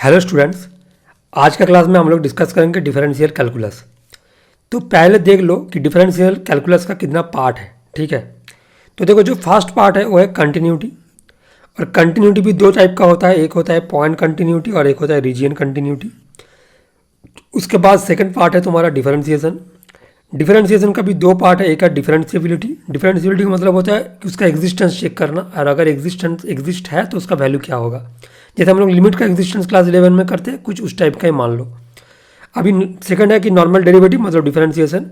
Hello students, आज का class में हम लोग डिस्कस करेंगे डिफरेंशियल कैलकुलस। तो पहले देख लो कि डिफरेंशियल कैलकुलस का कितना पार्ट है। ठीक है, तो देखो जो फर्स्ट पार्ट है वो है कंटिन्यूटी। और कंटिन्यूटी भी दो टाइप का होता है, एक होता है पॉइंट कंटिन्यूटी और एक होता है रीजियन कंटिन्यूटी। उसके बाद सेकंड पार्ट है तुम्हारा डिफरेंशिएशन। डिफरेंशिएशन का भी दो पार्ट है, एक है डिफरेंशिएबिलिटी। डिफरेंशिएबिलिटी का मतलब होता है कि उसका एग्जिस्टेंस चेक करना, और अगर एग्जिस्ट है तो उसका वैल्यू क्या होगा। जैसे हम लोग लिमिट का एग्जिस्टेंस क्लास 11 में करते हैं, कुछ उस टाइप का ही मान लो। अभी सेकंड है कि नॉर्मल डेरिवेटिव मतलब डिफरेंशिएशन।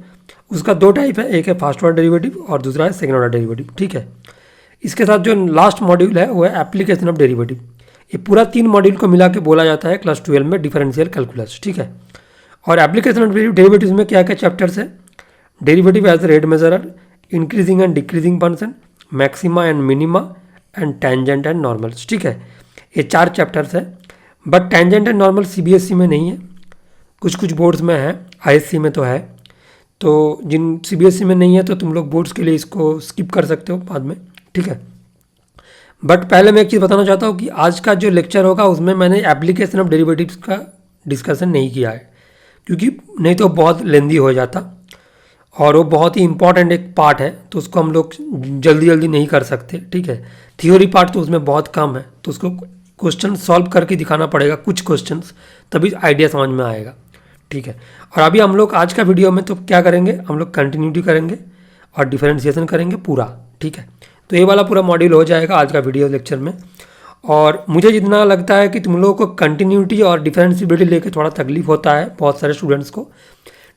उसका दो टाइप है, एक है फर्स्ट ऑर्डर डेरिवेटिव और दूसरा है सेकंड ऑर्डर डेरिवेटिव। ठीक है, इसके साथ जो लास्ट मॉड्यूल है वो है एप्लीकेशन ऑफ डेरिवेटिव। ये पूरा 3 मॉड्यूल को मिला के बोला जाता है क्लास 12 में डिफरेंशियल कैलकुलस। ठीक है, और एप्लीकेशन ऑफ डेरिवेटिव में क्या क्या चैप्टर्स है? Derivative as rate measurer, increasing and decreasing function, maxima and minima and tangent and normals. ठीक है, ये 4 चैप्टर्स है। But tangent and normal CBSE में नहीं है, कुछ कुछ बोर्ड्स में है, आईएससी में तो है। तो जिन सीबीएसई में नहीं है तो तुम लोग बोर्ड्स के लिए इसको स्किप कर सकते हो बाद में। ठीक है, बट पहले मैं एक चीज़ बताना चाहता हूँ कि आज का जो लेक्चर होगा उसमें मैंने एप्लीकेशन ऑफ डेरिवेटिव्स का डिस्कशन नहीं किया है, क्योंकि नहीं तो बहुत लेंदी हो जाता और वो बहुत ही इंपॉर्टेंट एक पार्ट है, तो उसको हम लोग जल्दी जल्दी नहीं कर सकते। ठीक है, थियोरी पार्ट तो उसमें बहुत कम है, तो उसको क्वेश्चन सॉल्व करके दिखाना पड़ेगा, कुछ क्वेश्चंस, तभी आइडिया समझ में आएगा। ठीक है, और अभी हम लोग आज का वीडियो में तो क्या करेंगे, हम लोग कंटिन्यूटी करेंगे और डिफरेंशिएशन करेंगे पूरा। ठीक है, तो ये वाला पूरा मॉड्यूल हो जाएगा आज का वीडियो लेक्चर में। और मुझे जितना लगता है कि तुम लोगों को कंटिन्यूटी और डिफरेंशिएबिलिटी लेके थोड़ा तकलीफ होता है, बहुत सारे स्टूडेंट्स को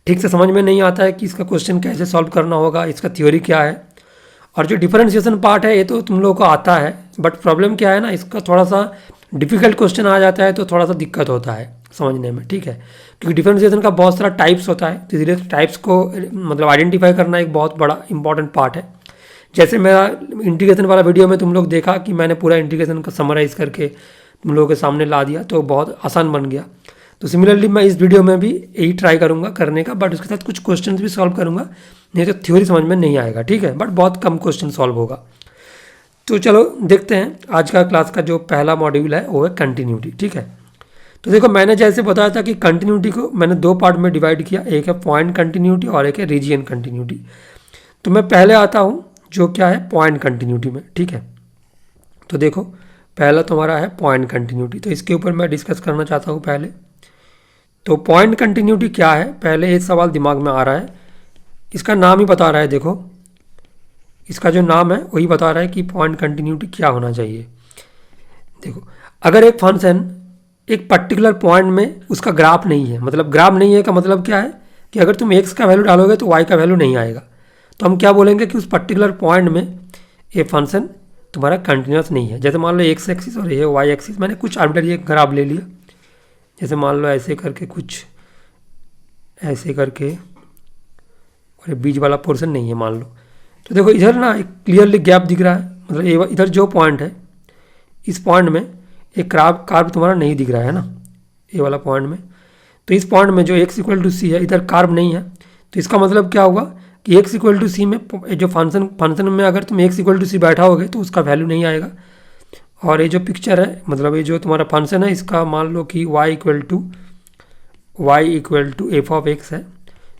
ठीक से समझ में नहीं आता है कि इसका क्वेश्चन कैसे सॉल्व करना होगा, इसका थ्योरी क्या है। और जो डिफरेंशिएशन पार्ट है ये तो तुम लोगों को आता है, बट प्रॉब्लम क्या है ना, इसका थोड़ा सा डिफिकल्ट क्वेश्चन आ जाता है तो थोड़ा सा दिक्कत होता है समझने में। ठीक है, क्योंकि डिफरेंशिएशन का बहुत सारा टाइप्स होता है, तो इसलिए टाइप्स को मतलब आइडेंटिफाई करना एक बहुत बड़ा इंपॉर्टेंट पार्ट है। जैसे मेरा इंटीग्रेशन वाला वीडियो में तुम लोग देखा कि मैंने पूरा इंटीग्रेशन का समराइज करके तुम लोगों के सामने ला दिया, तो बहुत आसान बन गया। तो सिमिलरली मैं इस वीडियो में भी यही ट्राई करूंगा करने का, बट उसके साथ कुछ क्वेश्चंस भी सॉल्व करूंगा, नहीं तो थ्योरी समझ में नहीं आएगा। ठीक है, बट बहुत कम क्वेश्चन सॉल्व होगा। तो चलो देखते हैं आज का क्लास का जो पहला मॉड्यूल है वो है कंटिन्यूटी। ठीक है, तो देखो मैंने जैसे बताया था कि कंटिन्यूटी को मैंने 2 पार्ट में डिवाइड किया, एक है पॉइंट कंटिन्यूटी और एक है रीजियन कंटिन्यूटी। तो मैं पहले आता हूँ जो क्या है पॉइंट कंटिन्यूटी में। ठीक है, तो देखो पहला तुम्हारा है पॉइंट कंटिन्यूटी, तो इसके ऊपर मैं डिस्कस करना चाहता हूँ पहले। तो पॉइंट कंटिन्यूटी क्या है, पहले एक सवाल दिमाग में आ रहा है, इसका नाम ही बता रहा है। देखो इसका जो नाम है वही बता रहा है कि पॉइंट कंटिन्यूटी क्या होना चाहिए। देखो अगर एक फंक्शन एक पर्टिकुलर पॉइंट में उसका ग्राफ नहीं है, मतलब ग्राफ नहीं है का मतलब क्या है कि अगर तुम एक्स का वैल्यू डालोगे तो वाई का वैल्यू नहीं आएगा, तो हम क्या बोलेंगे कि उस पर्टिकुलर पॉइंट में ये फंक्शन तुम्हारा कंटिन्यूस नहीं है। जैसे मान लो एक्स एक्सिस और ये वाई एक्सिस, मैंने कुछ आर्बिट्ररी एक ग्राफ ले लिया, जैसे मान लो ऐसे करके कुछ ऐसे करके, और ये बीच वाला पोर्शन नहीं है मान लो। तो देखो इधर ना एक क्लियरली गैप दिख रहा है, मतलब ये इधर जो पॉइंट है इस पॉइंट में एक कार्व तुम्हारा नहीं दिख रहा है ना, ये वाला पॉइंट में। तो इस पॉइंट में जो x इक्वल टू सी है इधर कार्व नहीं है, तो इसका मतलब क्या हुआ कि x इक्वल टू सी में जो फंक्शन में अगर तुम x इक्वल टू सी बैठाओगे तो उसका वैल्यू नहीं आएगा। और ये जो पिक्चर है मतलब ये जो तुम्हारा फंक्शन है इसका मान लो कि y equal to f of x है,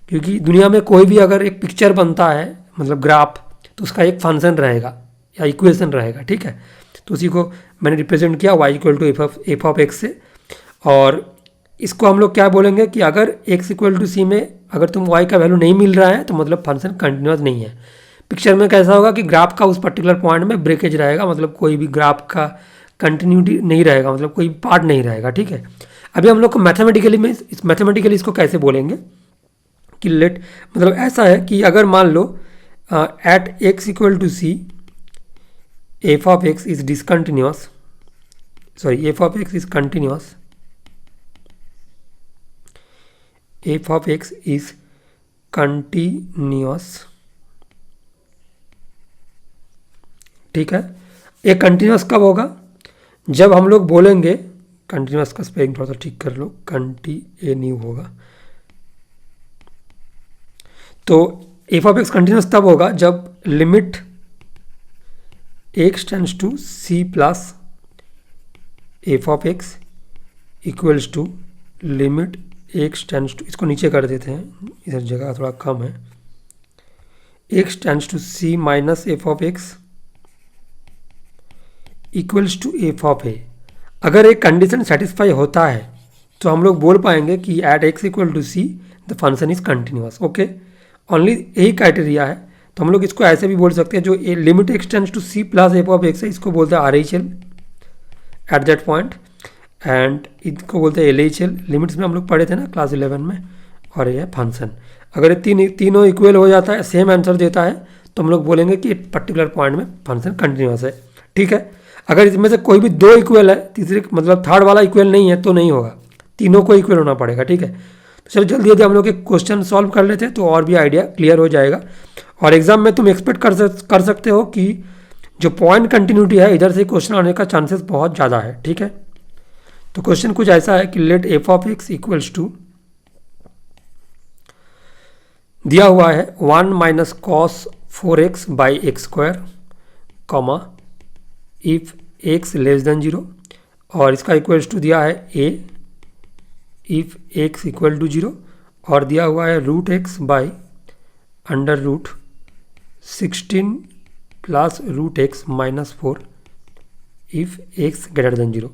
क्योंकि दुनिया में कोई भी अगर एक पिक्चर बनता है मतलब ग्राफ, तो उसका एक फंक्शन रहेगा या इक्वेशन रहेगा। ठीक है, तो उसी को मैंने रिप्रेजेंट किया y equal to f of x से। और इसको हम लोग क्या बोलेंगे कि अगर x इक्वल टू सी में अगर तुम y का वैल्यू नहीं मिल रहा है तो मतलब फंक्शन कंटिन्यूस नहीं है। पिक्चर में कैसा होगा कि ग्राफ का उस पर्टिकुलर पॉइंट में ब्रेकेज रहेगा, मतलब कोई भी ग्राफ का कंटिन्यूटी नहीं रहेगा, मतलब कोई पार्ट नहीं रहेगा। ठीक है, अभी हम लोग को मैथमेटिकली इसको कैसे बोलेंगे कि लेट मतलब ऐसा है कि अगर मान लो at x equal to c f of x is discontinuous, sorry f of x is continuous, f of x is continuous. ठीक है, ये कंटिन्यूस कब होगा, जब हम लोग बोलेंगे, कंटिन्यूस का स्पेलिंग थोड़ा सा ठीक कर लो, कंटिन्यू होगा। तो एफ ऑफ एक्स कंटिन्यूस तब होगा जब limit x tends to c plus f of x equals to limit x tends to, इसको नीचे कर देते हैं, इधर जगह थोड़ा कम है, x tends to c minus f of x equals to f of a. अगर एक कंडीशन सेटिस्फाई होता है तो हम लोग बोल पाएंगे कि at x equal to c the function is continuous. Okay, only यही क्राइटेरिया है। तो हम लोग इसको ऐसे भी बोल सकते हैं, जो a limit x tends to c plus f of x है, इसको बोलते हैं R H L at that point, and इसको बोलते हैं एल एच एल। लिमिट्स में हम लोग पढ़े थे ना क्लास 11 में। और ये फंक्शन, अगर ये तीनों इक्वल हो जाता है, सेम आंसर देता है, तो हम लोग बोलेंगे कि एक पर्टिकुलर पॉइंट में फंक्शन कंटिन्यूअस है। ठीक है, अगर इसमें से कोई भी दो इक्वल है, तीसरे मतलब थर्ड वाला इक्वल नहीं है, तो नहीं होगा, तीनों को इक्वल होना पड़ेगा। ठीक है, तो चलो जल्दी जल्दी हम लोग एक क्वेश्चन सॉल्व कर लेते हैं, तो और भी आइडिया क्लियर हो जाएगा। और एग्जाम में तुम एक्सपेक्ट कर सकते हो कि जो पॉइंट कंटिन्यूटी है, इधर से क्वेश्चन आने का चांसेस बहुत ज़्यादा है। ठीक है, तो क्वेश्चन कुछ ऐसा है कि let f of x equals to, दिया हुआ है 1 minus cos 4x by x square, comma if x less than 0, और इसका इक्वल्स टू दिया है a if x equal to 0, और दिया हुआ है root x by under root 16 plus root x minus 4 if x greater than 0।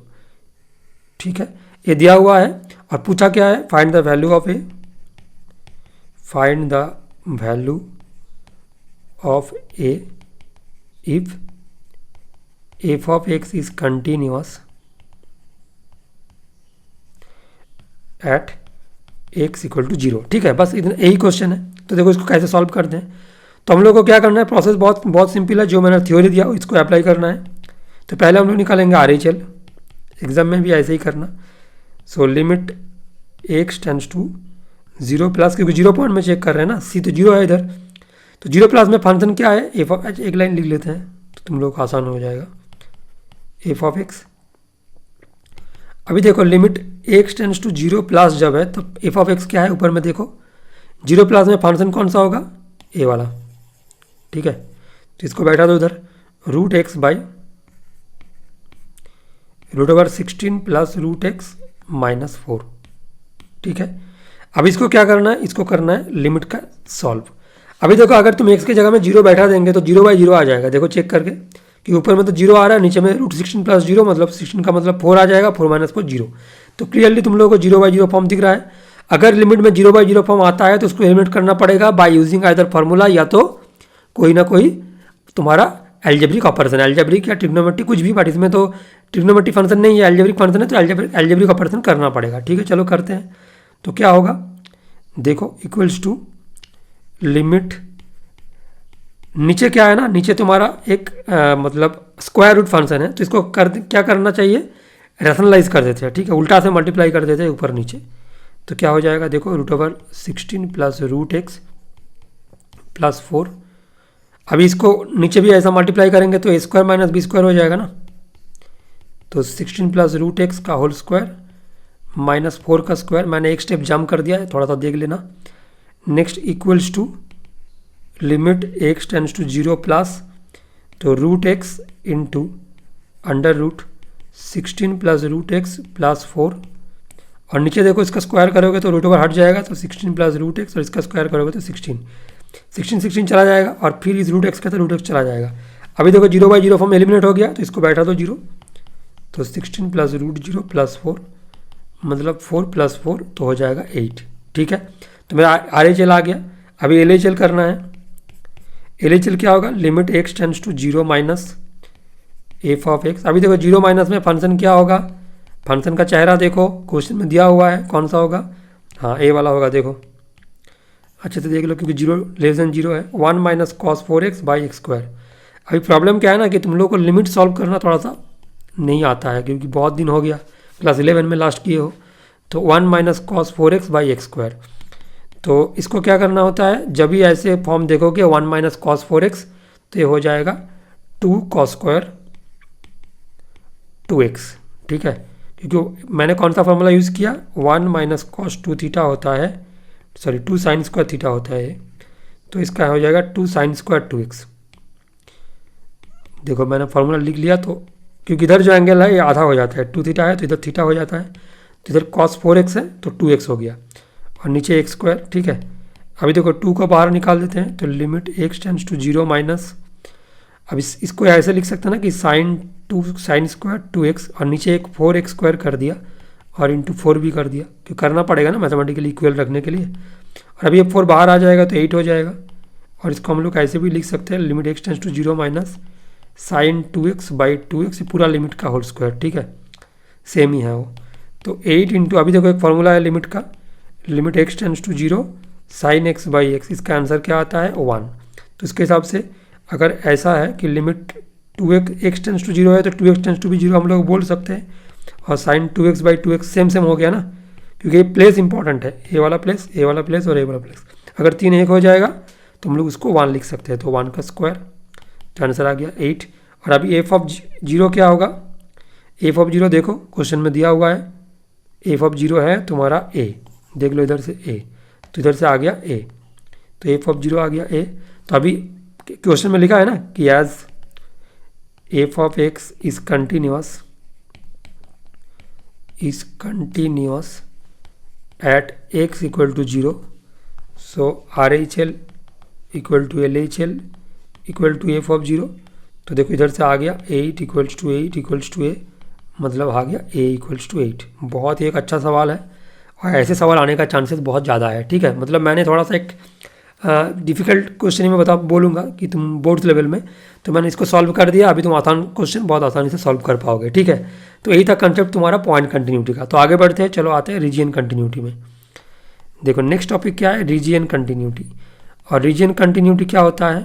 ठीक है, ये दिया हुआ है और पूछा क्या है, find the value of a, find the value of a if f of x is continuous at x equal to 0। ठीक है, बस इतना यही क्वेश्चन है। तो देखो इसको कैसे सॉल्व करते हैं। तो हम लोग को क्या करना है, प्रोसेस बहुत बहुत सिंपल है। जो मैंने थ्योरी दिया इसको अप्लाई करना है। तो पहले हम लोग निकालेंगे आर एच एल, एग्जाम में भी ऐसे ही करना। So limit x tends to 0 plus, क्योंकि 0 पॉइंट में चेक कर रहे हैं ना, सी तो 0 है इधर, तो 0 प्लस में फंक्शन क्या है, एफ ऑफ, एक लाइन लिख लेते हैं तो तुम लोग को आसान हो जाएगा, एफ ऑफ एक्स। अभी देखो limit x tends to 0 plus जब है, तो एफ ऑफ एक्स क्या है, ऊपर में देखो 0 प्लस में फंक्शन कौन सा होगा, ए वाला। ठीक है, तो इसको बैठा दो उधर, root x by root over 16 plus root x minus 4। ठीक है, अब इसको क्या करना है, इसको करना है लिमिट का सॉल्व। अभी देखो अगर तुम एक्स की जगह में 0 बैठा देंगे तो 0 बाई 0 आ जाएगा। देखो चेक करके कि ऊपर में तो 0 आ रहा है, नीचे में रूट 16 प्लस 0, मतलब 16 का मतलब 4 आ जाएगा, 4 माइनस 4 0। तो क्लियरली तुम लोगों को 0 बाई 0 फॉर्म दिख रहा है। अगर लिमिट में 0 बाई 0 फॉर्म आता है तो उसको एलिमिनेट करना पड़ेगा बाय यूजिंग आइदर फार्मूला, या तो कोई ना कोई तुम्हारा एल्जेब्रिक ऑपरेशन, एल्जेब्रिक या ट्रिग्नोमेट्रिक कुछ भी, बट इसमें तो ट्रिग्नोमेट्रिक फंक्शन नहीं है, एल्जेब्रिक फंक्शन है, तो एल्जेब्रिक ऑपरेशन करना पड़ेगा। ठीक है, चलो करते हैं। तो क्या होगा, देखो इक्वल्स टू लिमिट, नीचे क्या है ना, नीचे तुम्हारा एक मतलब स्क्वायर रूट फंक्शन है, तो इसको क्या करना चाहिए, रैशनलाइज कर देते हैं। ठीक है, उल्टा से मल्टीप्लाई कर देते हैं ऊपर नीचे। तो क्या हो जाएगा, देखो root over 16 plus root x plus 4। अभी इसको नीचे भी ऐसा मल्टीप्लाई करेंगे तो a square minus b square हो जाएगा ना। तो 16 प्लस रूट एक्स का होल स्क्वायर माइनस 4 का स्क्वायर, मैंने एक स्टेप जंप कर दिया है, थोड़ा सा देख लेना। Next equals to limit x tends to 0 plus, तो root x into under root 16 plus root x plus 4, और नीचे देखो इसका स्क्वायर करोगे तो रूट ओवर हट जाएगा, तो 16 प्लस रूट एक्स, और इसका स्क्वायर करोगे तो 16 चला जाएगा, और फिर इस रूट एक्स का तो रूट एक्स चला जाएगा। अभी देखो 0 बाई 0 फॉर्म एलिमिनेट हो गया, तो इसको बैठा दो 0, तो 16 प्लस रूट 0 प्लस 4, मतलब 4 प्लस 4 तो हो जाएगा 8। ठीक है, तो मेरा आर एच एल आ गया। अभी एल एच एल करना है। एल एच एल क्या होगा, limit x tends to 0 minus f of x. अभी देखो 0 माइनस में फंक्शन क्या होगा, फंक्शन का चेहरा देखो क्वेश्चन में दिया हुआ है, कौन सा होगा, हाँ ए वाला होगा। देखो अच्छे से देख लो, क्योंकि 0 लेस देन 0 है, 1 minus cos 4x by x square. अभी प्रॉब्लम क्या है ना कि तुम लोग को लिमिट सॉल्व करना थोड़ा सा नहीं आता है, क्योंकि बहुत दिन हो गया, क्लास 11 में लास्ट किए हो। तो 1 minus cos 4x by x square, तो इसको क्या करना होता है, जब भी ऐसे फॉर्म देखोगे 1 माइनस कॉस 4x, तो ये हो जाएगा 2 कॉस स्क्वायर 2x। ठीक है, क्योंकि मैंने कौन सा फॉर्मूला यूज़ किया, 1 माइनस कॉस 2 थीटा होता है, सॉरी 2 साइन स्क्वायर थीटा होता है, तो इसका हो जाएगा 2 साइन स्क्वायर 2x। देखो मैंने फार्मूला लिख लिया, तो क्योंकि इधर जो एंगल है ये आधा हो जाता है, 2 थीटा है तो इधर थीटा हो जाता है, तो इधर cos 4x है तो 2x हो गया और नीचे एक्स स्क्वायर, ठीक है। अभी देखो 2 को बाहर निकाल देते हैं तो limit x tends to 0 minus, अब इसको ऐसे लिख सकते हैं ना कि साइन स्क्वायर 2x और नीचे एक 4x स्क्वायर कर दिया और इंटू 4 भी कर दिया, क्योंकि करना पड़ेगा ना मैथमेटिकली इक्वल रखने के लिए। और अभी 4 बाहर आ जाएगा तो 8 हो जाएगा। और इसको हम लोग ऐसे भी लिख सकते हैं limit x tends to 0 minus sine 2x by 2x पूरा लिमिट का होल स्क्वायर, ठीक है, सेम ही है वो। तो 8 इंटू, अभी देखो एक फॉर्मूला है लिमिट का, limit x tends to 0 sine x by x, इसका आंसर क्या आता है 1। तो इसके हिसाब से अगर ऐसा है कि लिमिट 2x टेंड्स टू 0 है तो 2x टेंड्स टू भी 0 हम लोग बोल सकते हैं। और sign 2x by 2x same हो गया ना, क्योंकि ये प्लेस इंपॉर्टेंट है, ए वाला प्लेस, ए वाला प्लेस और ए वाला प्लेस। अगर 3 1 हो जाएगा तो हम लोग उसको 1 लिख सकते हैं, तो 1 का स्क्वायर, तो आंसर आ गया 8। और अभी एफ ऑफ 0 क्या होगा, एफ ऑफ 0 देखो क्वेश्चन में दिया हुआ है, एफ ऑफ 0 है तुम्हारा ए, देख लो इधर से ए, तो इधर से आ गया ए, तो एफ ऑफ 0 आ गया ए। तो अभी क्वेश्चन में लिखा है ना कि as f of x is continuous at x equal to 0, so R H L equal to L H L equal to f of 0। तो देखो इधर से आ गया 8 इक्वल्स टू ए, मतलब आ गया a इक्वल्स टू 8। बहुत ही एक अच्छा सवाल है और ऐसे सवाल आने का चांसेस बहुत ज़्यादा है, ठीक है। मतलब मैंने थोड़ा सा एक डिफ़िकल्ट क्वेश्चन में बोलूँगा कि तुम बोर्ड लेवल में, तो मैंने इसको सॉल्व कर दिया, अभी तुम आसान क्वेश्चन बहुत आसानी से सॉल्व कर पाओगे, ठीक है। तो यही था कंसेप्ट तुम्हारा पॉइंट कंटिन्यूटी का। तो आगे बढ़ते हैं, चलो आते हैं रीजियन कंटिन्यूटी में। देखो नेक्स्ट टॉपिक क्या है, रीजियन कंटिन्यूटी। और रीजियन कंटिन्यूटी क्या होता है,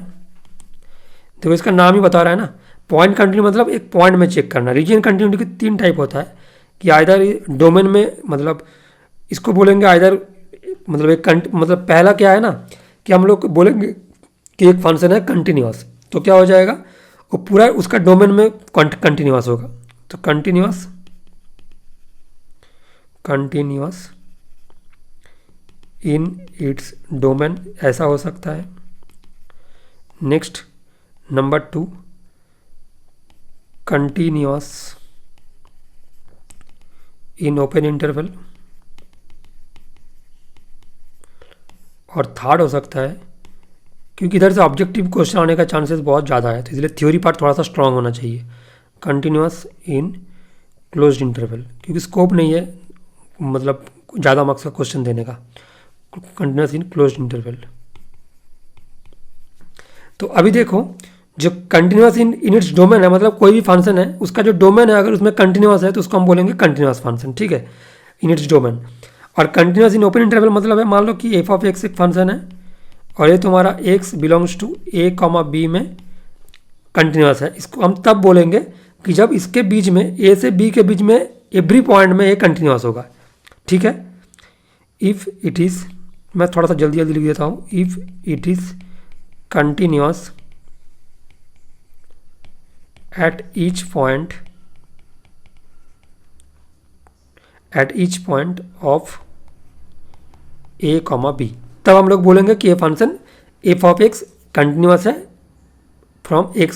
देखो इसका नाम ही बता रहा है ना, पॉइंट कंटिन्यूटी मतलब एक पॉइंट में चेक करना। रीजियन कंटिन्यूटी के 3 टाइप होता है कि आइदर डोमेन में, मतलब इसको बोलेंगे आइदर, मतलब मतलब पहला क्या है ना कि हम लोग बोलेंगे कि एक फंक्शन है कंटिन्यूअस, तो क्या हो जाएगा वो पूरा उसका डोमेन में कंटिन्यूअस होगा। तो कंटिन्यूअस इन इट्स डोमेन ऐसा हो सकता है। Next number 2, continuous in open interval. और थर्ड हो सकता है, क्योंकि इधर से ऑब्जेक्टिव क्वेश्चन आने का चांसेस बहुत ज़्यादा है, तो इसलिए थ्योरी पार्ट थोड़ा सा स्ट्रांग होना चाहिए। कंटिन्यूअस इन क्लोज्ड इंटरवल, क्योंकि स्कोप नहीं है मतलब ज़्यादा मार्क्स का क्वेश्चन देने का। कंटिन्यूअस इन क्लोज्ड इंटरवल। तो अभी देखो जो कंटिन्यूअस इन इट्स डोमेन है, मतलब कोई भी फंक्शन है उसका जो डोमेन है अगर उसमें कंटिन्यूअस है तो उसको हम बोलेंगे कंटिन्यूअस फंक्शन, ठीक है, इन इट्स डोमेन। और कंटिन्यूअस इन ओपन इंटरवल मतलब है, मान लो कि एफ ऑफ एक्स एक फंक्शन है और ये तुम्हारा x belongs to a comma b में कंटिन्यूअस है। इसको हम तब बोलेंगे कि जब इसके बीच में, ए से बी के बीच में एवरी पॉइंट में ए कंटिन्यूअस होगा, ठीक है। इफ़ इट इज़, मैं थोड़ा सा जल्दी लिख देता हूँ, if it is continuous at each point of a comma b, तब हम लोग बोलेंगे कि ये function f of x continuous है फ्रॉम ए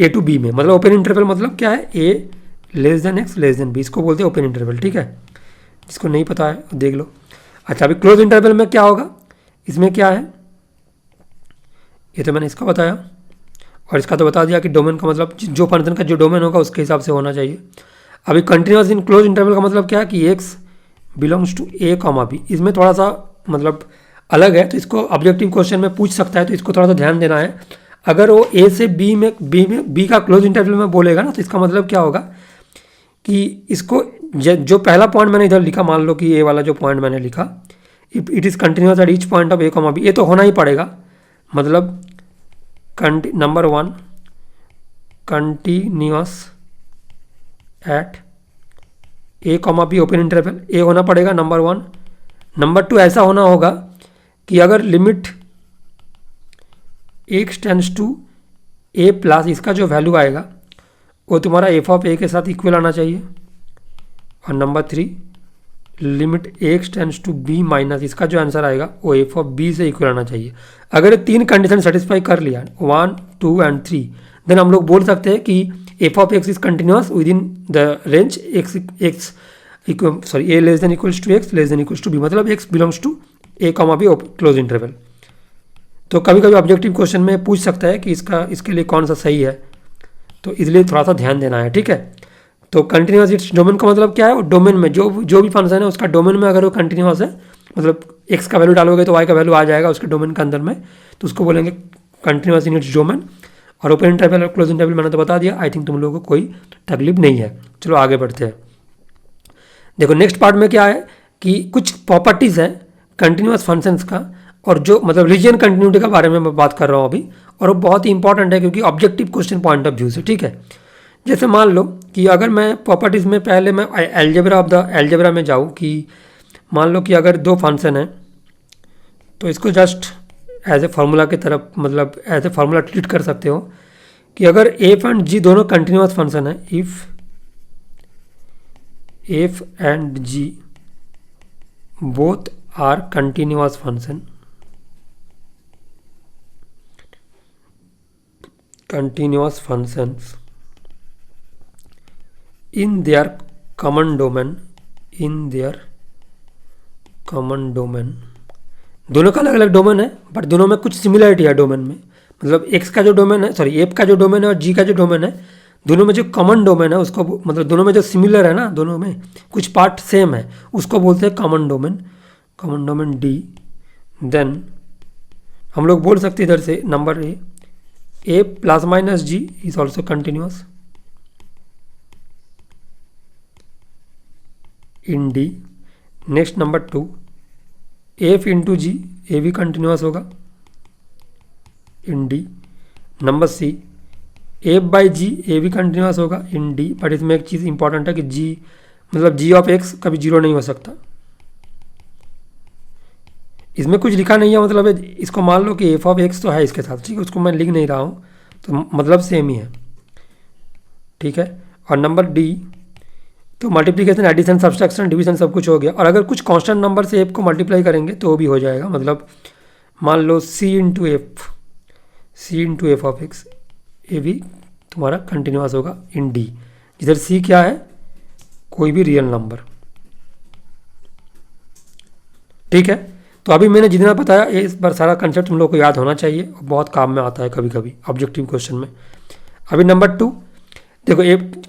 टू बी में। मतलब ओपन इंटरवल मतलब क्या है, a less than x less than b, इसको बोलते हैं ओपन इंटरवल, ठीक है। जिसको नहीं पता है देख लो। अच्छा अभी क्लोज इंटरवल में क्या होगा, इसमें क्या है, ये तो मैंने इसका बताया और इसका तो बता दिया कि डोमेन का मतलब जो फंक्शन का जो डोमेन होगा उसके हिसाब से होना चाहिए। अभी कंटिन्यूअस इन क्लोज इंटरवल का मतलब क्या है कि x belongs to a comma b, इसमें थोड़ा सा मतलब अलग है, तो इसको ऑब्जेक्टिव क्वेश्चन में पूछ सकता है, तो इसको थोड़ा सा ध्यान देना है। अगर वो ए से बी का क्लोज इंटरवल में बोलेगा ना, तो इसका मतलब क्या होगा कि इसको जो पहला पॉइंट मैंने इधर लिखा, मान लो कि ए वाला जो पॉइंट मैंने लिखा, it is continuous at each point of a comma b, ये तो होना ही पड़ेगा। मतलब number 1 continuous at a comma b open interval, a होना पड़ेगा नंबर 1। नंबर 2 ऐसा होना होगा कि अगर limit x tends to a plus, इसका जो वैल्यू आएगा वो तुम्हारा एफ ऑफ ए के साथ इक्वल आना चाहिए। और number 3 limit x tends to b minus, इसका जो आंसर आएगा वो एफ ऑफ बी से इक्वल आना चाहिए। अगर ये 3 कंडीशन सेटिस्फाई कर लिया 1, 2 एंड 3, देन हम लोग बोल सकते हैं कि f of x is continuous within the range x sorry a less than equals to x less than equals to b, मतलब x belongs to a comma b close interval. तो कभी कभी ऑब्जेक्टिव क्वेश्चन में पूछ सकता है कि इसके लिए कौन सा सही है, तो इसलिए थोड़ा सा ध्यान देना है, ठीक है। तो कंटिन्यूस इट्स डोमेन का मतलब क्या है, वो डोमेन में जो भी फंक्शन है उसका डोमेन में अगर वो कंटिन्यूस है, मतलब एक्स का वैल्यू डालोगे तो वाई का वैल्यू आ जाएगा उसके डोमेन के अंदर में, तो उसको बोलेंगे कंटिन्यूस इन इट्स डोमेन। और ओपन इंटरवल और क्लोज इंटरवल मैंने तो बता दिया, आई थिंक तुम लोगों को कोई तकलीफ नहीं है। चलो आगे बढ़ते हैं। देखो नेक्स्ट पार्ट में क्या है कि कुछ प्रॉपर्टीज़ है कंटिन्यूस फंक्शंस का, और जो मतलब रीजन कंटिन्यूटी के बारे में मैं बात कर रहा हूँ अभी, और वो बहुत ही इंपॉर्टेंट है क्योंकि objective question point of view से, ठीक है। जैसे मान लो कि अगर मैं प्रॉपर्टीज़ में पहले मैं एल्जेब्रा में जाऊँ कि मान लो कि अगर दो फंक्शन है, तो इसको जस्ट एज ए फार्मूला की तरफ, मतलब एज ए फार्मूला ट्रीट कर सकते हो कि अगर एफ एंड जी दोनों कंटिन्यूस फंक्शन है, if f and g both are continuous function, continuous functions in their common domain, दोनों का अलग अलग डोमेन है बट दोनों में कुछ सिमिलरिटी है डोमेन में, मतलब एक्स का जो डोमेन है, सॉरी एफ का जो डोमेन है और जी का जो डोमेन है, दोनों में जो कॉमन डोमेन है उसको, मतलब दोनों में जो सिमिलर है ना, दोनों में कुछ पार्ट सेम है, उसको बोलते हैं कॉमन डोमेन डी। देन हम लोग बोल सकते हैं इधर से number a plus minus g is also continuous in d. Next number 2 f into g, ए भी कंटिन्यूस होगा in d. Number c f by g, ए भी कंटिन्यूस होगा इन डी, बट इसमें एक चीज़ इंपॉर्टेंट है कि जी मतलब जी ऑफ एक्स कभी जीरो नहीं हो सकता, इसमें कुछ लिखा नहीं है, मतलब इसको मान लो कि एफ ऑफ एक्स तो है इसके साथ, ठीक है, उसको मैं लिख नहीं रहा हूँ, तो मतलब सेम ही है, ठीक है। और नंबर डी तो मल्टीप्लिकेशन एडिशन सब्सट्रैक्शन डिवीजन सब कुछ हो गया, और अगर कुछ कांस्टेंट नंबर से एफ को मल्टीप्लाई करेंगे तो वो भी हो जाएगा, मतलब मान लो सी इंटू एफ ऑफ एक्स, ये भी तुम्हारा कंटिन्यूस होगा इन डी, जिधर सी क्या है, कोई भी रियल नंबर, ठीक है। तो अभी मैंने जितना बताया ये इस बार सारा कंसेप्ट तुम लोग को याद होना चाहिए, बहुत काम में आता है कभी कभी ऑब्जेक्टिव क्वेश्चन में। अभी नंबर 2 देखो,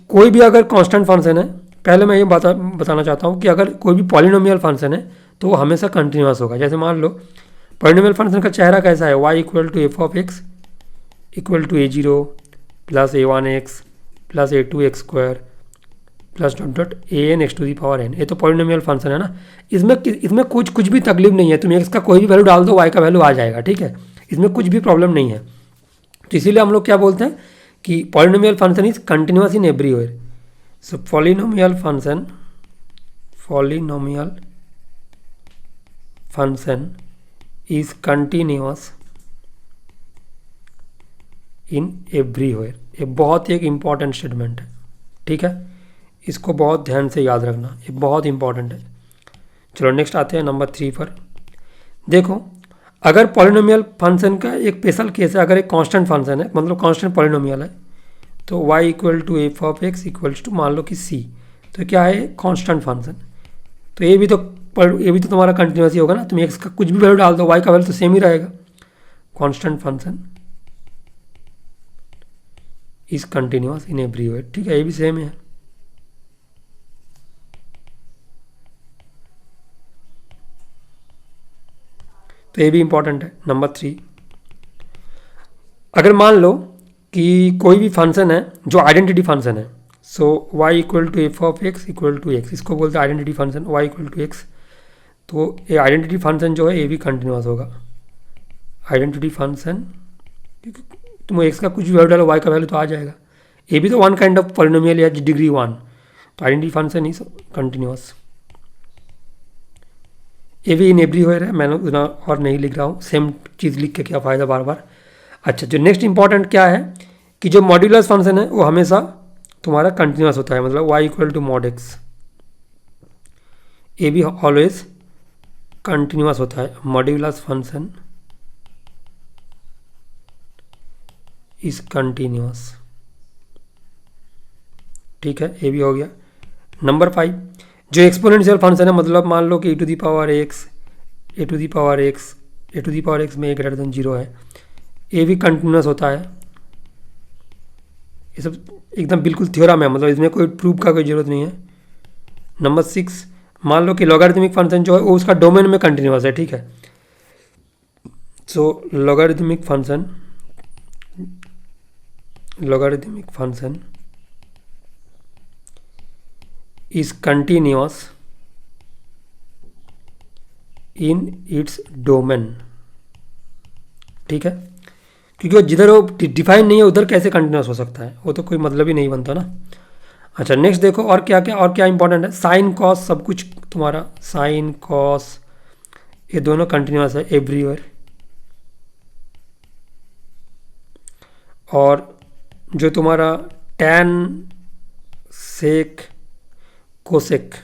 कोई भी अगर कांस्टेंट फंक्शन है, पहले मैं ये बताना चाहता हूँ कि अगर कोई भी पॉलिनोमियल फंक्शन है तो वो हमेशा कंटिन्यूस होगा। जैसे मान लो पॉलिनोमियल फंक्शन का चेहरा कैसा है, y equal to f of x equal to a0 plus a1x plus a2x square plus dot dot an x to the power n। ये तो पॉलिनोमियल फंक्शन है ना, इसमें कुछ भी तकलीफ नहीं है, तुम x का कोई भी वैल्यू डाल दो y का वैल्यू आ जाएगा, ठीक है, इसमें कुछ भी प्रॉब्लम नहीं है। तो इसीलिए हम लोग क्या बोलते हैं कि polynomial function is continuous in everywhere. So polynomial function is continuous in everywhere. ये बहुत ही एक इम्पॉर्टेंट स्टेटमेंट है, ठीक है, इसको बहुत ध्यान से याद रखना, ये बहुत इंपॉर्टेंट है। चलो नेक्स्ट आते हैं नंबर 3 पर। देखो अगर पॉलिनोमियल फंक्शन का एक स्पेशल केस है, अगर एक कांस्टेंट फंक्शन है, मतलब कांस्टेंट पॉलिनोमियल है, तो y equal to f of x equals to मान लो कि c, तो क्या है कांस्टेंट फंक्शन, तो ये भी तो तुम्हारा कंटिन्यूस ही होगा ना, तुम x का कुछ भी वैल्यू डाल दो y का वैल्यू तो सेम ही रहेगा। Constant function is continuous in everywhere, ठीक है, ये भी सेम है। तो ये भी इंपॉर्टेंट है। नंबर 3 अगर मान लो कि कोई भी फंक्शन है जो आइडेंटिटी फंक्शन है, so y equal to f of x equal to x, इसको बोलते हैं identity function y equal to x. तो ये आइडेंटिटी फंक्शन जो है ये भी कंटिन्यूस होगा। आइडेंटिटी फंक्शन, तुम x का कुछ भी वैल्यू डालो y का वैल्यू तो आ जाएगा, ये भी तो वन काइंड ऑफ पॉलिनोमियल या डिग्री 1, तो आइडेंटिटी फंक्शन इज कंटिन्यूस। ये भी इन एवरीवेयर है, मैंने उतना और नहीं लिख रहा हूँ, सेम चीज़ लिख के क्या फ़ायदा बार बार। अच्छा, जो नेक्स्ट इंपॉर्टेंट क्या है कि जो मॉड्यूलस फंक्शन है वो हमेशा तुम्हारा कंटिन्यूस होता है, मतलब y equal to mod x, ये भी ऑलवेज कंटिन्यूस होता है। मॉड्यूलस फंक्शन इज कंटिन्यूस, ठीक है, ये भी हो गया। नंबर 5 जो एक्सपोनेंशियल फंक्शन है, मतलब मान लो कि e to the power x, a to the power x, a to the power x में ए ग्रेटर देन 0 है, ये भी कंटिन्यूस होता है। ये सब एकदम बिल्कुल थ्योरम है, मतलब इसमें कोई प्रूफ का कोई ज़रूरत नहीं है। नंबर 6, मान लो कि लॉगरिथमिक फंक्शन जो है वो उसका डोमेन में कंटिन्यूस है, ठीक है। So logarithmic function is continuous in its domain, ठीक है, क्योंकि वो जिधर वो डिफाइन नहीं है उधर कैसे कंटिन्यूस हो सकता है, वो तो कोई मतलब ही नहीं बनता ना। अच्छा नेक्स्ट देखो और क्या इंपॉर्टेंट है। साइन कॉस सब कुछ तुम्हारा, साइन कॉस ये दोनों कंटिन्यूस है एवरीवेयर। और जो तुम्हारा टैन, सेक, कोसेक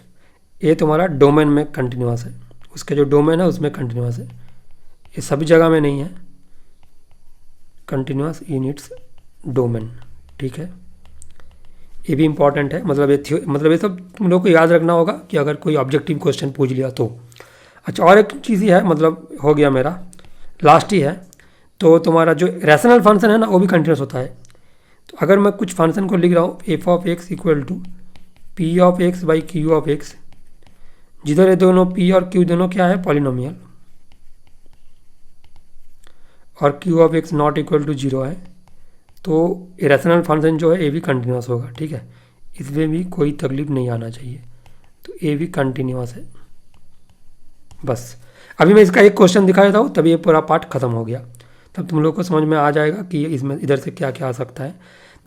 ये तुम्हारा डोमेन में कंटिन्यूस है, उसके जो डोमेन है उसमें कंटिन्यूस है। ये सभी जगह में नहीं है, कंटिन्यूस इन इट्स डोमेन, ठीक है। ये भी इंपॉर्टेंट है, मतलब ये सब तुम लोग को याद रखना होगा कि अगर कोई ऑब्जेक्टिव क्वेश्चन पूछ लिया तो। अच्छा और एक चीज़ ही है, मतलब हो गया मेरा लास्ट ही है, तो तुम्हारा जो रैशनल फंक्शन है ना वो भी कंटिन्यूस होता है। तो अगर मैं कुछ फंक्शन को लिख रहा हूँ f of x equal to p of x by q of x, जिधर ये दोनों पी और क्यू दोनों क्या है पॉलिनोमियल, और q of x not equal to 0 है, तो रैशनल फंक्शन जो है ये भी कंटिन्यूस होगा, ठीक है। इसमें भी कोई तकलीफ नहीं आना चाहिए, तो ये भी कंटिन्यूस है। बस अभी मैं इसका एक क्वेश्चन दिखा देता हूँ, तभी ये पूरा पार्ट खत्म हो गया, तब तुम लोग को समझ में आ जाएगा कि इसमें इधर से क्या क्या आ सकता है।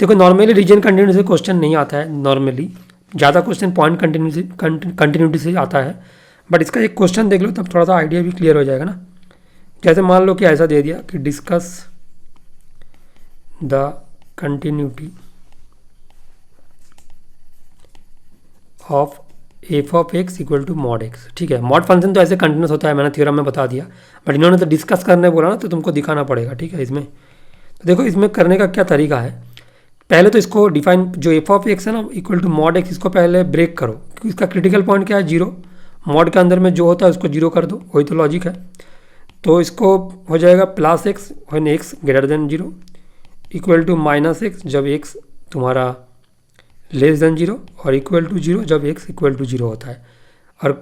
देखो नॉर्मली रीजन कंटिन्यूटी से क्वेश्चन नहीं आता है, नॉर्मली ज़्यादा क्वेश्चन पॉइंट कंटिन्यूटी से आता है, बट इसका एक क्वेश्चन देख लो तब थोड़ा सा आइडिया भी क्लियर हो जाएगा ना। जैसे मान लो कि ऐसा दे दिया कि discuss the continuity of f of x equal to mod x, ठीक है। मॉड फंक्शन तो ऐसे कंटिन्यूस होता है, मैंने थ्योरम में बता दिया, बट इन्होंने तो डिस्कस करने बोला ना, तो तुमको दिखाना पड़ेगा, ठीक है। इसमें तो देखो इसमें करने का क्या तरीका है, पहले तो इसको डिफाइन जो एफ ऑफ एक्स है ना इक्वल टू मॉड एक्स, इसको पहले ब्रेक करो, क्योंकि इसका क्रिटिकल पॉइंट क्या है 0, मॉड के अंदर में जो होता है उसको 0 कर दो, वही तो लॉजिक है। तो इसको हो जाएगा plus x when x greater than 0 equal to minus x जब एक्स तुम्हारा लेस देन 0 और इक्वल टू 0 जब एक्स इक्वल टू 0 होता है। और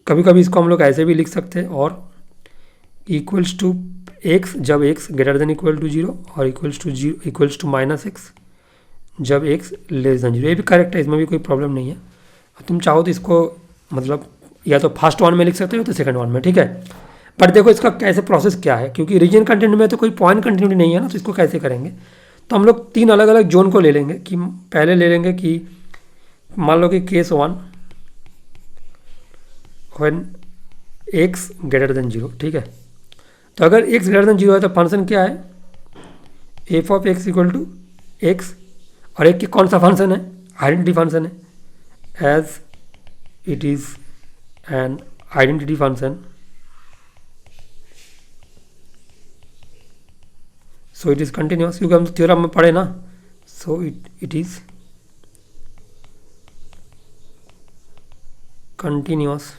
कभी कभी इसको हम लोग ऐसे भी लिख सकते हैं, और इक्वल्स टू एक्स जब x greater than equal to 0 और इक्वल्स टू माइनस एक्स जब एक्स लेस देन 0, ये भी करेक्ट है, इसमें भी कोई प्रॉब्लम नहीं है। तुम चाहो तो इसको मतलब या तो फर्स्ट वन में लिख सकते हो तो सेकंड वन में, ठीक है। बट देखो इसका कैसे प्रोसेस क्या है, क्योंकि रीजन कंटिन्यूटी में तो कोई पॉइंट कंटिन्यूटी नहीं है ना, तो इसको कैसे करेंगे, तो हम लोग 3 अलग अलग जोन को ले लेंगे। कि पहले ले लेंगे कि मान लो कि case 1 when x greater than 0, ठीक है। तो अगर एक्स ग्रेटर देन 0 है तो फंक्शन क्या है f of x equal to x, और एक कौन सा फंक्शन है आइडेंटिटी फंक्शन है, as it is an identity function, so it is continuous, क्योंकि हम थ्योरम में पढ़े ना, सो इट इज़ कंटिन्यूस।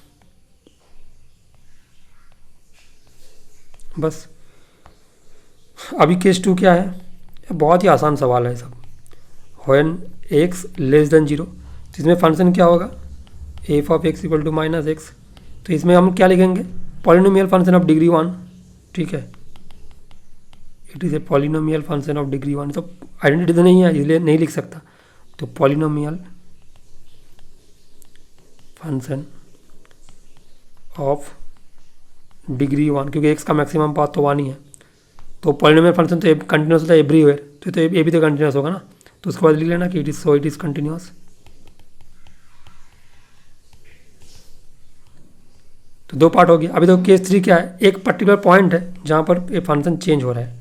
बस अभी केस 2 क्या है, बहुत ही आसान सवाल है सब। व्हेन एक्स लेस देन 0, तो इसमें फंक्शन क्या होगा f of x equal to minus x, तो इसमें हम क्या लिखेंगे पॉलिनोमियल फंक्शन ऑफ डिग्री 1, ठीक है। It is a polynomial function of degree 1, तो आइडेंटिटी तो नहीं है इसलिए नहीं लिख सकता, तो पॉलिनोमियल फंक्शन ऑफ डिग्री 1, क्योंकि एक्स का मैक्सिमम पाथ तो 1 ही है, तो पॉलिनोमियल फंक्शन तो कंटिन्यूस होता है एवरीवेयर, तो ये भी तो कंटिन्यूस होगा ना, तो उसके बाद लिख लेना कि इट इज़ कंटिन्यूस। तो 2 पार्ट हो गया। अभी तो केस 3 क्या है, एक पर्टिकुलर पॉइंट है जहाँ पर ये फंक्शन चेंज हो रहा है,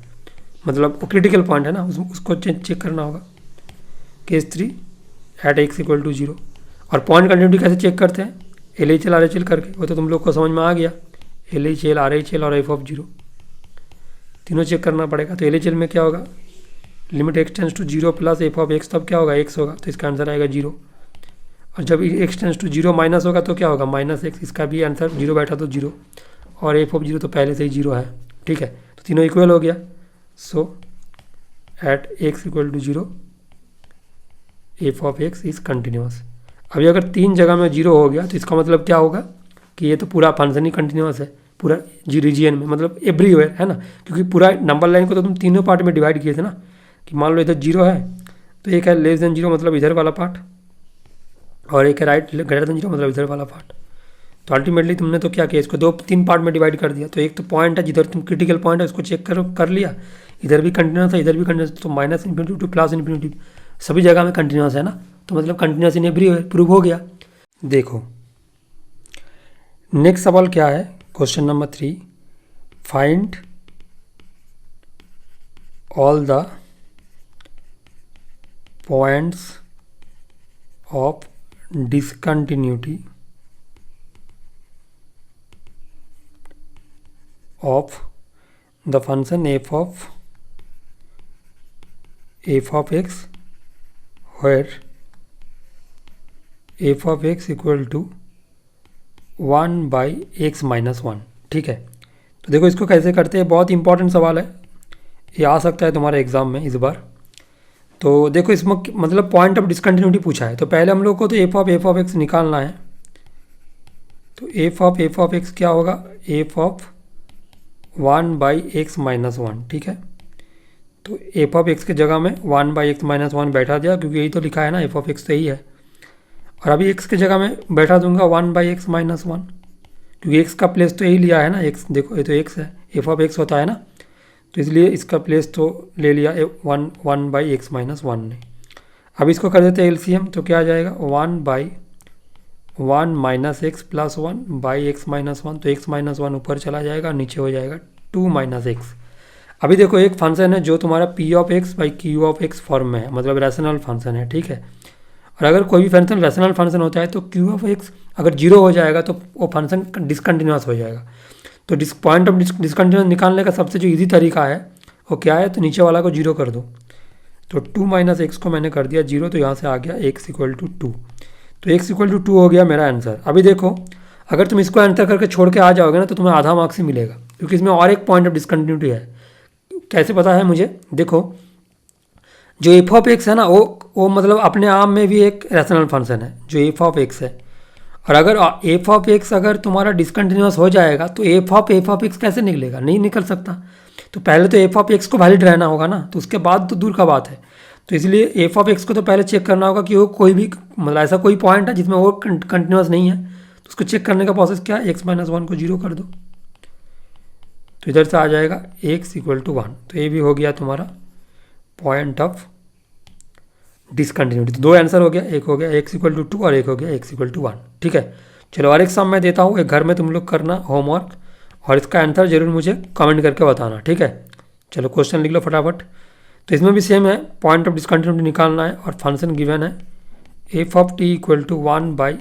मतलब वो क्रिटिकल पॉइंट है ना, उसको चेक करना होगा। Case 3 at x equal to 0, और पॉइंट कंटिन्यूटी कैसे चेक करते हैं LHL RHL करके, वो तो तुम लोग को समझ में आ गया, LHL RHL और एफ ऑफ 0 तीनों चेक करना पड़ेगा। तो LHL में क्या होगा limit x tends to 0 plus f of x, तब क्या होगा एक्स होगा, तो इसका आंसर आएगा 0। और जब x tends to zero minus होगा तो क्या होगा, माइनस एक्स। इसका भी आंसर जीरो बैठा तो जीरो, और एफ ऑफ जीरो तो पहले से ही जीरो है, ठीक है। तो तीनों इक्वल हो गया। So at x equal to zero f of x is continuous. अभी अगर तीन जगह में जीरो हो गया तो इसका मतलब क्या होगा कि ये तो पूरा फंक्शन ही कंटिन्यूस है, पूरा जी रीजियन में, मतलब एवरीवेयर, है ना। क्योंकि पूरा नंबर लाइन को तो तुम तीनों पार्ट में डिवाइड किए थे ना, कि मान लो इधर जीरो है तो एक है लेस देन जीरो मतलब इधर वाला पार्ट, और एक है राइट ग्रेटर देन जीरो मतलब इधर वाला पार्ट। तो अल्टीमेटली तुमने तो क्या किया, इसको दो तीन पार्ट में डिवाइड कर दिया। तो एक तो पॉइंट है जिधर तुम क्रिटिकल पॉइंट है उसको चेक कर लिया, इधर भी कंटिन्यूस है इधर भी कंटिन्यूस, तो minus infinity two plus infinity सभी जगह में कंटिन्यूस है ना, तो मतलब कंटिन्यूस इन एवरी प्रूव हो गया। देखो नेक्स्ट सवाल क्या है, question number 3, find all the points of discontinuity of the function f of x where f of x equal to 1 by x minus 1, ठीक है। तो देखो इसको कैसे करते हैं, बहुत इंपॉर्टेंट सवाल है, ये आ सकता है तुम्हारे एग्जाम में इस बार। तो देखो इसमें मतलब पॉइंट ऑफ डिसकंटिन्यूटी पूछा है, तो पहले हम लोग को तो एफ ऑफ एक्स निकालना है। तो एफ ऑफ एक्स क्या होगा, f of 1 by x minus 1, ठीक है। तो एफ ऑफ एक्स की जगह में 1 बाई एक्स माइनस 1 बैठा दिया, क्योंकि यही तो लिखा है ना, एफ ऑफ एक्स तो यही है। और अभी एक्स की जगह में बैठा दूंगा 1 बाई एक्स माइनस 1, क्योंकि एक्स का प्लेस तो यही लिया है ना, एक्स देखो ये तो एक्स है, एफ ऑफ एक्स होता है ना, तो इसलिए इसका प्लेस तो ले लिया 1 बाई एक्स माइनस 1 ने। अब इसको कर देते हैं एलसीएम, तो क्या आ जाएगा 1 by 1 minus x plus 1 by x minus 1, तो एक्स माइनस 1 ऊपर चला जाएगा, नीचे हो जाएगा 2 माइनस एक्स। अभी देखो एक फंक्शन है जो तुम्हारा P of x by q of x form में है, मतलब रैशनल फंक्शन है, ठीक है। और अगर कोई भी फंक्शन रैशनल फंक्शन होता है तो क्यू ऑफ एक्स अगर जीरो हो जाएगा तो वो फंक्शन डिसकंटिन्यूस हो जाएगा। तो पॉइंट ऑफ डिसकंटिन्यूस निकालने का सबसे जो इजी तरीका है वो क्या है, तो नीचे वाला को जीरो कर दो। तो 2 माइनस एक्स को मैंने कर दिया जीरो, तो यहाँ से आ गया एक्स इक्वल टू 2, तो एक्स इक्वल टू 2 हो गया मेरा आंसर। अभी देखो अगर तुम इसको आंसर करके छोड़ के आ जाओगे ना तो तुम्हें आधा मार्क्स ही मिलेगा, क्योंकि इसमें और एक पॉइंट ऑफ डिसकंटिन्यूटी है। कैसे पता है मुझे, देखो जो एफ ऑफ एक्स है ना वो मतलब अपने आप में भी एक रैशनल फंक्शन है जो एफ ऑफ एक्स है। और अगर एफ ऑफ एक्स अगर तुम्हारा डिसकंटिन्यूस हो जाएगा तो एफ ऑफ एक्स कैसे निकलेगा, नहीं निकल सकता। तो पहले तो एफ ऑफ एक्स को वैलिड रहना होगा ना, तो उसके बाद तो दूर का बात है। तो इसलिए एफ ऑफ एक्स को तो पहले चेक करना होगा कि वो कोई भी मतलब ऐसा कोई पॉइंट है जिसमें वो कंटिन्यूस नहीं है, तो उसको चेक करने का प्रोसेस क्या है, एक्स माइनस 1 को जीरो कर दो, तो इधर से आ जाएगा एक्स इक्वल टू 1। तो ये भी हो गया तुम्हारा पॉइंट ऑफ डिसकंटिन्यूटी। तो दो आंसर हो गया, एक हो गया एक्स इक्वल टू 2 और एक हो गया एक्स इक्वल टू 1, ठीक है। चलो और एक सम मैं देता हूँ, एक घर में तुम लोग करना होमवर्क और इसका आंसर जरूर मुझे कमेंट करके बताना, ठीक है। चलो क्वेश्चन लिख लो फटाफट। तो इसमें भी सेम है, पॉइंट ऑफ डिसकंटिन्यूटी निकालना है और फंक्शन गिवन है f of t equal to 1 by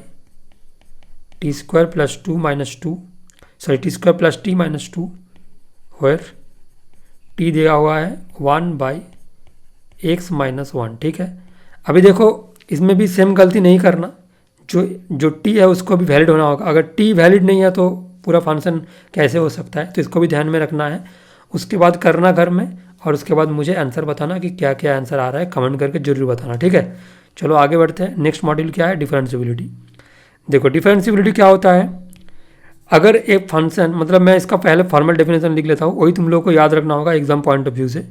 t square plus 2 minus 2, sorry t square plus t minus 2, where t दिया हुआ है 1 बाई एक्स माइनस 1, ठीक है। अभी देखो इसमें भी सेम गलती नहीं करना, जो टी है उसको भी वैलिड होना होगा। अगर टी वैलिड नहीं है तो पूरा फंक्शन कैसे हो सकता है, तो इसको भी ध्यान में रखना है। उसके बाद करना घर में और उसके बाद मुझे आंसर बताना कि क्या क्या आंसर आ रहा है, कमेंट करके जरूर बताना, ठीक है। चलो आगे बढ़ते हैं। नेक्स्ट मॉड्यूल क्या है, डिफरेंशिएबिलिटी। देखो डिफरेंशिएबिलिटी क्या होता है, अगर एक फंक्शन मतलब मैं इसका पहले फॉर्मल डेफिनेशन लिख लेता हूँ, वही तुम लोग को याद रखना होगा एग्जाम पॉइंट ऑफ व्यू से।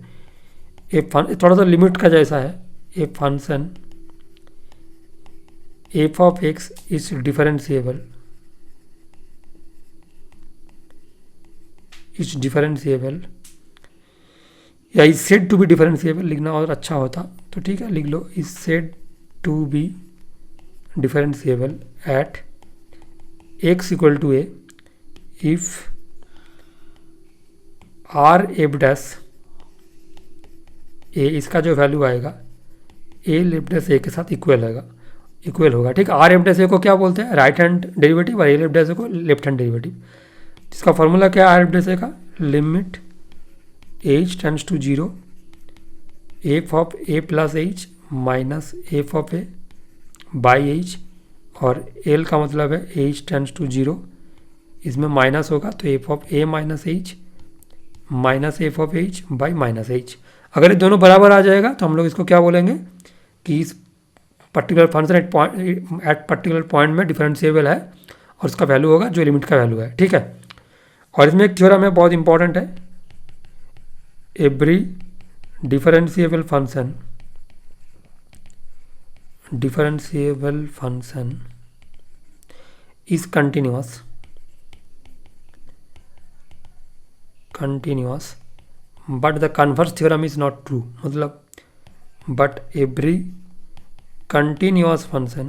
थोड़ा सा लिमिट का जैसा है, a function f of x is differentiable या is said to be differentiable लिखना और अच्छा होता, तो ठीक है लिख लो is said to be differentiable at x equal to a if R f dash a, इसका जो वैल्यू आएगा ए लेफ्ट डैश ए के साथ इक्वल होगा, ठीक है। आर एफ डैश ए को क्या बोलते हैं, राइट हैंड डेरिवेटिव, और ए लेफ्ट डैश ए को लेफ्ट हैंड डेरिवेटिव। इसका फॉर्मूला क्या है आर एफ डैश ए का, limit h tends to 0 f of a plus h minus f of a by h और एल का मतलब है एच टेंड्स टू 0, इसमें माइनस होगा तो F of A minus H minus f of H by minus H. अगर ये दोनों बराबर आ जाएगा तो हम लोग इसको क्या बोलेंगे कि इस particular function at particular point में डिफरेंशिएबल है और उसका वैल्यू होगा जो लिमिट का वैल्यू है, ठीक है। और इसमें एक थ्योरम है बहुत इंपॉर्टेंट है, every differentiable function is continuous but the converse theorem is not true, मतलब बट एवरी continuous function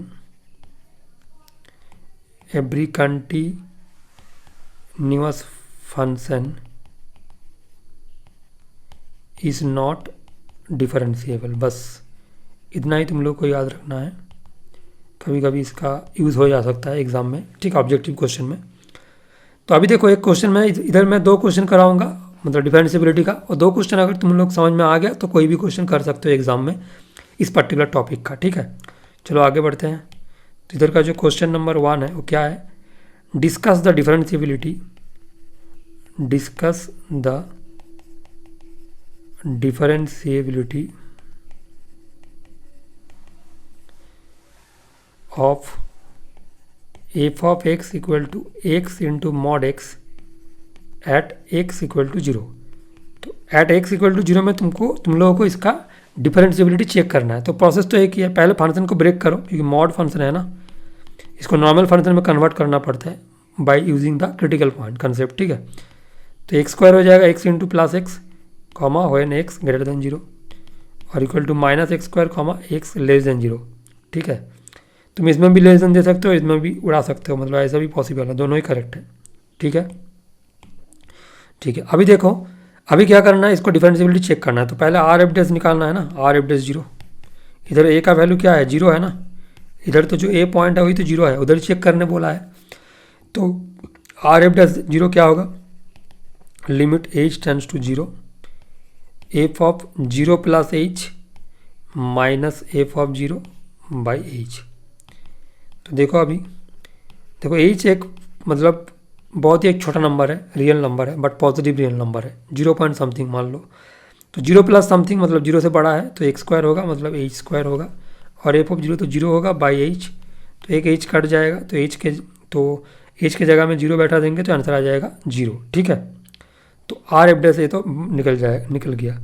is not differentiable। बस इतना ही तुम लोग को याद रखना है, कभी कभी इसका यूज़ हो जा सकता है एग्जाम में, ठीक है, ऑब्जेक्टिव क्वेश्चन में। तो अभी देखो एक क्वेश्चन में इधर मैं 2 क्वेश्चन कराऊंगा मतलब डिफरेंशिएबिलिटी का, और 2 क्वेश्चन अगर तुम लोग समझ में आ गया तो कोई भी क्वेश्चन कर सकते हो एग्जाम में इस पर्टिकुलर टॉपिक का, ठीक है। चलो आगे बढ़ते हैं। तो इधर का जो क्वेश्चन नंबर 1 है वो क्या है, discuss the differentiability of f of x equal to x into mod x at x equal to 0। तो एट एक्स इक्वल टू 0 में तुम लोगों को इसका डिफरेंशिएबिलिटी चेक करना है। तो प्रोसेस तो एक ही है, पहले फंक्शन को ब्रेक करो क्योंकि मॉड फंक्शन है ना, इसको नॉर्मल फंक्शन में कन्वर्ट करना पड़ता है by using the critical point concept, ठीक है। तो एक्स स्क्वायर हो जाएगा x into plus x comma when x greater than 0 और equal to minus x square comma x less than 0, ठीक है। तुम इसमें भी लेस देन दे सकते हो, इसमें भी उड़ा सकते हो, मतलब ऐसा भी पॉसिबल है, दोनों ही करेक्ट है, ठीक है। ठीक है, अभी देखो अभी क्या करना है, इसको डिफरेंशिएबिलिटी चेक करना है। तो पहले आर एफ डैश निकालना है ना, आर एफ डैश 0, इधर ए का वैल्यू क्या है 0 है ना, इधर तो जो ए पॉइंट है वही तो 0 है, उधर चेक करने बोला है। तो आर एफ डैश 0 क्या होगा, limit h tends to 0 f of 0 plus h minus f of 0 by h. तो देखो अभी देखो एच एक मतलब बहुत ही एक छोटा नंबर है, रियल नंबर है बट पॉजिटिव रियल नंबर है, 0 पॉइंट समथिंग मान लो। तो 0 प्लस समथिंग मतलब 0 से बड़ा है तो एक्स स्क्वायर होगा मतलब एच स्क्वायर होगा, और एफ ऑफ 0 तो 0 होगा बाई एच, तो एक एच कट जाएगा तो एच के जगह में 0 बैठा देंगे तो आंसर आ जाएगा 0, ठीक है। तो आर एफ डैश ए तो निकल गया।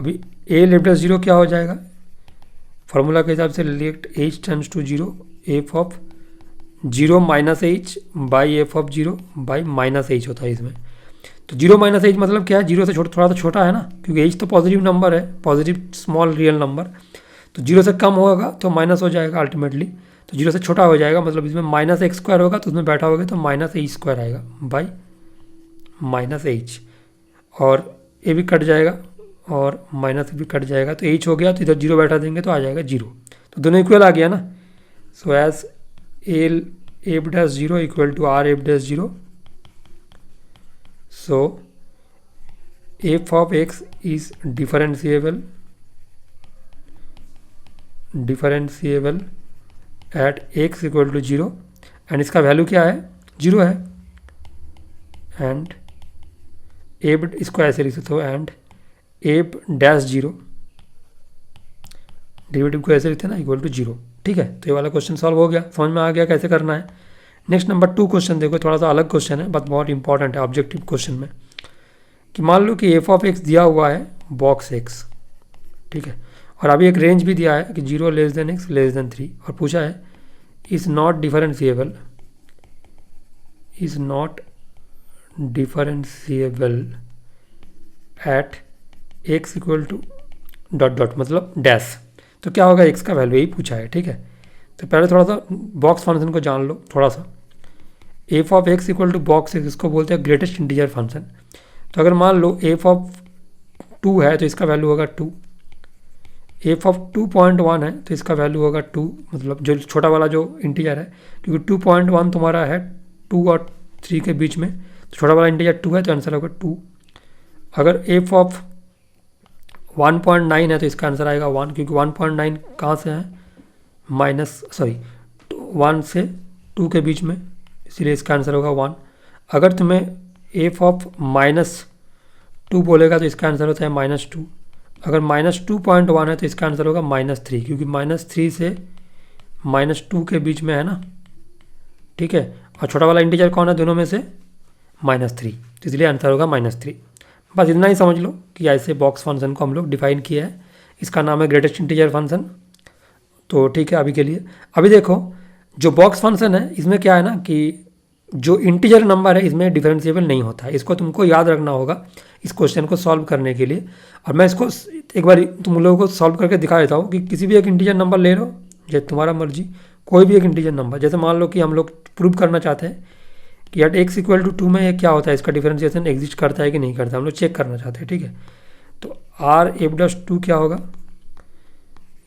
अभी ए लेफ डैश 0 क्या हो जाएगा, फार्मूला के हिसाब से let h tends to 0 f of 0 minus h by f of 0 by minus h होता है इसमें। तो 0 माइनस एच मतलब क्या है, 0 से थोड़ा सा छोटा है ना, क्योंकि एच तो पॉजिटिव नंबर है, पॉजिटिव स्मॉल रियल नंबर। तो 0 से कम होगा तो माइनस हो जाएगा अल्टीमेटली, तो 0 से छोटा हो जाएगा मतलब इसमें माइनस एक्स स्क्वायर होगा तो उसमें बैठा होगा तो माइनस एच स्क्वायर आएगा बाई माइनस एच, और ए भी कट जाएगा और माइनस भी कट जाएगा, तो एच हो गया तो इधर 0 बैठा देंगे तो आ जाएगा 0, तो दोनों इक्वल आ गया ना। So as L f dash 0 equal to R f dash 0, so f of x is differentiable at x equal to 0 and इसका वैल्यू क्या है 0 है, एंड एफ इसको ऐसे लिख सकते हो, एंड एफ डैश 0 डेरिवेटिव को ऐसे लिखते हैं ना इक्वल टू 0, ठीक है। तो ये वाला क्वेश्चन सॉल्व हो गया, समझ में आ गया कैसे करना है। नेक्स्ट नंबर 2 क्वेश्चन देखो, थोड़ा सा अलग क्वेश्चन है बट बहुत इंपॉर्टेंट है ऑब्जेक्टिव क्वेश्चन में, कि मान लो कि एफ ऑफ एक्स दिया हुआ है बॉक्स एक्स, ठीक है, और अभी एक रेंज भी दिया है कि 0 less than x less then 3, और पूछा है is not differentiable at x equal to dot dot मतलब डैश। तो क्या होगा, एक्स का वैल्यू यही पूछा है, ठीक है। तो पहले थोड़ा सा बॉक्स फंक्शन को जान लो थोड़ा सा। F of x equal to box x, इसको बोलते हैं ग्रेटेस्ट इंटीजर फंक्शन। तो अगर मान लो एफ ऑफ 2 है तो इसका वैल्यू होगा 2, एफ ऑफ 2.1 है तो इसका वैल्यू होगा 2, मतलब जो छोटा वाला जो इंटीजर है, क्योंकि 2.1 तुम्हारा है 2 और 3 के बीच में, तो छोटा वाला इंटीजर 2 है तो आंसर होगा 2। अगर एफ ऑफ 1.9 है तो इसका आंसर आएगा 1, क्योंकि 1.9 कहाँ से है 1 से 2 के बीच में, इसलिए इसका आंसर होगा 1। अगर तुम्हें एफ ऑफ -2 बोलेगा तो इसका आंसर होता है -2। अगर -2.1 है तो इसका आंसर होगा -3, क्योंकि -3 से -2 के बीच में है ना, ठीक है। और छोटा वाला इंटीजर कौन है दोनों में से? -3, तो इसलिए आंसर होगा -3। बस इतना ही समझ लो कि ऐसे बॉक्स फंक्शन को हम लोग डिफाइन किया है, इसका नाम है ग्रेटेस्ट इंटीजर फंक्शन। तो ठीक है अभी के लिए। अभी देखो जो बॉक्स फंक्शन है इसमें क्या है ना कि जो इंटीजर नंबर है इसमें डिफरेंशिएबल नहीं होता है, इसको तुमको याद रखना होगा इस क्वेश्चन को सॉल्व करने के लिए। और मैं इसको एक बार तुम लोगों को सॉल्व करके दिखा देता हूँ कि किसी भी एक इंटीजर नंबर ले लो, जैसे तुम्हारा मर्जी, कोई भी एक इंटीजर नंबर, जैसे मान लो कि हम लोग प्रूव करना चाहते हैं कि एट x = 2 में ये क्या होता है, इसका डिफरेंशिएशन एग्जिस्ट करता है कि नहीं करता, हम लोग चेक करना चाहते हैं, ठीक है। तो R(f'(2) क्या होगा?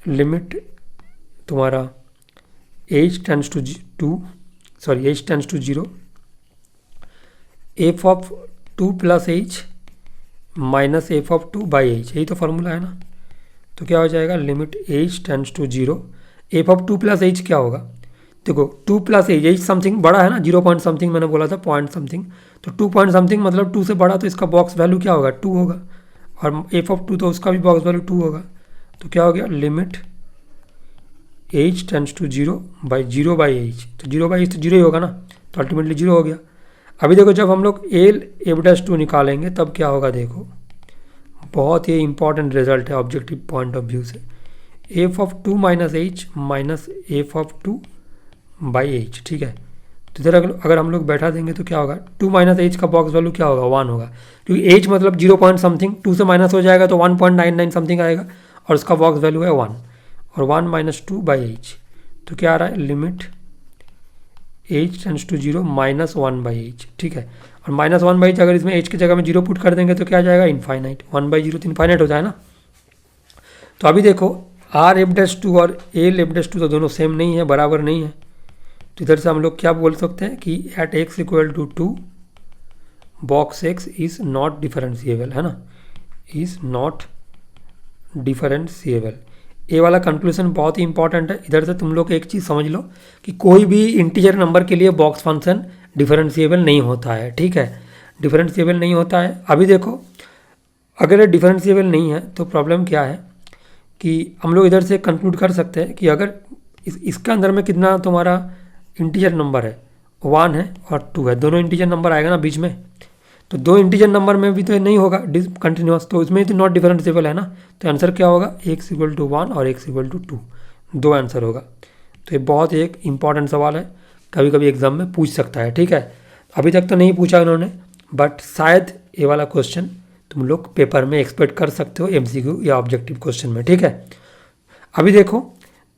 लिमिट तुम्हारा h tends to 0 f of 2 + h minus f of 2 by h, यही तो फॉर्मूला है ना। तो क्या हो जाएगा? Limit h tends to 0 f of 2 + h क्या होगा? देखो 2 + h समथिंग बड़ा है ना, 0 पॉइंट समथिंग मैंने बोला था, पॉइंट समथिंग, तो 2 पॉइंट समथिंग मतलब 2 से बड़ा, तो इसका बॉक्स वैल्यू क्या होगा? 2 होगा। और f ऑफ 2 तो उसका भी बॉक्स वैल्यू 2 होगा। तो क्या हो गया? Limit h tends to 0 by 0/h, तो 0/h तो 0 ही होगा ना, तो अल्टीमेटली 0 हो गया। अभी देखो जब हम लोग L(f'(2) निकालेंगे तब क्या होगा? देखो बहुत ही इंपॉर्टेंट रिजल्ट है ऑब्जेक्टिव पॉइंट ऑफ व्यू से, f of 2 - h minus f of 2 by h, ठीक है। तो इधर अगर हम लोग बैठा देंगे तो क्या होगा? 2 - h का बॉक्स वैल्यू क्या होगा? 1 होगा, क्योंकि h मतलब 0 पॉइंट समथिंग, 2 से माइनस हो जाएगा तो 1.99 समथिंग आएगा, और उसका बॉक्स वैल्यू है 1, और 1 - 2 बाई h, तो क्या आ रहा है? Limit h tends to 0 -1/h, ठीक है। और -1/h अगर इसमें h की जगह में 0 पुट कर देंगे तो क्या आ जाएगा? इनफाइनाइट, 1/0 तो इनफाइनाइट होता है ना। तो अभी देखो R(f'(2) और L(f'(2) तो दोनों सेम नहीं है, बराबर नहीं है, तो इधर से हम लोग क्या बोल सकते हैं कि at x = 2 box x is not differentiable, है ना, इज नॉट डिफरेंशिएबल। ये वाला कंक्लूजन बहुत ही इंपॉर्टेंट है। इधर से तुम लोग एक चीज़ समझ लो कि कोई भी इंटीजर नंबर के लिए बॉक्स फंक्शन डिफरेंशिएबल नहीं होता है, ठीक है, डिफरेंशिएबल नहीं होता है। अभी देखो अगर ये डिफरेंशिएबल नहीं है तो प्रॉब्लम क्या है कि हम लोग इधर से कंक्लूड कर सकते हैं कि अगर इसका अंदर में कितना तुम्हारा इंटीजर नंबर है, 1 है और 2 है, दोनों इंटीजर नंबर आएगा ना बीच में, तो दो इंटीजर नंबर में भी तो ये नहीं होगा कंटिन्यूस, तो इसमें तो नॉट डिफरेंशिएबल है ना। तो आंसर क्या होगा? x = 1 और x = 2, दो आंसर होगा। तो ये बहुत एक इंपॉर्टेंट सवाल है, कभी कभी एग्जाम में पूछ सकता है, ठीक है। अभी तक तो नहीं पूछा उन्होंने, बट शायद ये वाला क्वेश्चन तुम लोग पेपर में एक्सपेक्ट कर सकते हो, MCQ या ऑब्जेक्टिव क्वेश्चन में, ठीक है। अभी देखो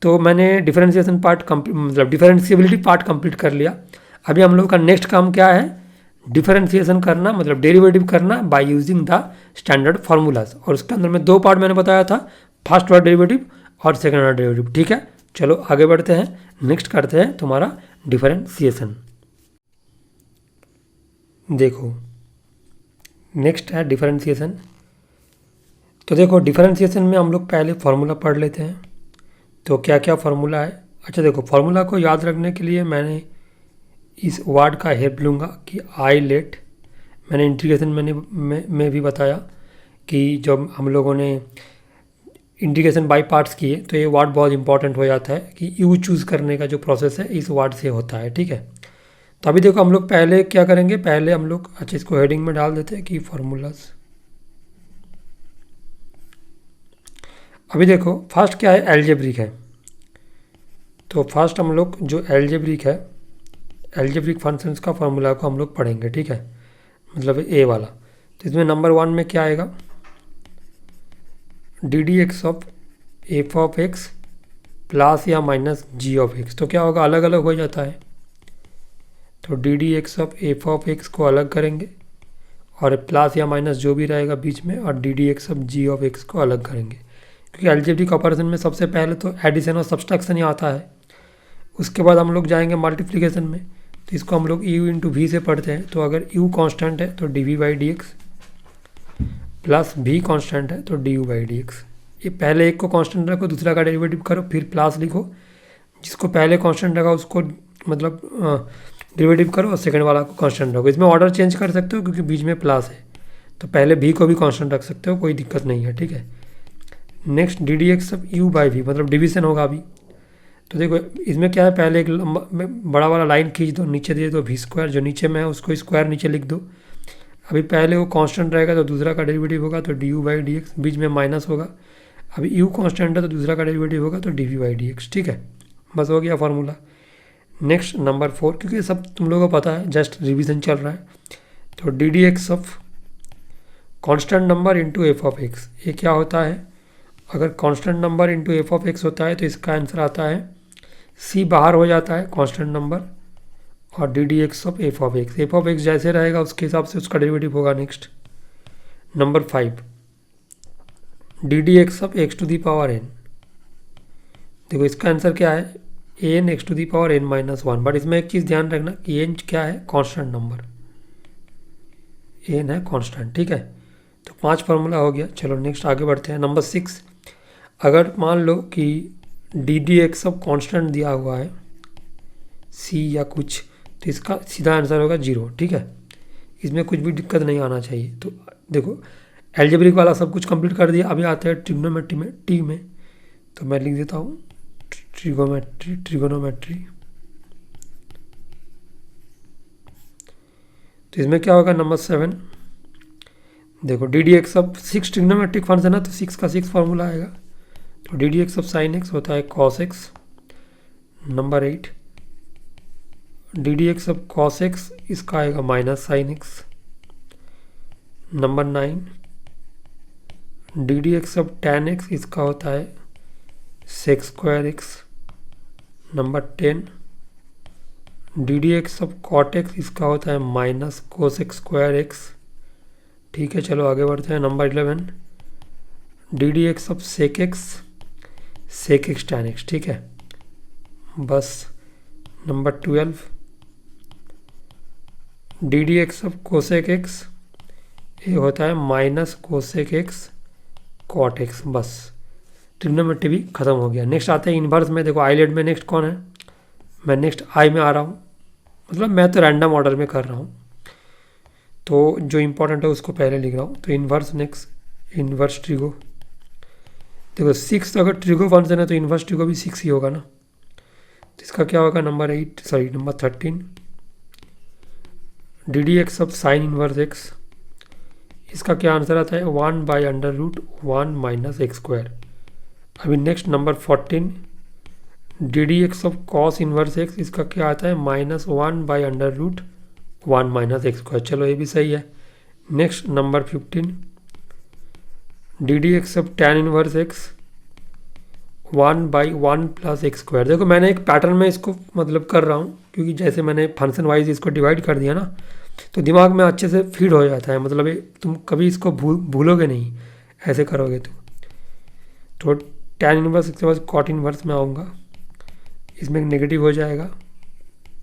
तो मैंने डिफरेंशिएशन पार्ट मतलब डिफरेंशिएबिलिटी पार्ट कंप्लीट कर लिया। अभी हम लोग का नेक्स्ट काम क्या है? डिफरेंशिएशन करना, मतलब डेरिवेटिव करना bye using the standard formulas. और उसके अंदर में दो पार्ट मैंने बताया था, फर्स्ट ऑर्डर डेरिवेटिव और सेकंड ऑर्डर डेरिवेटिव, ठीक है। चलो आगे बढ़ते हैं, नेक्स्ट करते हैं तुम्हारा डिफरेंशिएशन। देखो नेक्स्ट है डिफरेंशिएशन। तो देखो डिफरेंशिएशन में हम लोग पहले फार्मूला पढ़ लेते हैं। तो क्या क्या फार्मूला है? अच्छा देखो, फार्मूला को याद रखने के लिए मैंने इस वर्ड का हेल्प लूँगा कि आई लेट, मैंने इंटीग्रेशन में भी बताया कि जब हम लोगों ने इंटीग्रेशन बाय पार्ट्स किए तो ये वर्ड बहुत इंपॉर्टेंट हो जाता है कि यू चूज़ करने का जो प्रोसेस है इस वर्ड से होता है, ठीक है। तो अभी देखो हम लोग पहले क्या करेंगे, पहले हम लोग अच्छा इसको हेडिंग में डाल देते हैं कि फार्मूलाज। अभी देखो फर्स्ट क्या है? एल्जेब्रिक है। तो फर्स्ट हम लोग जो एल्जेब्रिक है, एल्जेब्रिक फंक्शंस का फार्मूला को हम लोग पढ़ेंगे, ठीक है, मतलब ए वाला। तो इसमें नंबर 1 में क्या आएगा? ddx of f of x plus या माइनस g ऑफ x। तो क्या होगा? अलग अलग हो जाता है, तो ddx of f of x को अलग करेंगे और प्लस या माइनस जो भी रहेगा बीच में, और ddx of g of x को अलग करेंगे, क्योंकि एल्जेब्रिक ऑपरेशन में सबसे पहले तो एडिशन और सब्सट्रैक्शन ही आता है। उसके बाद हम लोग जाएंगे मल्टीप्लिकेशन में, तो इसको हम लोग u इंटू वी से पढ़ते हैं। तो अगर u कांस्टेंट है तो dv/dx प्लस v कांस्टेंट है तो du/dx। ये पहले एक को कांस्टेंट रखो, दूसरा का डेरिवेटिव करो, फिर प्लस लिखो, जिसको पहले कांस्टेंट रखा उसको मतलब डेरिवेटिव करो और सेकंड वाला को कांस्टेंट रखो। इसमें ऑर्डर चेंज कर सकते हो क्योंकि बीच में प्लस है, तो पहले भी को भी कांस्टेंट रख सकते हो, कोई दिक्कत नहीं है, ठीक है। Next D D x of u by v, मतलब डिवीजन होगा अभी। तो देखो इसमें क्या है, पहले एक बड़ा वाला लाइन खींच दो, नीचे दे दो वी स्क्वायर, जो नीचे में है उसको स्क्वायर नीचे लिख दो। अभी पहले वो कांस्टेंट रहेगा तो दूसरा का डेरिवेटिव होगा तो d u by d x, बीच में माइनस होगा। अभी यू कांस्टेंट है तो दूसरा का डेरिवेटिव होगा तो d v by d x, ठीक है। बस हो गया फार्मूला। नेक्स्ट नंबर 4, क्योंकि ये सब तुम लोगों को पता है, जस्ट रिवीजन चल रहा है। तो d D x of constant number into F of x, ये क्या होता है, अगर constant number into F of x होता है तो इसका आंसर आता है सी बाहर हो जाता है कांस्टेंट नंबर और d D x of f of x. F of x जैसे रहेगा उसके हिसाब से उसका डेरिवेटिव होगा। Next number 5, d D x of x to the power n. देखो इसका आंसर क्या है, n x to the power n minus 1, but इसमें एक चीज़ ध्यान रखना कि एन क्या है, कांस्टेंट नंबर, एन है कांस्टेंट, ठीक है। तो 5 फार्मूला हो गया। चलो नेक्स्ट आगे बढ़ते हैं। नंबर 6, अगर मान लो कि D D x of constant दिया हुआ है सी या कुछ, तो इसका सीधा आंसर होगा 0, ठीक है। इसमें कुछ भी दिक्कत नहीं आना चाहिए। तो देखो एल्जेब्रिक वाला सब कुछ कंप्लीट कर दिया, अभी आते हैं ट्रिग्नोमेट्री में, टी में। तो मैं लिख देता हूँ ट्रिगोनोमेट्री। तो इसमें क्या होगा, नंबर 7, देखो d D x of 6 trigonometric function है तो 6 का 6 फार्मूला आएगा। तो d D x of sine x होता है cos x. Number 8, d D x of cos x, इसका आएगा minus sine x. Number 9, d D x of tan x, इसका होता है sec square x. Number 10, d D x of cot x, इसका होता है minus cosec x square x, ठीक है। चलो आगे बढ़ते हैं। Number 11, d D x of sec x tan x, ठीक है। बस number 12, d D x of cosec x, ये होता है minus cosec x cot x. बस ट्रिग्नोमेट्री भी खत्म हो गया। नेक्स्ट आते हैं इन्वर्स में। देखो आईलेट में नेक्स्ट कौन है, मैं नेक्स्ट आई में आ रहा हूँ, मतलब मैं तो रैंडम ऑर्डर में कर रहा हूँ, तो जो इम्पोर्टेंट है उसको पहले लिख रहा हूँ। तो इन्वर्स, नेक्स्ट इन्वर्स ट्रिगो। देखो 6 अगर ट्रिगो फंक्शन है तो इन्वर्स ट्रिगो भी 6 ही होगा ना। तो इसका क्या होगा, number 13, D D x of sign inverse x, इसका क्या आंसर आता है 1/√1 माइनस एक्स स्क्वायर। अभी next number 14, D D x of cos inverse x, इसका क्या आता है -1/√1 माइनस एक्स स्क्वायर। चलो ये भी सही है। Next number 15, D D x of tan inverse x 1/1 plus x square. देखो मैंने एक पैटर्न में इसको मतलब कर रहा हूँ, क्योंकि जैसे मैंने फंक्शन वाइज इसको डिवाइड कर दिया ना, तो दिमाग में अच्छे से फीड हो जाता है, मतलब तुम कभी इसको भूलोगे नहीं ऐसे करोगे तो टैन इन्वर्स इसके बाद कॉट इन्वर्स में आऊँगा, इसमें नेगेटिव हो जाएगा,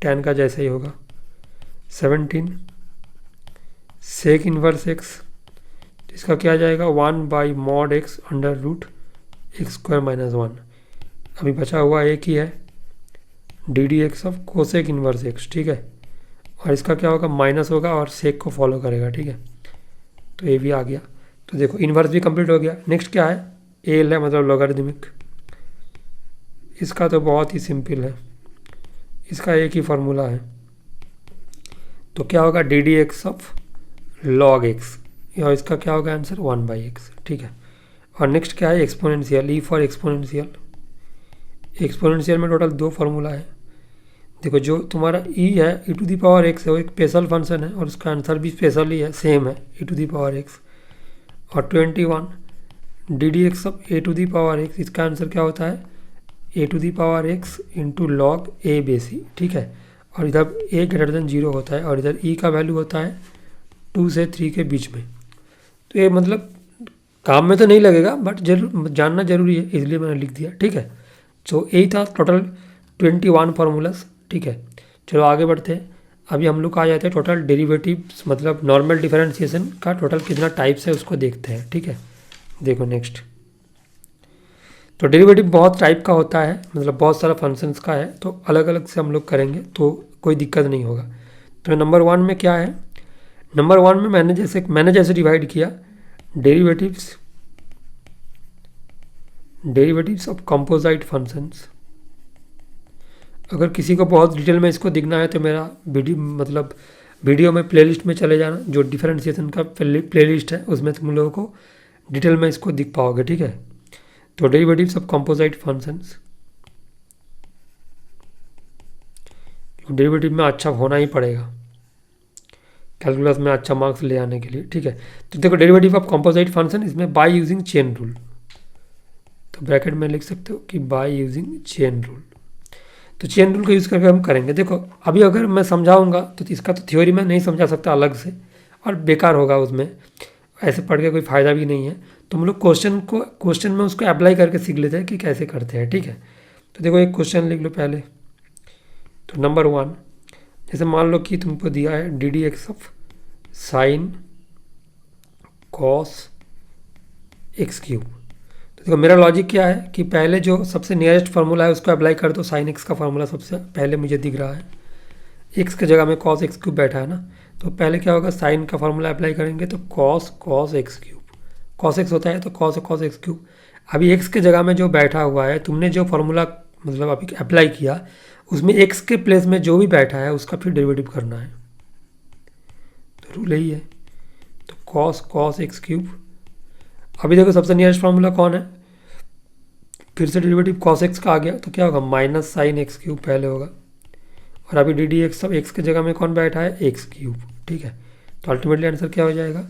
टैन का जैसा ही होगा। 17, सेक इन्वर्स एक्स, इसका क्या आ जाएगा 1/mod(x) √x स्क्वायर माइनस 1। अभी बचा हुआ एक ही है, D D x of cosec inverse x, ठीक है। और इसका क्या होगा, माइनस होगा और सेक को फॉलो करेगा, ठीक है। तो ये भी आ गया। तो देखो इन्वर्स भी कंप्लीट हो गया। नेक्स्ट क्या है, एल है, मतलब लॉगरिदमिक। इसका तो बहुत ही सिंपल है, इसका एक ही फार्मूला है। तो क्या होगा, D D x of log x, या इसका क्या होगा आंसर 1/x, ठीक है। और नेक्स्ट क्या है, exponential, E for exponential. Exponential में टोटल 2 फार्मूला है। देखो जो तुम्हारा ई है e⁻x है, वो एक स्पेशल फंक्शन है और उसका आंसर भी स्पेशल ही है, सेम है e⁻x। और 21, D D x of a⁻x, इसका आंसर क्या होता है a⁻x इंटू लॉग a बेसी, ठीक है। और इधर a > 0 होता है और इधर e का वैल्यू होता है 2 से 3 के बीच में। तो ये मतलब काम में तो नहीं लगेगा, बट जानना जरूरी है, इसलिए मैंने लिख दिया, ठीक है। तो यही था टोटल 21 फार्मूलास, ठीक है। चलो आगे बढ़ते हैं। अभी हम लोग आ जाते हैं टोटल डेरिवेटिव्स, मतलब नॉर्मल डिफरेंशिएशन का टोटल कितना टाइप्स है उसको देखते हैं, ठीक है। देखो नेक्स्ट, तो डेरिवेटिव बहुत टाइप का होता है, मतलब बहुत सारा फंक्शंस का है, तो अलग अलग से हम लोग करेंगे तो कोई दिक्कत नहीं होगा। तो नंबर 1 में क्या है, नंबर 1 में मैंने जैसे डिवाइड किया डेरिवेटिव्स ऑफ कंपोजिट फंक्शंस। अगर किसी को बहुत डिटेल में इसको दिखना है तो मेरा वीडियो में प्लेलिस्ट में चले जाना, जो डिफरेंशिएशन का प्लेलिस्ट है उसमें तुम लोगों को डिटेल में इसको दिख पाओगे, ठीक है। तो derivatives of composite functions, derivative में अच्छा होना ही पड़ेगा कैलकुलस में अच्छा मार्क्स ले आने के लिए, ठीक है। तो देखो डेरिवेटिव ऑफ कंपोजिट फंक्शन, इसमें बाय यूजिंग चेन रूल, तो ब्रैकेट में लिख सकते हो कि बाय यूजिंग चेन रूल। तो चेन रूल का यूज़ करके हम करेंगे। देखो अभी अगर मैं समझाऊंगा तो इसका तो थ्योरी में नहीं समझा सकता अलग से, और बेकार होगा, उसमें ऐसे पढ़ के कोई फ़ायदा भी नहीं है। तो हम लोग क्वेश्चन में उसको अप्लाई करके सीख लेते हैं कि कैसे करते हैं, ठीक है। तो देखो एक क्वेश्चन लिख लो पहले। तो नंबर 1, जैसे मान लो कि तुमको दिया है D D x of sine cos x cube. तो देखो मेरा लॉजिक क्या है कि पहले जो सबसे नियरेस्ट फार्मूला है उसको अप्लाई कर दो। साइन एक्स का फार्मूला सबसे पहले मुझे दिख रहा है, एक्स की जगह में कॉस एक्स क्यूब बैठा है ना, तो पहले क्या होगा, साइन का फार्मूला अप्लाई करेंगे तो cos x cube, cos x होता है तो कॉस एक्स क्यूब। अभी एक्स के जगह में जो बैठा हुआ है, तुमने जो फार्मूला मतलब अभी अप्लाई किया उसमें एक्स के प्लेस में जो भी बैठा है उसका फिर डेरिवेटिव करना है, तो रूल यही है। तो कॉस एक्स क्यूब, अभी देखो सबसे नियरेस्ट फार्मूला कौन है, फिर से डेरिवेटिव कॉस एक्स का आ गया तो क्या होगा, माइनस साइन एक्स क्यूब पहले होगा, और अभी डी डी एक्स, सब एक्स की जगह में कौन बैठा है, एक्स क्यूब, ठीक है। तो अल्टीमेटली आंसर क्या हो जाएगा,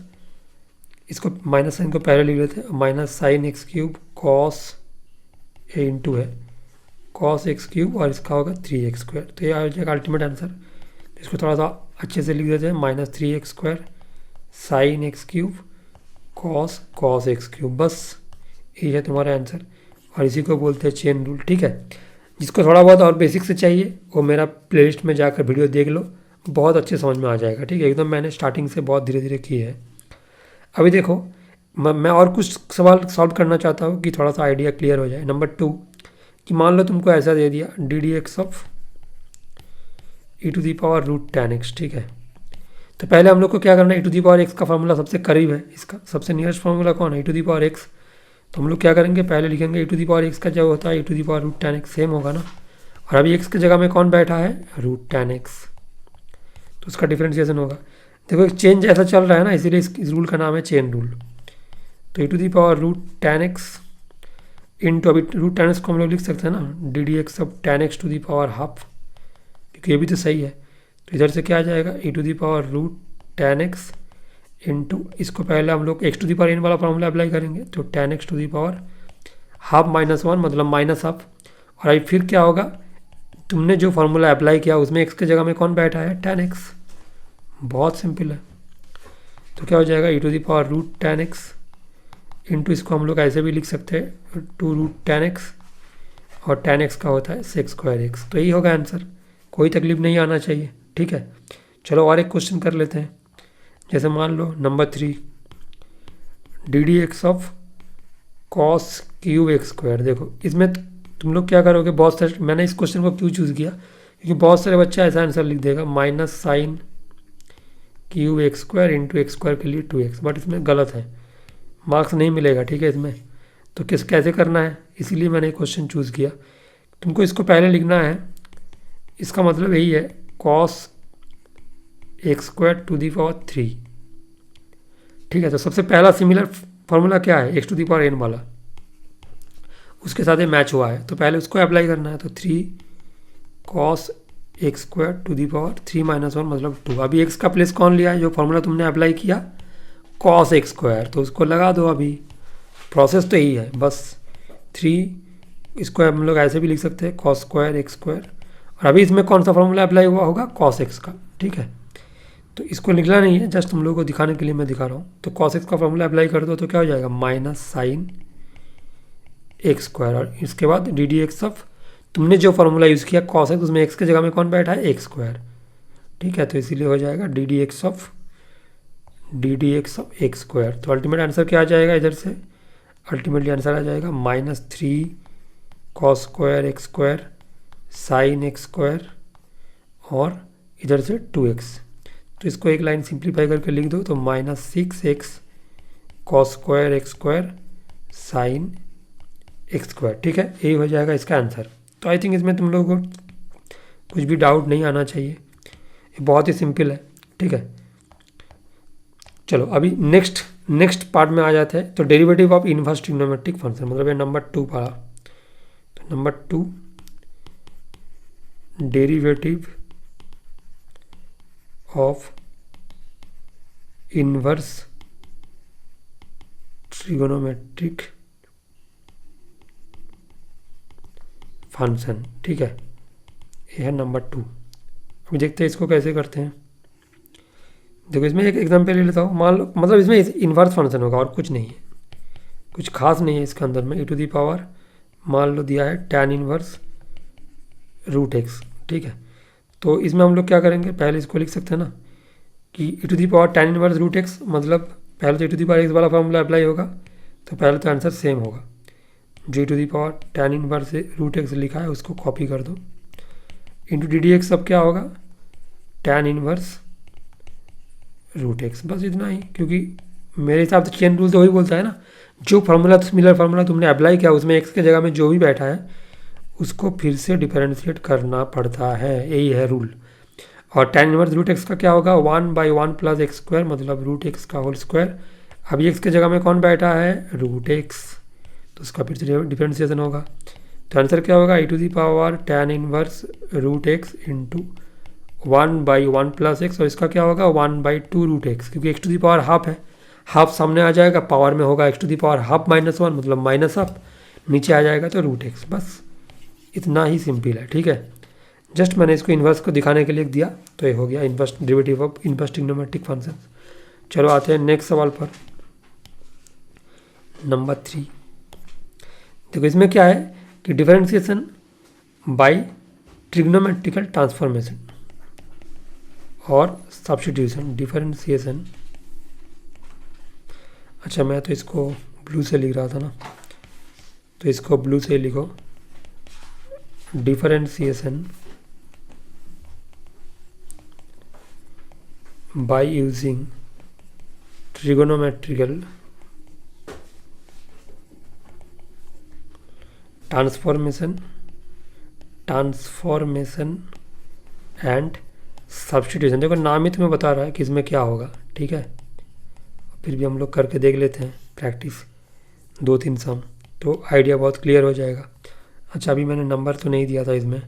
इसको माइनस साइन को पहले लिख लेते हैं, minus sine x cube cos a into है कॉस एक्स क्यूब, और इसका होगा 3x स्क्वायर। तो ये आ जाएगा अल्टीमेट आंसर। इसको थोड़ा सा अच्छे से लिख देते हैं, minus 3x square sine x cube cos x cube, बस ये है तुम्हारा आंसर। और इसी को बोलते हैं चेन रूल, ठीक है। जिसको थोड़ा बहुत और बेसिक से चाहिए वो मेरा प्लेलिस्ट में जाकर वीडियो देख लो, बहुत अच्छे समझ में आ जाएगा, ठीक है। एकदम मैंने स्टार्टिंग से बहुत धीरे धीरे की है। अभी देखो मैं और कुछ सवाल सॉल्व करना चाहता हूँ कि थोड़ा सा आइडिया क्लियर हो जाए। नंबर 2, कि मान लो तुमको ऐसा दे दिया d D x of e to the power root ten x, ठीक है। तो पहले हम लोग को क्या करना है, e to the power x का फार्मूला सबसे करीब है, इसका सबसे नियरेस्ट फार्मूला कौन है, e to the power x. तो हम लोग क्या करेंगे, पहले लिखेंगे e to the power x का जो होता है e to the power root ten x, same होगा ना। और अभी एक्स की जगह में कौन बैठा है, रूट टेन एक्स, तो उसका डिफ्रेंशिएशन होगा। देखो एक चेंज ऐसा चल रहा है ना, इसीलिए इस रूल का नाम है चेन रूल। तो e to the power root ten x into, अभी रूट टेन एक्स को हम लोग लिख सकते हैं ना, d D x of ten x to the power half, क्योंकि ये भी तो सही है। तो इधर से क्या आ जाएगा, e to the power root ten x into, इसको पहले हम लोग x to the power n वाला फॉर्मूला अप्लाई करेंगे, तो ten x to the power half minus one, मतलब माइनस हाफ। और अभी फिर क्या होगा, तुमने जो फार्मूला अप्लाई किया उसमें एक्स की जगह में कौन बैठा है, टेन एक्स, बहुत सिंपल है। तो क्या हो जाएगा, e to the power root ten x into, इसको हम लोग ऐसे भी लिख सकते हैं, टू रूट टेन एक्स, और टेन एक्स का होता है सेक्स स्क्वायर एक्स। तो यही होगा आंसर, कोई तकलीफ नहीं आना चाहिए, ठीक है। चलो और एक क्वेश्चन कर लेते हैं। जैसे मान लो number 3, d D x of cos cube x square. देखो इसमें तुम लोग क्या करोगे, बहुत सारे, मैंने इस क्वेश्चन को क्यों चूज़ किया, क्योंकि बहुत सारे बच्चे ऐसा आंसर लिख देगा, minus sine cube x square into x square के लिए 2x, बट इसमें गलत है, मार्क्स नहीं मिलेगा, ठीक है इसमें। तो कैसे करना है, इसीलिए मैंने क्वेश्चन चूज़ किया। तुमको इसको पहले लिखना है, इसका मतलब यही है, cos x square to the power 3, ठीक है। तो सबसे पहला सिमिलर फार्मूला क्या है, x to the power n वाला, उसके साथ ये मैच हुआ है, तो पहले उसको अप्लाई करना है। तो 3 cos x square to the power 3 minus 1 मतलब 2। अभी एक्स का प्लेस कौन लिया है, जो फार्मूला तुमने अप्लाई किया कॉस एक्स स्क्वायर, तो उसको लगा दो। अभी प्रोसेस तो यही है, बस 3, इसको हम लोग ऐसे भी लिख सकते हैं, कॉस स्क्वायर एक्स स्क्वायर, और अभी इसमें कौन सा फार्मूला अप्लाई हुआ होगा, कॉस एक्स का, ठीक है। तो इसको लिखना नहीं है, जस्ट तुम लोगों को दिखाने के लिए मैं दिखा रहा हूँ। तो कॉस एक्स का फार्मूला अप्लाई कर दो तो क्या हो जाएगा, माइनस साइन एक्स स्क्वायर, और इसके बाद डी डी एक्स ऑफ, तुमने जो फार्मूला यूज़ किया कॉस एक्स, उसमें एक्स की जगह में कौन बैठा है, एक्स स्क्वायर, ठीक है। तो इसीलिए हो जाएगा D D x of x square. तो अल्टीमेट आंसर क्या आ जाएगा इधर से, अल्टीमेटली आंसर आ जाएगा -3 cos² x² sin x² और इधर से 2x। तो इसको एक लाइन सिंप्लीफाई करके लिख दो तो -6x cos² x² sin x²। ठीक है, यही हो जाएगा इसका आंसर। तो आई थिंक इसमें तुम लोगों को कुछ भी डाउट नहीं आना चाहिए, ये बहुत ही सिंपल है। ठीक है, चलो अभी नेक्स्ट पार्ट में आ जाते हैं। तो derivative of inverse trigonometric function, मतलब ये नंबर 2 पढ़ा। तो number 2 derivative of inverse trigonometric function. ठीक है, ये है नंबर 2। अभी देखते हैं इसको कैसे करते हैं। देखो इसमें एक एग्जांपल ले लेता हूँ। मान लो, मतलब इसमें इन्वर्स फंक्शन होगा और कुछ नहीं है, कुछ खास नहीं है इसके अंदर में। e⁻, मान लो दिया है tan इनवर्स √x। ठीक है, तो इसमें हम लोग क्या करेंगे, पहले इसको लिख सकते हैं ना कि e⁻ tan इनवर्स √x, मतलब पहले तो e⁻x वाला फॉर्मूला अप्लाई होगा, तो पहले तो आंसर सेम होगा। जो e⁻ tan इनवर्स √x लिखा है उसको कॉपी कर दो, इंटू ddx सब क्या होगा, tan इनवर्स √x। बस इतना ही, क्योंकि मेरे हिसाब से चेन रूल तो वही बोलता है ना, जो फार्मूला सिमिलर फार्मूला तुमने अप्लाई किया उसमें x के जगह में जो भी बैठा है उसको फिर से डिफरेंशिएट करना पड़ता है, यही है रूल। और tan इनवर्स √x का क्या होगा, 1/1 + x², मतलब √x का होल स्क्वायर। अभी x के जगह में कौन बैठा है, √x, तो उसका फिर से डिफरेंशिएशन होगा। तो आंसर क्या होगा, e⁻ tan inverse √x into 1/1 + x, और इसका क्या होगा 1/2 √x, क्योंकि x⁻² हाफ है, हाफ सामने आ जाएगा, पावर में होगा x⁻½ -1, मतलब माइनस हाफ, नीचे आ जाएगा तो √x। बस इतना ही सिंपल है। ठीक है, जस्ट मैंने इसको इन्वर्स को दिखाने के लिए दिया, तो ये हो गया inverse derivative of inverse trigonometric function. चलो आते हैं नेक्स्ट सवाल पर, नंबर 3। देखो इसमें क्या है कि डिफरेंशिएशन बाय ट्रिग्नोमेट्रिकल ट्रांसफॉर्मेशन और सब्स्टिट्यूशन। डिफरेंशिएशन, अच्छा मैं तो इसको ब्लू से लिख रहा था ना, तो इसको ब्लू से लिखो, differentiation by using trigonometrical transformation and substitution. देखो नाम ही तुम्हें बता रहा है कि इसमें क्या होगा। ठीक है, फिर भी हम लोग करके देख लेते हैं प्रैक्टिस 2-3 सम, तो आइडिया बहुत क्लियर हो जाएगा। अच्छा अभी मैंने नंबर तो नहीं दिया था, इसमें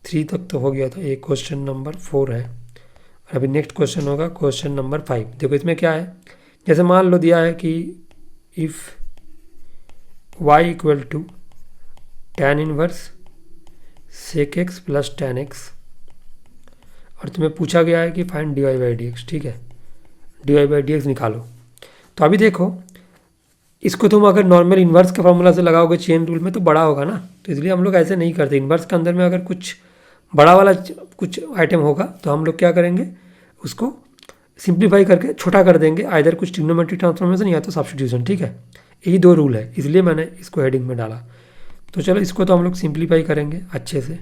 3 तक तो हो गया था, एक क्वेश्चन नंबर 4 है, अभी नेक्स्ट क्वेश्चन होगा क्वेश्चन नंबर 5। देखो इसमें क्या है, जैसे मान लो दिया है कि if y = tan inverse sec x + tan x, और तुम्हें पूछा गया है कि फाइंड dy/dx। ठीक है, dy/dx निकालो। तो अभी देखो इसको तुम अगर नॉर्मल इन्वर्स के फार्मूला से लगाओगे चेन रूल में तो बड़ा होगा ना, तो इसलिए हम लोग ऐसे नहीं करते। इन्वर्स के अंदर में अगर कुछ बड़ा वाला कुछ आइटम होगा तो हम लोग क्या करेंगे, उसको सिंप्लीफाई करके छोटा कर देंगे, आइदर कुछ ट्रिग्नोमेट्रिक ट्रांसफॉर्मेशन या तो सब्स्टिट्यूशन। ठीक है, यही 2 रूल है, इसलिए मैंने इसको हेडिंग में डाला। तो चलो इसको तो हम लोग सिंप्लीफाई करेंगे अच्छे से।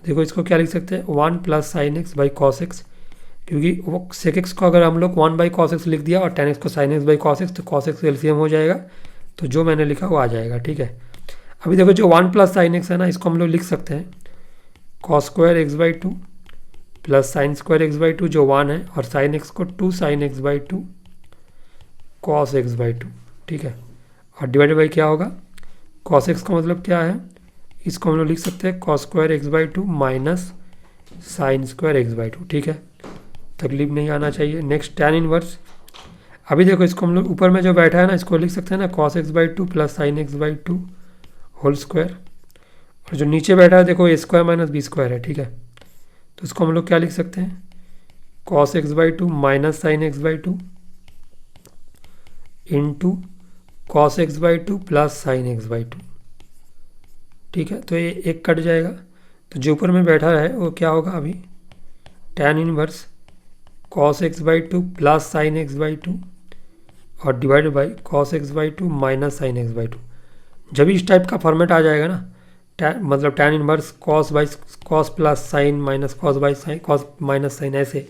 देखो इसको क्या लिख सकते हैं, 1 + sin x / cos x, क्योंकि वो sec x को अगर हम लोग 1/cos x लिख दिया और tan x को sin x / cos x, तो cos x एलसीएम हो जाएगा, तो जो मैंने लिखा वो आ जाएगा। ठीक है, अभी देखो जो 1 + sin x है ना, इसको हम लोग लिख सकते हैं cos² x/2 + sin² x/2 जो 1 है, और sin x को 2 sin x/2 cos x/2। ठीक है, और डिवाइडेड बाई क्या होगा, cos x का मतलब क्या है, इसको हम लोग लिख सकते हैं cos² x/2 - sin² x/2। ठीक है, तकलीफ नहीं आना चाहिए। नेक्स्ट tan इनवर्स, अभी देखो इसको हम लोग ऊपर में जो बैठा है ना, इसको लिख सकते हैं ना cos x/2 + sin x/2 whole square, और जो नीचे बैठा है देखो a² - b² है। ठीक है, तो इसको हम लोग क्या लिख सकते हैं, cos x/2 - sin x/2 into cos x/2 + sin x/2। ठीक है, तो ये एक कट जाएगा, तो जो ऊपर में बैठा है वो क्या होगा, अभी tan inverse cos x/2 + sin x/2 और divide by cos x by to minus sine x by to. जब भी इस टाइप का फॉर्मेट आ जाएगा ना, मतलब tan inverse cos by cos plus sine minus cos by sine cos minus sine ऐसे,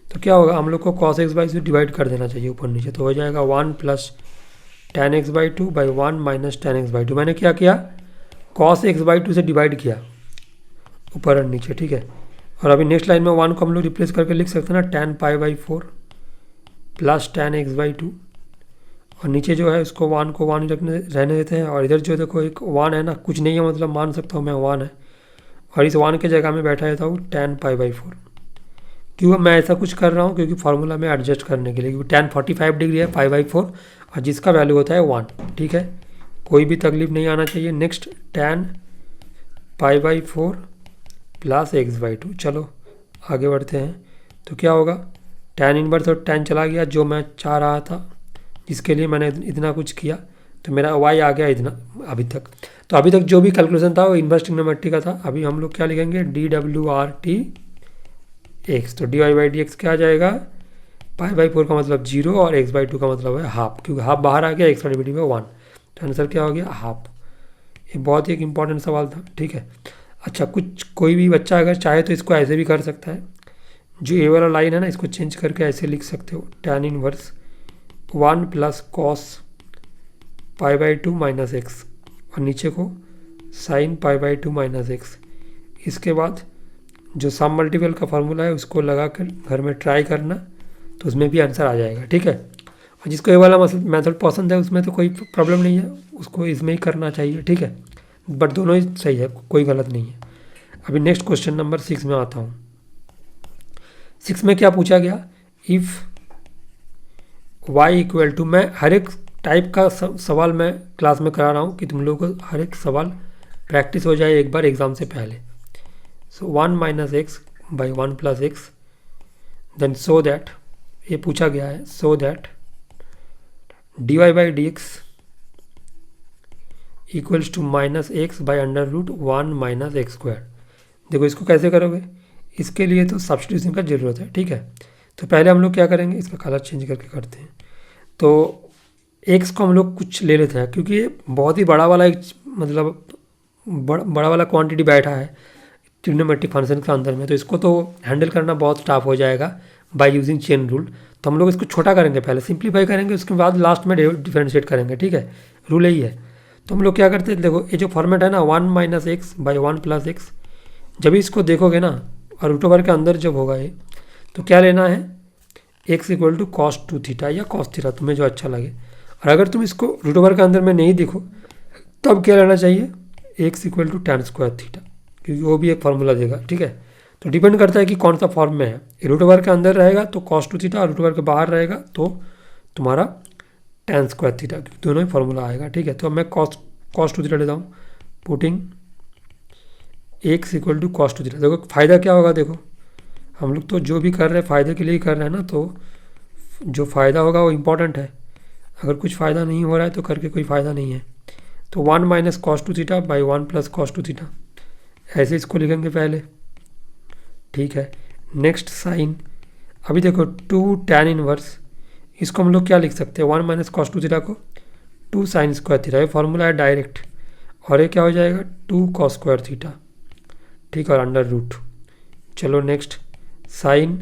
तो क्या होगा, हम लोग को कॉस एक्स बाई से डिवाइड कर देना चाहिए ऊपर नीचे, तो हो जाएगा 1 plus tan x by two by 1 minus tan x by two. मैंने क्या किया, कॉस एक्स बाई टू से डिवाइड किया ऊपर और नीचे, ठीक है। और अभी नेक्स्ट लाइन में 1 को हम लोग रिप्लेस करके लिख सकते हैं ना, tan pi by 4 plus tan x by to, और नीचे जो है उसको 1 को 1 रहने देते हैं, और इधर जो देखो एक 1 है ना, कुछ नहीं है मतलब मान सकता हूँ मैं 1 है, और इस 1 के जगह में बैठा रहता हूँ tan पाई बाई 4। क्यों मैं ऐसा कुछ कर रहा हूँ, क्योंकि फार्मूला में एडजस्ट करने के लिए, क्योंकि tan 45 डिग्री है पाई बाई 4 और जिसका वैल्यू होता है 1, ठीक है, कोई भी तकलीफ नहीं आना चाहिए। Next tan pi by 4 plus x by to. चलो आगे बढ़ते हैं, तो क्या होगा, tan इनवर्स और tan चला गया जो मैं चाह रहा था, जिसके लिए मैंने इतना कुछ किया, तो मेरा y आ गया इतना अभी तक। तो अभी तक जो भी कैलकुलेशन था वो इन्वर्स ट्रिग्नोमेट्री का था। अभी हम लोग क्या लिखेंगे, dWRT(x), तो dy बाई डी एक्स क्या आ जाएगा, पाई बाई 4 का मतलब 0 और x बाई 2 का मतलब है हाफ, क्योंकि हाफ बाहर आ गया, x डिविटी में 1, तो आंसर क्या हो गया, हाफ। ये बहुत ही एक इंपॉर्टेंट सवाल था, ठीक है। अच्छा, कोई भी बच्चा अगर चाहे तो इसको ऐसे भी कर सकता है, जो ये वाला लाइन है ना, इसको चेंज करके ऐसे लिख सकते हो, tan inverse 1 plus cos pi by 2 minus x, और नीचे को sine pi by 2 minus x. इसके बाद जो सम मल्टीपल का फार्मूला है उसको लगा कर घर में ट्राई करना, तो उसमें भी आंसर आ जाएगा, ठीक है। और जिसको ये वाला मेथड पसंद है उसमें तो कोई प्रॉब्लम नहीं है, उसको इसमें ही करना चाहिए, ठीक है, बट दोनों ही सही है, कोई गलत नहीं है। अभी नेक्स्ट क्वेश्चन नंबर 6 में आता हूँ। 6 में क्या पूछा गया, इफ़ y इक्वल टू, मैं हर एक टाइप का सवाल मैं क्लास में करा रहा हूँ कि तुम लोगों को हर एक सवाल प्रैक्टिस हो जाए एक बार एग्ज़ाम से पहले। So 1 minus x by 1 plus x, then so that, ये पूछा गया है, so that d y by d x equals to minus x by under root 1 minus x square. देखो इसको कैसे करोगे, इसके लिए तो सब्स्टिट्यूशन का ज़रूरत है, ठीक है। तो पहले हम लोग क्या करेंगे, इसका कलर चेंज करके करते हैं। तो एक्स को हम लोग कुछ ले लेते हैं, क्योंकि ये बहुत ही बड़ा वाला एक मतलब बड़ा वाला क्वांटिटी बैठा है ट्रिग्नोमेट्रिक फंक्शन के अंदर में, तो इसको तो हैंडल करना बहुत टफ हो जाएगा बाय यूजिंग चेन रूल। तो हम लोग इसको छोटा करेंगे, पहले सिंप्लीफाई करेंगे, उसके बाद लास्ट में डिफरेंशिएट करेंगे, ठीक है, रूल यही है। तो हम लोग क्या करते हैं, देखो ये जो फॉर्मेट है ना 1 minus x by 1 plus x, जब इसको देखोगे ना और रूट ओवर के अंदर जब होगा ये, तो क्या लेना है, x equal to cos 2 theta या कॉस थीटा, तुम्हें जो अच्छा लगे। और अगर तुम इसको रूट ओवर के अंदर में नहीं देखो तब क्या लेना चाहिए, x equal to tan square theta, क्योंकि वो भी एक फार्मूला देगा, ठीक है। तो डिपेंड करता है कि कौन सा फॉर्म में है, रूट ओवर के अंदर रहेगा तो cos 2 थीटा, और रूट ओवर के बाहर रहेगा तो तुम्हारा tan स्क्वायर थीटा, दोनों ही फार्मूला आएगा, ठीक है। तो मैं cos 2 थीटा लेता हूँ, putting x equal to cos 2 theta. देखो फ़ायदा क्या होगा, देखो हम लोग तो जो भी कर रहे हैं फ़ायदे के लिए ही कर रहे हैं ना, तो जो फ़ायदा होगा वो इम्पॉर्टेंट है। अगर कुछ फ़ायदा नहीं हो रहा है तो करके कोई फ़ायदा नहीं है। तो 1 minus cos 2 theta by 1 plus cos 2 theta, ऐसे इसको लिखेंगे पहले, ठीक है। नेक्स्ट साइन, अभी देखो 2 tan इनवर्स, इसको हम लोग क्या लिख सकते हैं, 1 माइनस cos 2 थीटा को 2 साइन स्क्वायर थीटा, ये फार्मूला है डायरेक्ट, और ये क्या हो जाएगा 2 cos स्क्वायर थीटा, ठीक है, और अंडर रूट। चलो नेक्स्ट साइन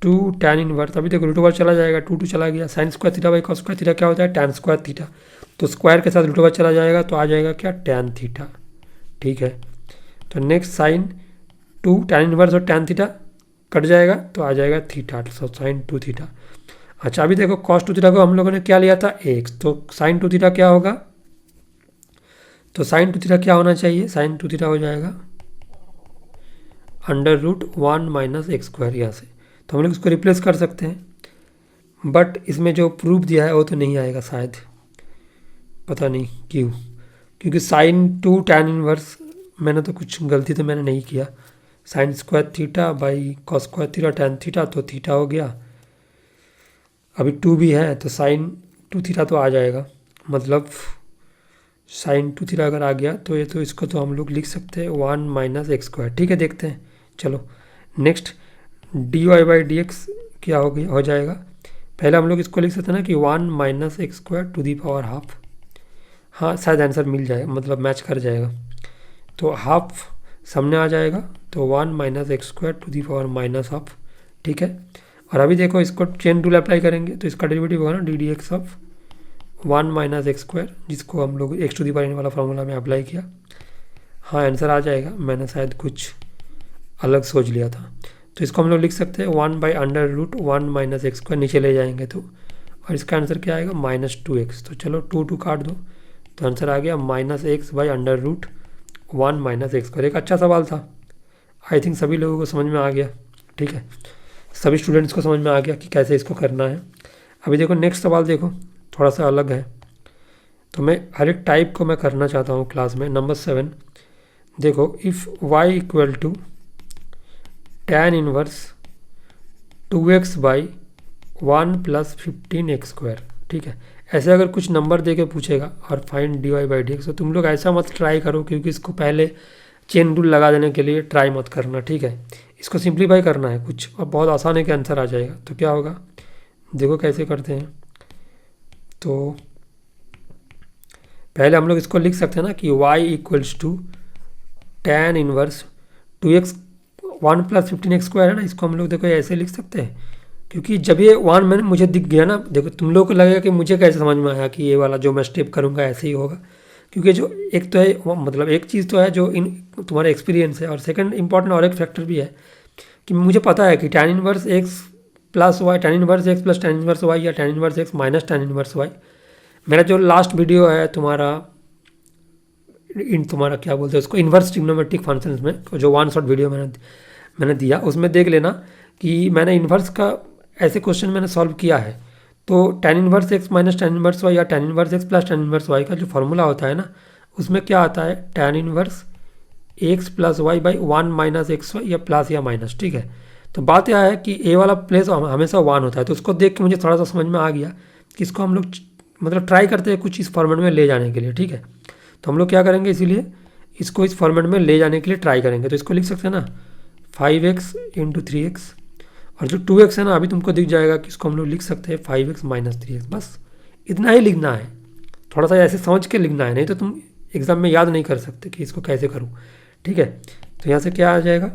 2 tan इनवर्स, अभी देखो रूट ओवर चला जाएगा, 2 चला गया, sine square theta by cos square theta क्या होता है, tan स्क्वायर थीटा, तो स्क्वायर के साथ रूट ओवर चला जाएगा तो आ जाएगा क्या, tan थीटा, ठीक है। तो नेक्स्ट साइन 2 tan इनवर्स और tan थीटा कट जाएगा तो आ जाएगा थीटा, तो साइन 2 थीटा। अच्छा अभी देखो cos 2 थीटा को हम लोगों ने क्या लिया था, एक्स, तो साइन 2 थीटा क्या होगा, तो साइन 2 थीटा क्या होना चाहिए, साइन 2 थीटा हो जाएगा under root 1 minus x square, यहाँ से तो हम लोग इसको रिप्लेस कर सकते हैं, बट इसमें जो प्रूफ दिया है वो तो नहीं आएगा शायद, पता नहीं क्यों, क्योंकि साइन 2 tan इनवर्स मैंने तो कुछ गलती तो मैंने नहीं किया, sine square theta by cos square theta tan theta, तो थीटा हो गया, अभी 2 भी है तो साइन 2 थीटा तो आ जाएगा, मतलब साइन 2 थीटा अगर आ गया तो ये तो इसको तो हम लोग लिख सकते हैं 1 माइनस एक्स स्क्वायर, ठीक है। देखते हैं, चलो next d y by d x क्या हो जाएगा, पहले हम लोग इसको लिख सकते हैं ना कि 1 minus x square to the power half. हाँ, शायद आंसर मिल जाए, मतलब मैच कर जाएगा। तो हाफ सामने आ जाएगा, तो 1 minus x square to the power minus half, ठीक है। और अभी देखो इसको चेन रूल अप्लाई करेंगे तो इसका डेरिवेटिव होगा ना d D x of 1 minus x square, जिसको हम लोग x to the power n वाला फॉर्मूला में अप्लाई किया। हाँ, आंसर आ जाएगा, मैंने शायद कुछ अलग सोच लिया था। तो इसको हम लोग लिख सकते हैं 1/√1 माइनस एक्स स्क्वायर, नीचे ले जाएंगे तो, और इसका आंसर क्या आएगा -2x। तो चलो 2 काट दो, तो आंसर आ गया -x/√1 माइनस एक्स स्क्वायर। एक अच्छा सवाल था, आई थिंक सभी लोगों को समझ में आ गया, ठीक है। सभी स्टूडेंट्स को समझ में आ गया कि कैसे इसको करना है। अभी देखो नेक्स्ट सवाल देखो, थोड़ा सा अलग है, तो मैं हर एक टाइप को मैं करना चाहता हूँ क्लास में। नंबर 7 देखो, if y equal to tan inverse 2x/1 + 15x square, ठीक है। ऐसे अगर कुछ नंबर दे के पूछेगा और फाइंड dy/dx, तो तुम लोग ऐसा मत ट्राई करो, क्योंकि इसको पहले चेन रूल लगा देने के लिए ट्राई मत करना, ठीक है। इसको सिंप्लीफाई करना है कुछ, और बहुत आसान है कि आंसर आ जाएगा। तो क्या होगा, देखो कैसे करते हैं। तो पहले हम लोग इसको लिख सकते हैं ना कि y equals to tan inverse 2x 1 + 15x square है ना, इसको हम लोग देखो ऐसे लिख सकते हैं, क्योंकि जब ये 1 मैंने मुझे दिख गया ना, देखो तुम लोग को लगेगा कि मुझे कैसे समझ में आया कि ये वाला जो मैं स्टेप करूँगा ऐसे ही होगा, क्योंकि जो एक तो है मतलब एक चीज़ तो है जो इन तुम्हारा एक्सपीरियंस है, और सेकंड इंपॉर्टेंट और एक फैक्टर भी है कि मुझे पता है कि tan inverse x plus y, tan inverse x plus tan inverse y, या tan inverse x minus tan inverse y। मेरा जो लास्ट वीडियो है तुम्हारा तुम्हारा क्या बोलते हैं उसको, इन्वर्स ट्रिग्नोमेट्रिक फंक्शंस में, जो 1 शॉट वीडियो मैंने दिया, उसमें देख लेना कि मैंने इन्वर्स का ऐसे क्वेश्चन मैंने सॉल्व किया है। तो tan inverse x minus tan inverse y, या tan inverse x plus tan inverse y का जो फॉर्मूला होता है ना, उसमें क्या आता है tan inverse x plus y/1 minus x y, या प्लस या माइनस, ठीक है। तो बात यह है कि a वाला प्लेस हमेशा 1 होता है, तो उसको देख के मुझे थोड़ा सा समझ में आ गया कि इसको हम लोग मतलब ट्राई करते हैं कुछ इस फॉर्मेट में ले जाने के लिए, ठीक है। तो हम लोग क्या करेंगे, इसीलिए इसको इस फॉर्मेट में ले जाने के लिए ट्राई करेंगे। तो इसको लिख सकते हैं ना 5x × 3x, और जो 2x है ना अभी तुमको दिख जाएगा कि इसको हम लोग लिख सकते हैं 5x - 3x। बस इतना ही लिखना है, थोड़ा सा ऐसे समझ के लिखना है, नहीं तो तुम एग्ज़ाम में याद नहीं कर सकते कि इसको कैसे करूँ, ठीक है। तो यहाँ से क्या आ जाएगा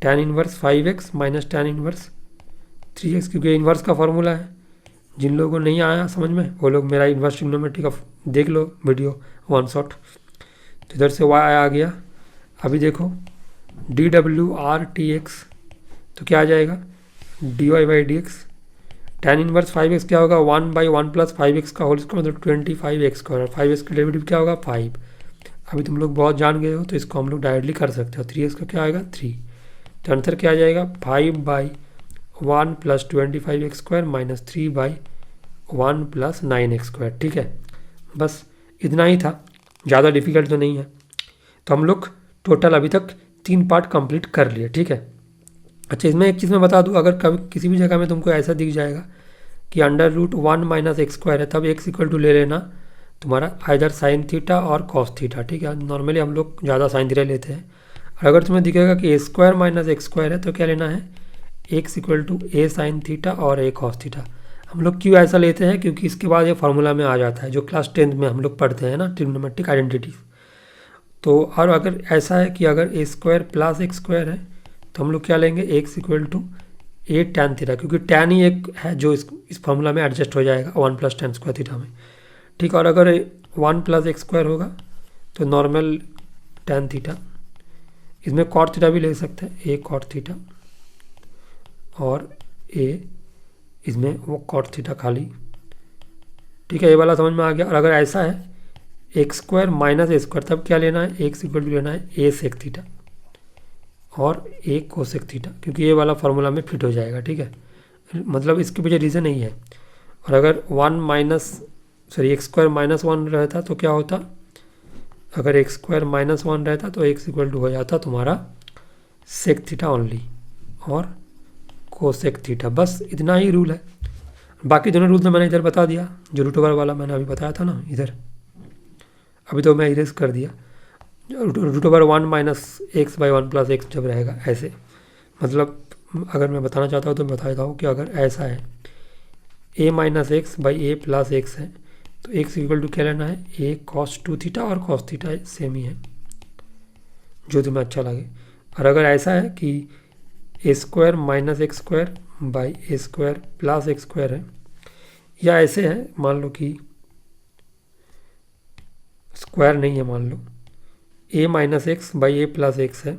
tan inverse 5x minus tan inverse 3x, क्योंकि इन्वर्स का फॉर्मूला है। जिन लोगों को नहीं आया समझ में वो लोग मेरा इन्वर्स ट्रिग्नोमेट्री का देख लो वीडियो 1 शॉट। तो इधर से y आ गया। अभी देखो dw/dx, तो क्या आ जाएगा dy/dx। tan इनवर्स 5x क्या होगा 1/1 + 5x का होल स्क्वायर, मतलब 25x स्क्वायर, 5x का डेरिवेटिव क्या होगा 5। अभी तुम लोग बहुत जान गए हो, तो इसको हम लोग डायरेक्टली कर सकते हो। 3x का क्या आएगा 3, तो आंसर क्या आ जाएगा 5/1 + 25x square minus 3/1 + 9x square, ठीक है। बस इतना ही था, ज़्यादा डिफिकल्ट तो नहीं है। तो हम लोग टोटल अभी तक 3 पार्ट कंप्लीट कर लिए, ठीक है। अच्छा, इसमें एक चीज़ मैं बता दूं, अगर कभी किसी भी जगह में तुमको ऐसा दिख जाएगा कि √1 माइनस एक्स स्क्वायर है, तब x इक्वल टू ले लेना तुम्हारा आइदर साइन थीटा और कॉस थीटा, ठीक है। नॉर्मली हम लोग ज़्यादा साइन थीटा लेते हैं। और अगर तुम्हें दिखेगा कि a² माइनस एक्स स्क्वायर है, तो क्या लेना है x equal to a sine theta और a कॉस थीटा। हम लोग क्यों ऐसा लेते हैं, क्योंकि इसके बाद ये फार्मूला में आ जाता है जो क्लास 10th में हम लोग पढ़ते हैं ना, ट्रिग्नोमेट्रिक आइडेंटिटी। तो और अगर ऐसा है कि अगर a² प्लस एक्स स्क्वायर है, तो हम लोग क्या लेंगे x equal to a tan theta, क्योंकि tan ही एक है जो इस फार्मूला में एडजस्ट हो जाएगा 1 + tan स्क्वायर थीटा में, ठीक। और अगर 1 + एक्स स्क्वायर होगा तो नॉर्मल tan थीटा, इसमें cot थीटा भी ले सकते हैं, a cot थीटा, और a इसमें वो cot थीटा खाली, ठीक है। ये वाला समझ में आ गया। और अगर ऐसा है x² माइनस a स्क्वायर, तब क्या लेना है x इक्वल टू लेना है a सेक थीटा और a कोसेक थीटा, क्योंकि ये वाला फार्मूला में फिट हो जाएगा, ठीक है। मतलब इसके पीछे रीज़न नहीं है। और अगर x² -1 रहता तो क्या होता, अगर x² -1 रहता तो x इक्वल टू हो जाता तुम्हारा सेक थीटा ओनली और कोसेक थीटा। बस इतना ही रूल है। बाकी दोनों रूल तो मैंने इधर बता दिया, जो रूट ओवर वाला मैंने अभी बताया था ना इधर, अभी तो मैं इरेज कर दिया। √1 माइनस x/1 + x जब रहेगा ऐसे, मतलब अगर मैं बताना चाहता हूँ तो मैं बता देता हूँ कि अगर ऐसा है a minus x by a plus x है, तो एक्स इक्वल टू क्या लेना है, ए कॉस 2 थीटा, और कॉस थीटा सेम ही है, जो तुम्हें अच्छा लगे। और अगर ऐसा है कि a square minus x square by a square plus x square है, या ऐसे है, मान लो कि स्क्वायर नहीं है, मान लो a minus x by a plus x है,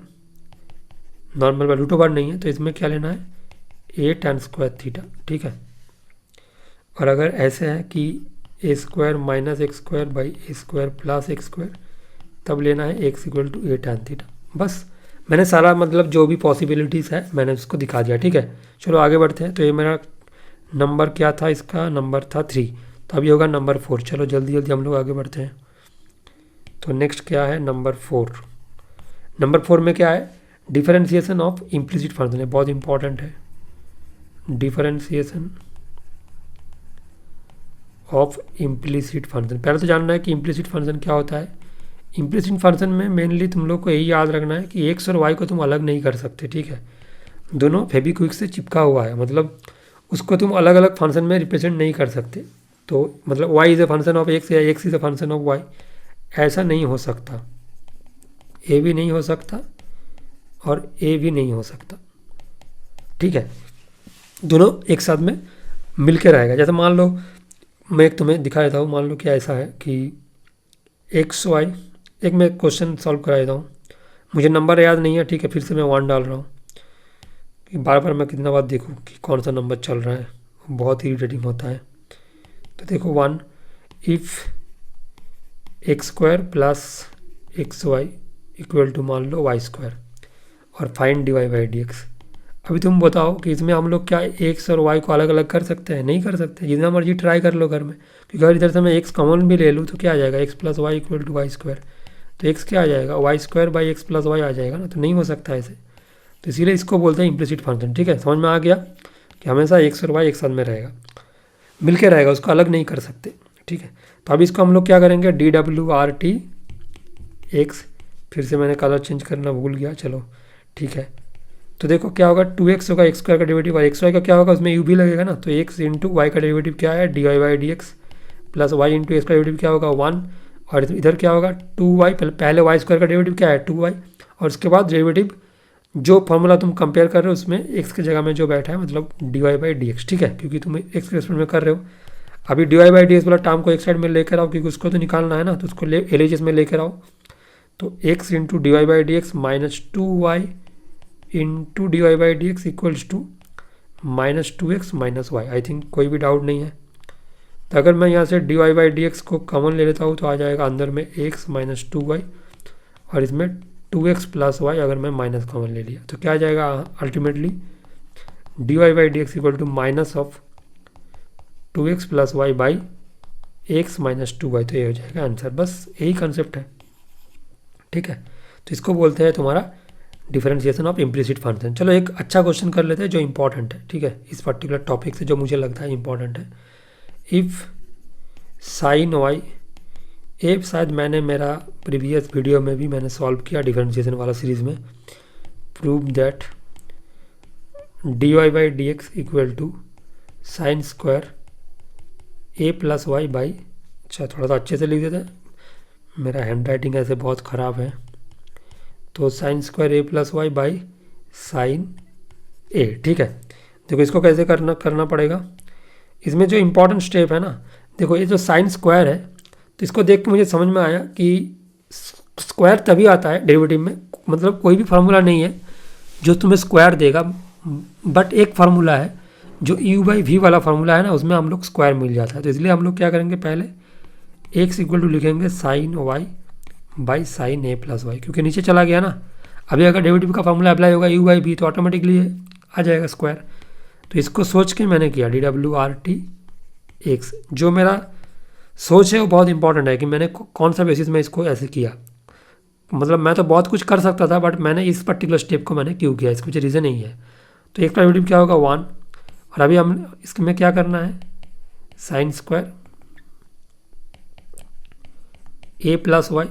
नॉर्मल बाई रूट ओवर नहीं है, तो इसमें क्या लेना है, ए tan स्क्वायर थीटा, ठीक है। और अगर ऐसे है कि a square minus x square by a square plus x square, तब लेना है x equal to a tan theta. बस मैंने सारा मतलब जो भी पॉसिबिलिटीज़ है मैंने उसको दिखा दिया, ठीक है। चलो आगे बढ़ते हैं। तो ये मेरा नंबर क्या था, इसका नंबर था 3, तो अभी होगा नंबर 4। चलो जल्दी जल्दी हम लोग आगे बढ़ते हैं। तो नेक्स्ट क्या है, नंबर 4। नंबर 4 में क्या है, डिफरेंशिएशन ऑफ इम्प्लिसिट फंक्शन है, बहुत इंपॉर्टेंट है। डिफरेंशिएशन ऑफ इम्प्लिसिट फंक्शन, पहले तो जानना है कि इम्प्लिसिट फंक्शन क्या होता है। इम्प्लिसिट फंक्शन में मेनली तुम लोग को यही याद रखना है कि एक्स और वाई को तुम अलग नहीं कर सकते, ठीक है। दोनों फेविक्विक से चिपका हुआ है, मतलब उसको तुम अलग अलग फंक्शन में रिप्रेजेंट नहीं कर सकते। तो मतलब y is a function of x या x is a function of y, ऐसा नहीं हो सकता। ए भी नहीं हो सकता और ए भी नहीं हो सकता, ठीक है। दोनों एक साथ में मिलके रहेगा। जैसे मान लो मैं एक तुम्हें दिखा देता हूँ, मान लो कि ऐसा है कि एक्स वाई, एक मैं क्वेश्चन सॉल्व करा देता हूँ, मुझे नंबर याद नहीं है, ठीक है, फिर से मैं 1 डाल रहा हूँ कि बार बार मैं कितना बार देखूँ कि कौन सा नंबर चल रहा है, बहुत ही इरिटेटिंग होता है। तो देखो 1, if x square plus x y equal to मान लो वाई स्क्वायर, और find d y by d x. अभी तुम बताओ कि इसमें हम लोग क्या एक्स और वाई को अलग अलग कर सकते हैं, नहीं कर सकते। जितना मर्जी ट्राई कर लो घर में, क्योंकि अगर इधर से मैं एक्स कॉमन भी ले लूँ तो क्या आ जाएगा, x plus y equal to y square, तो एक्स क्या आ जाएगा, y square by x plus y आ जाएगा ना, तो नहीं हो सकता ऐसे। तो इसीलिए इसको बोलते हैं इम्प्लिसिट फंक्शन, ठीक है। समझ में आ गया कि हमेशा एक्स और वाई एक साथ में रहेगा, मिल के रहेगा, उसको अलग नहीं कर सकते, ठीक है। तो अभी इसको हम लोग क्या करेंगे, डी डब्ल्यू आर टी एक्स, फिर से मैंने कलर चेंज करना भूल गया, चलो ठीक है। तो देखो क्या होगा, 2x होगा एक्स स्क्वायर का डेरिवेटिव, और एक्स वाई का क्या होगा, उसमें u भी लगेगा ना, तो x इंटू वाई का डेरिवेटिव क्या है, d y by d x, plus y into x का डेरिवेटिव क्या होगा 1, और इधर क्या होगा 2y, पहले वाई स्क्वायर का डेरिवेटिव क्या है 2y, और उसके बाद डेरिवेटिव जो फॉर्मूला तुम कंपेयर कर रहे हो उसमें एक्स की जगह में जो बैठा है, मतलब d y by d x, ठीक है, क्योंकि तुम एक्स के रेस्पेक्ट में कर रहे हो। अभी d y by d x वाला टर्म को एक साइड में लेकर आओ, क्योंकि उसको तो निकालना है ना, तो उसको एल एच एस में लेकर आओ। तो x into d y by d x minus 2y into d y by d x equals to minus 2x minus y. I think कोई भी डाउट नहीं है। तो अगर मैं यहाँ से d y by d x को कॉमन ले लेता हूँ तो आ जाएगा अंदर में x माइनस 2y, और इसमें 2x प्लस वाई अगर मैं माइनस कॉमन ले लिया तो क्या आ जाएगा, ultimately d y by d x equal to minus of 2x plus y by x minus 2y। तो ये हो जाएगा आंसर। बस यही कंसेप्ट है, ठीक है। तो इसको बोलते हैं तुम्हारा डिफरेंशिएशन ऑफ इम्प्लिसिट फंक्शन। चलो एक अच्छा क्वेश्चन कर लेते हैं जो इंपॉर्टेंट है, ठीक है, इस पर्टिकुलर टॉपिक से जो मुझे लगता है इंपॉर्टेंट है। इफ़ साइन वाई, ए शायद मैंने मेरा प्रीवियस वीडियो में भी मैंने सॉल्व किया डिफरेंशिएशन वाला सीरीज़ में। Prove that d y by d x equal to sine square a plus y by, अच्छा थोड़ा सा अच्छे से लिख देते हैं, मेरा हैंड राइटिंग ऐसे बहुत ख़राब है। तो sine square a plus y by sine a, ठीक है। देखो इसको कैसे करना पड़ेगा, इसमें जो इम्पोर्टेंट स्टेप है ना, देखो ये जो साइन स्क्वायर है, तो इसको देख के मुझे समझ में आया कि स्क्वायर तभी आता है डेरिवेटिव में, मतलब कोई भी फार्मूला नहीं है जो तुम्हें स्क्वायर देगा, बट एक फार्मूला है जो यू बाई वी वाला फार्मूला है ना, उसमें हम लोग स्क्वायर मिल जाता है। तो इसलिए हम लोग क्या करेंगे, पहले एक्स इक्वल टू लिखेंगे sine y by sine a plus y, क्योंकि नीचे चला गया ना। अभी अगर डेरिवेटिव का फार्मूला अप्लाई होगा यू बाई वी तो ऑटोमेटिकली आ जाएगा स्क्वायर। तो इसको सोच के मैंने किया डी डब्ल्यू आर टी एक्स। जो मेरा सोच है वो बहुत इंपॉर्टेंट है कि मैंने कौन सा बेसिस में इसको ऐसे किया, मतलब मैं तो बहुत कुछ कर सकता था बट मैंने इस पर्टिकुलर स्टेप को मैंने क्यों किया, इसका मुझे रीज़न नहीं है। तो एक का डेरिवेटिव क्या होगा 1, और अभी हम इसमें क्या करना है, sine square a plus y,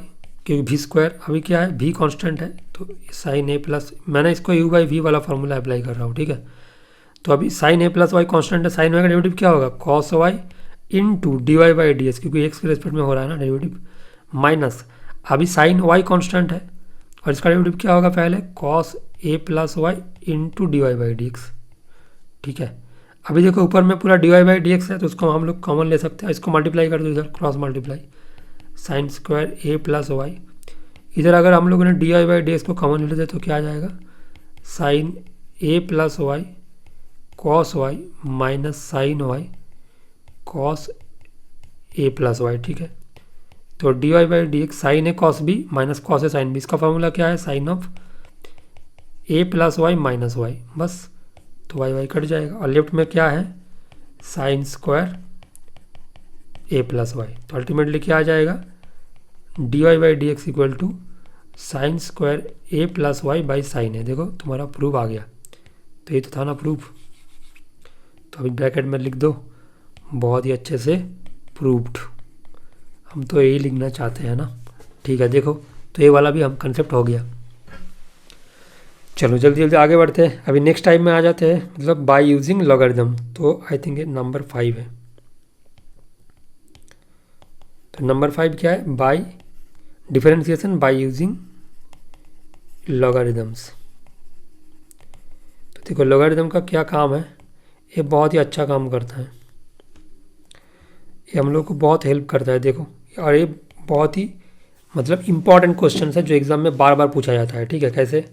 क्योंकि भी स्क्वायर अभी क्या है, भी कांस्टेंट है, तो साइन ए प्लस, मैंने इसको यू बाई वी वाला फार्मूला अप्लाई कर रहा हूँ, ठीक है। तो अभी sine a plus y constant है, साइन वाई का डेरिवेटिव क्या होगा, cos y into d y by d x, क्योंकि एक्स के रेस्पेक्ट में हो रहा है ना डेरिवेटिव, माइनस अभी साइन वाई कॉन्स्टेंट है और इसका डेरिवेटिव क्या होगा पहले, cos a plus y into d y by d x. ठीक है, अभी देखो ऊपर में पूरा d y by d x है तो उसको हम लोग कॉमन ले सकते हैं, इसको मल्टीप्लाई कर दो इधर, cross multiply, sine square a plus y, इधर अगर हम लोगों ने d y by d x को कॉमन ले लेते तो क्या आ जाएगा, sine a plus y cos y minus sine y cos a plus y. ठीक है, तो d y by d x sine a cos b minus cos a sine b, इसका फॉर्मूला क्या है, sine of a plus y minus Y, बस तो Y Y cut जाएगा और लेफ्ट में क्या है, sine square a plus y, तो अल्टीमेटली क्या आ जाएगा, d y by d x equal to sine square a plus y by sine a. देखो तुम्हारा प्रूफ आ गया, तो ये तो था ना प्रूफ, तो अभी ब्रैकेट में लिख दो, बहुत ही अच्छे से प्रूव्ड, हम तो यही लिखना चाहते हैं ना। ठीक है, देखो तो ये वाला भी हम कंसेप्ट हो गया। चलो जल्दी जल्दी आगे बढ़ते हैं, अभी नेक्स्ट टाइम में आ जाते हैं, मतलब बाय यूजिंग लॉगरिथम, तो आई थिंक ये नंबर 5 है। तो नंबर 5 क्या है, by differentiation by using logarithms. तो देखो लॉगरिथम का क्या काम है, ये बहुत ही अच्छा काम करता है, ये हम लोग को बहुत हेल्प करता है। देखो और ये बहुत ही मतलब इम्पॉर्टेंट क्वेश्चन है जो एग्जाम में बार बार पूछा जाता है। ठीक है, कैसे,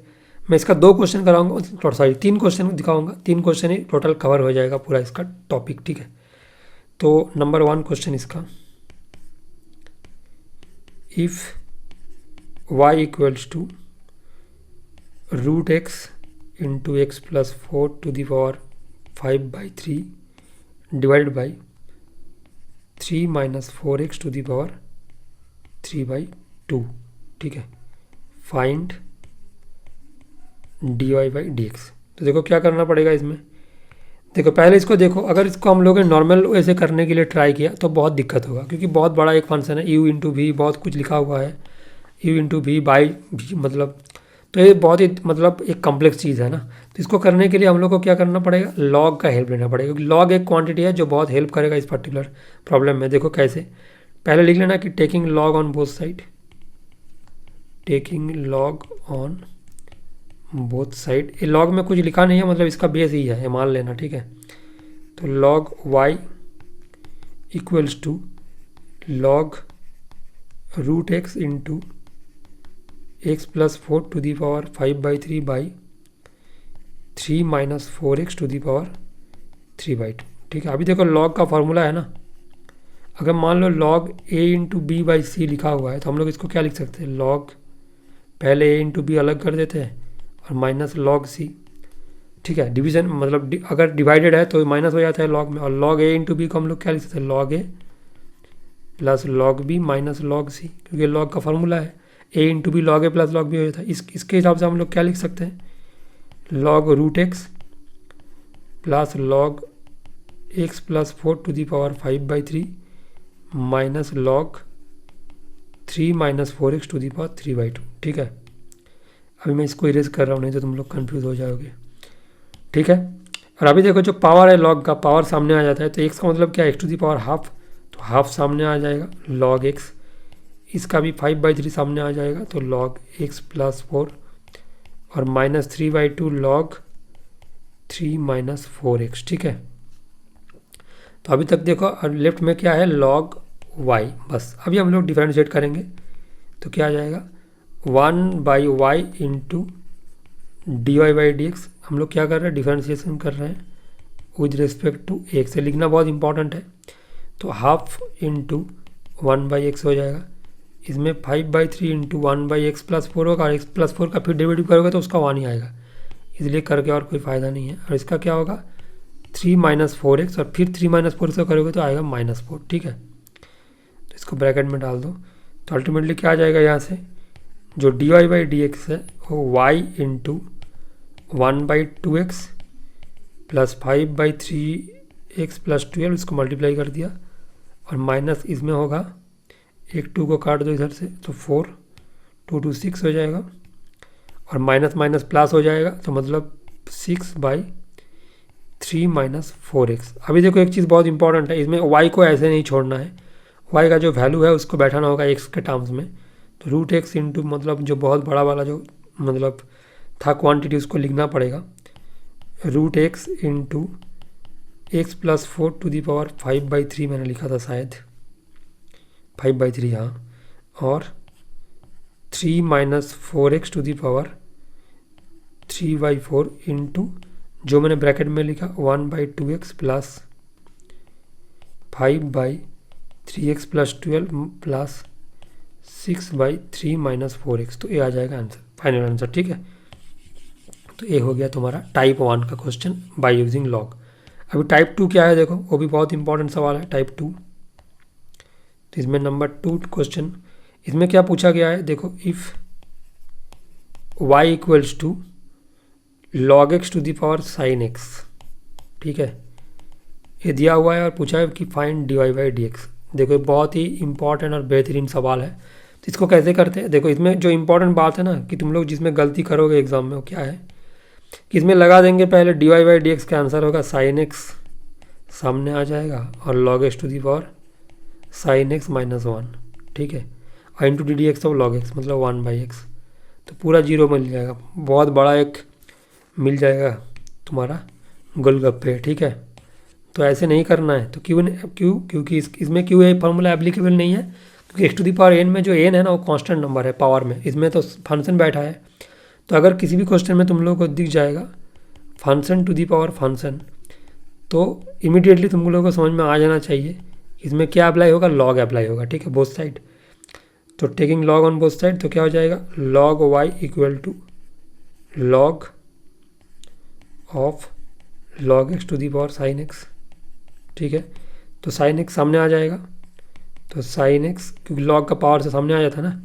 मैं इसका 2 क्वेश्चन कराऊंगा, सॉरी 3 क्वेश्चन दिखाऊंगा, 3 क्वेश्चन ही टोटल कवर हो जाएगा पूरा इसका टॉपिक। ठीक है, तो नंबर 1 क्वेश्चन इसका, if y equals to root x into x plus 4 to the power 5/3 divided by 3 minus 4x to the power 3/2। ठीक है, find d y by d x. तो देखो क्या करना पड़ेगा इसमें, देखो पहले इसको देखो, अगर इसको हम लोग नॉर्मल वैसे करने के लिए ट्राई किया तो बहुत दिक्कत होगा, क्योंकि बहुत बड़ा एक फंक्शन है, यू इंटू वी, बहुत कुछ लिखा हुआ है, u into v by v, मतलब तो ये बहुत ही मतलब एक कॉम्प्लेक्स चीज़ है ना। तो इसको करने के लिए हम लोग को क्या करना पड़ेगा, लॉग का हेल्प लेना पड़ेगा, क्योंकि लॉग एक क्वांटिटी है जो बहुत हेल्प करेगा इस पर्टिकुलर प्रॉब्लम में। देखो कैसे, पहले लिख लेना कि taking log on both side, taking log on both side, ये लॉग में कुछ लिखा नहीं है, मतलब इसका बेस ही है, ये मान लेना। ठीक है, तो log y equals to log root x into x plus 4 to the power 5/3 by 3 minus 4x to the power 3/2। ठीक है, अभी देखो लॉग का फॉर्मूला है ना, अगर मान लो log a into b by c लिखा हुआ है तो हम लोग इसको क्या लिख सकते हैं, लॉग पहले a इंटू बी अलग कर देते हैं और माइनस लॉग सी। ठीक है, डिवीजन मतलब अगर डिवाइडेड है तो माइनस हो जाता है लॉग में, और लॉग ए इंटू बी को हम लोग क्या लिख सकते हैं, log a plus log b minus log c, क्योंकि लॉग का फॉर्मूला है, a into b log a plus log b हो जाता है। इसके हिसाब से हम लोग क्या लिख सकते हैं, log root x plus log x plus 4 to the power 5/3 minus log 3 minus 4x to the power 3/2। ठीक है, अभी मैं इसको इरेज कर रहा हूँ, नहीं तो तुम लोग कंफ्यूज हो जाओगे। ठीक है, और अभी देखो जो पावर है लॉग का, पावर सामने आ जाता है, तो एक्स का मतलब क्या है, x to the power half, तो हाफ सामने आ जाएगा लॉग एक्स, इसका भी 5/3 सामने आ जाएगा, तो लॉग एक्स प्लस 4 और माइनस 3/2 लॉग 3 माइनस 4x। ठीक है, तो अभी तक देखो और लेफ्ट में क्या है, लॉग y, बस अभी हम लोग डिफरेंशिएट करेंगे तो क्या आ जाएगा, 1/y into d y by d x, हम लोग क्या कर रहे हैं, डिफरेंशिएशन कर रहे हैं विद रिस्पेक्ट टू एक्स, से लिखना बहुत इंपॉर्टेंट है, तो हाफ इंटू 1/x हो जाएगा, इसमें 5/3 इंटू 1/x प्लस 4 होगा, और x प्लस 4 का फिर डेरिवेटिव करोगे तो उसका 1 ही आएगा, इसलिए करके और कोई फ़ायदा नहीं है। और इसका क्या होगा, 3 माइनस 4x, और फिर 3 माइनस 4 से करोगे तो आएगा -4। ठीक है, तो इसको ब्रैकेट में डाल दो, तो अल्टीमेटली क्या आ जाएगा, यहाँ से जो d y by d x है वो y into 1/2x plus 5/3x plus 12, इसको मल्टीप्लाई कर दिया, और माइनस इसमें होगा, एक 2 को काट दो इधर से, तो 4 2 2 6 हो जाएगा, और माइनस माइनस प्लस हो जाएगा, तो मतलब 6/8 3 माइनस 4x। अभी देखो एक चीज़ बहुत इंपॉर्टेंट है, इसमें y को ऐसे नहीं छोड़ना है, y का जो वैल्यू है उसको बैठाना होगा x के टर्म्स में। तो रूट एक्स इंटू मतलब जो बहुत बड़ा वाला जो मतलब था क्वांटिटी उसको लिखना पड़ेगा, root x into x plus 4 to the power 5/3 मैंने लिखा था शायद, 5/3 हाँ, और 3 minus 4x to the power 3/4 into जो मैंने ब्रैकेट में लिखा 1/2x plus 5/3x plus 12 plus 6/3 minus 4x। तो ये आ जाएगा आंसर, फाइनल आंसर, ठीक है। तो ये हो गया तुम्हारा टाइप 1 का क्वेश्चन बाय यूजिंग लॉग। अभी टाइप 2 क्या है देखो, वो भी बहुत इंपॉर्टेंट सवाल है टाइप 2। तो इसमें नंबर 2 क्वेश्चन, इसमें क्या पूछा गया है देखो, if y equals to log x to the power sine x, ठीक है, ये दिया हुआ है और पूछा है कि फाइंड dy/dx। देखो ये बहुत ही इंपॉर्टेंट और बेहतरीन सवाल है। तो इसको कैसे करते हैं देखो, इसमें जो इंपॉर्टेंट बात है ना कि तुम लोग जिसमें गलती करोगे एग्जाम में वो क्या है कि इसमें लगा देंगे पहले dy/dx का आंसर होगा साइन x, सामने आ जाएगा, और log x to the power sine x minus 1, ठीक है, और इंटू ddx तो log x मतलब 1/x। तो पूरा जीरो मिल जाएगा, बहुत बड़ा एक मिल जाएगा तुम्हारा गोलगप्पे, ठीक है। तो ऐसे नहीं करना है। तो क्योंकि इसमें क्यों ये फार्मूला एप्लीकेबल नहीं है, क्योंकि x to the power n में जो एन है ना वो कांस्टेंट नंबर है पावर में, इसमें तो फंक्शन बैठा है। तो अगर किसी भी क्वेश्चन में तुम लोगों को दिख जाएगा function to the power function, तो इमीडिएटली तुम लोगों को समझ में आ जाना चाहिए इसमें क्या अप्लाई होगा, लॉग अप्लाई होगा, ठीक है, बोथ साइड। तो taking log on both side, तो क्या हो जाएगा, log y equal to log of log x to the power sine x, ठीक है। तो साइन एक्स सामने आ जाएगा, तो साइन एक्स क्योंकि लॉग का पावर से सामने आ जाता है ना,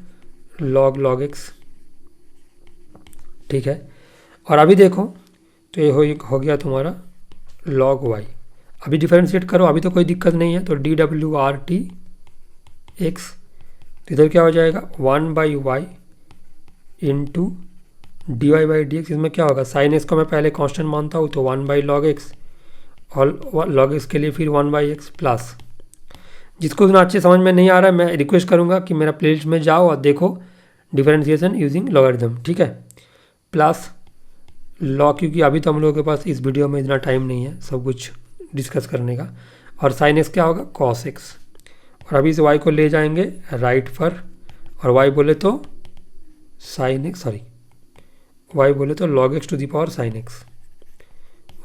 लॉग एक्स, ठीक है। और अभी देखो तो ये हो गया तुम्हारा लॉग वाई। अभी डिफरेंशिएट करो, अभी तो कोई दिक्कत नहीं है। तो DWRT एक्स, तो इधर क्या हो जाएगा 1/y इंटू dy/dx। इसमें क्या होगा, साइन एक्स को मैं पहले कांस्टेंट मानता हूँ तो 1/log x, और log x के लिए फिर 1/x प्लस, जिसको इतना अच्छे समझ में नहीं आ रहा है मैं रिक्वेस्ट करूँगा कि मेरा प्लेलिस्ट में जाओ और देखो डिफरेंशिएशन यूजिंग लॉगरिथम, ठीक है, प्लस लॉग, क्योंकि अभी तो हम लोगों के पास इस वीडियो में इतना टाइम नहीं है सब कुछ डिस्कस करने का। और साइन एक्स क्या होगा cos x, और अभी इस y को ले जाएंगे राइट पर, और y बोले तो साइन एक्स, सॉरी y बोले तो log x to the power sine x,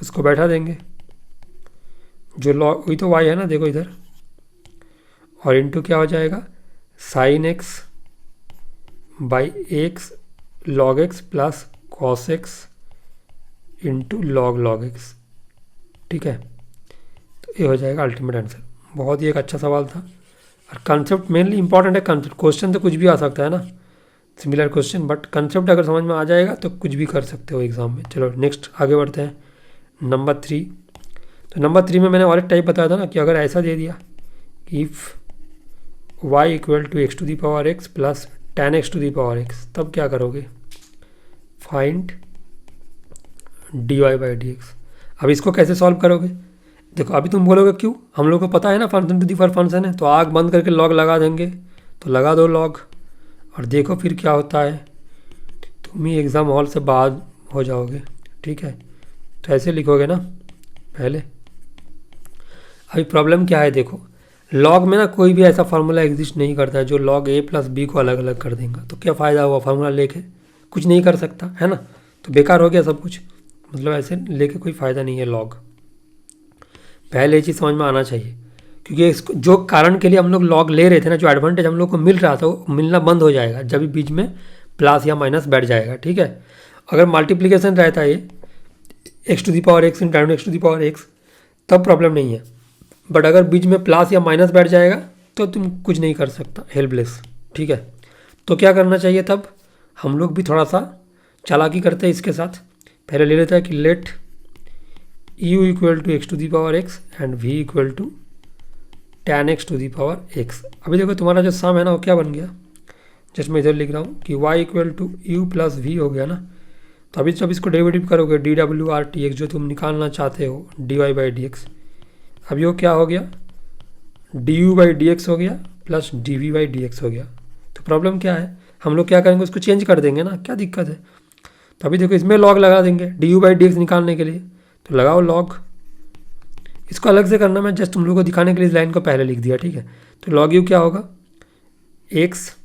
उसको बैठा देंगे, जो लॉग वही तो y है ना देखो इधर, और इंटू क्या हो जाएगा sine x by x log x plus cos x into log x, ठीक है। तो ये हो जाएगा अल्टीमेट आंसर। बहुत ही एक अच्छा सवाल था, और कंसेप्ट मेनली इंपॉर्टेंट है। कंसेप्ट क्वेश्चन तो कुछ भी आ सकता है ना, सिमिलर क्वेश्चन, बट कंसेप्ट अगर समझ में आ जाएगा तो कुछ भी कर सकते हो एग्जाम में। चलो नेक्स्ट आगे बढ़ते हैं, नंबर 3। तो नंबर 3 में मैंने और एक टाइप बताया था ना कि अगर ऐसा दे दिया कि if y equal to x to the power x plus tan x to the power x, तब क्या करोगे, फाइंड dy/dx। अब इसको कैसे सॉल्व करोगे, देखो अभी तुम बोलोगे क्यों, हम लोग को पता है ना function to the power function है, तो आग बंद करके लॉग लगा देंगे, तो लगा दो लॉग, और देखो फिर क्या होता है, तुम ही एग्ज़ाम हॉल से बाहर हो जाओगे, ठीक है। तो ऐसे लिखोगे ना पहले। अभी प्रॉब्लम क्या है देखो, लॉग में ना कोई भी ऐसा फार्मूला एग्जिस्ट नहीं करता है जो लॉग a प्लस बी को अलग अलग कर देगा। तो क्या फ़ायदा हुआ फार्मूला लेके, कुछ नहीं कर सकता है ना, तो बेकार हो गया सब कुछ, मतलब ऐसे लेके कोई फ़ायदा नहीं है लॉग। पहले ये चीज़ समझ में आना चाहिए, क्योंकि इसको जो कारण के लिए हम लोग लॉग ले रहे थे ना, जो एडवांटेज हम लोग को मिल रहा था वो मिलना बंद हो जाएगा जब भी बीच में प्लस या माइनस बैठ जाएगा, ठीक है। अगर मल्टीप्लिकेशन रहता है ये x to the power x in time x to the power x, तब प्रॉब्लम नहीं है, बट अगर बीच में प्लस या माइनस बैठ जाएगा तो तुम कुछ नहीं कर सकता, हेल्पलेस, ठीक है। तो क्या करना चाहिए, तब हम लोग भी थोड़ा सा चालाकी करते हैं इसके साथ। पहले ले लेता है कि let u equal to x to the power x and v equal to tan x to the power x। अभी देखो तुम्हारा जो सम है ना वो क्या बन गया, जस्ट मैं इधर लिख रहा हूँ कि y equal to u plus v हो गया ना, तो अभी जब इसको डेरिवेटिव करोगे डी डब्ल्यू आर टी एक्स जो तुम निकालना चाहते हो d y by d x, अभी वो क्या हो गया d u by d x हो गया plus d v by d x हो गया। तो प्रॉब्लम क्या है, हम लोग क्या करेंगे उसको चेंज कर देंगे ना, क्या दिक्कत है। तो अभी देखो इसमें लॉग लगा देंगे D u by d x निकालने के लिए, तो लगाओ लॉग। इसको अलग से करना, मैं जस्ट तुम लोगों को दिखाने के लिए इस लाइन को पहले लिख दिया, ठीक है। तो लॉग यू क्या होगा एक्स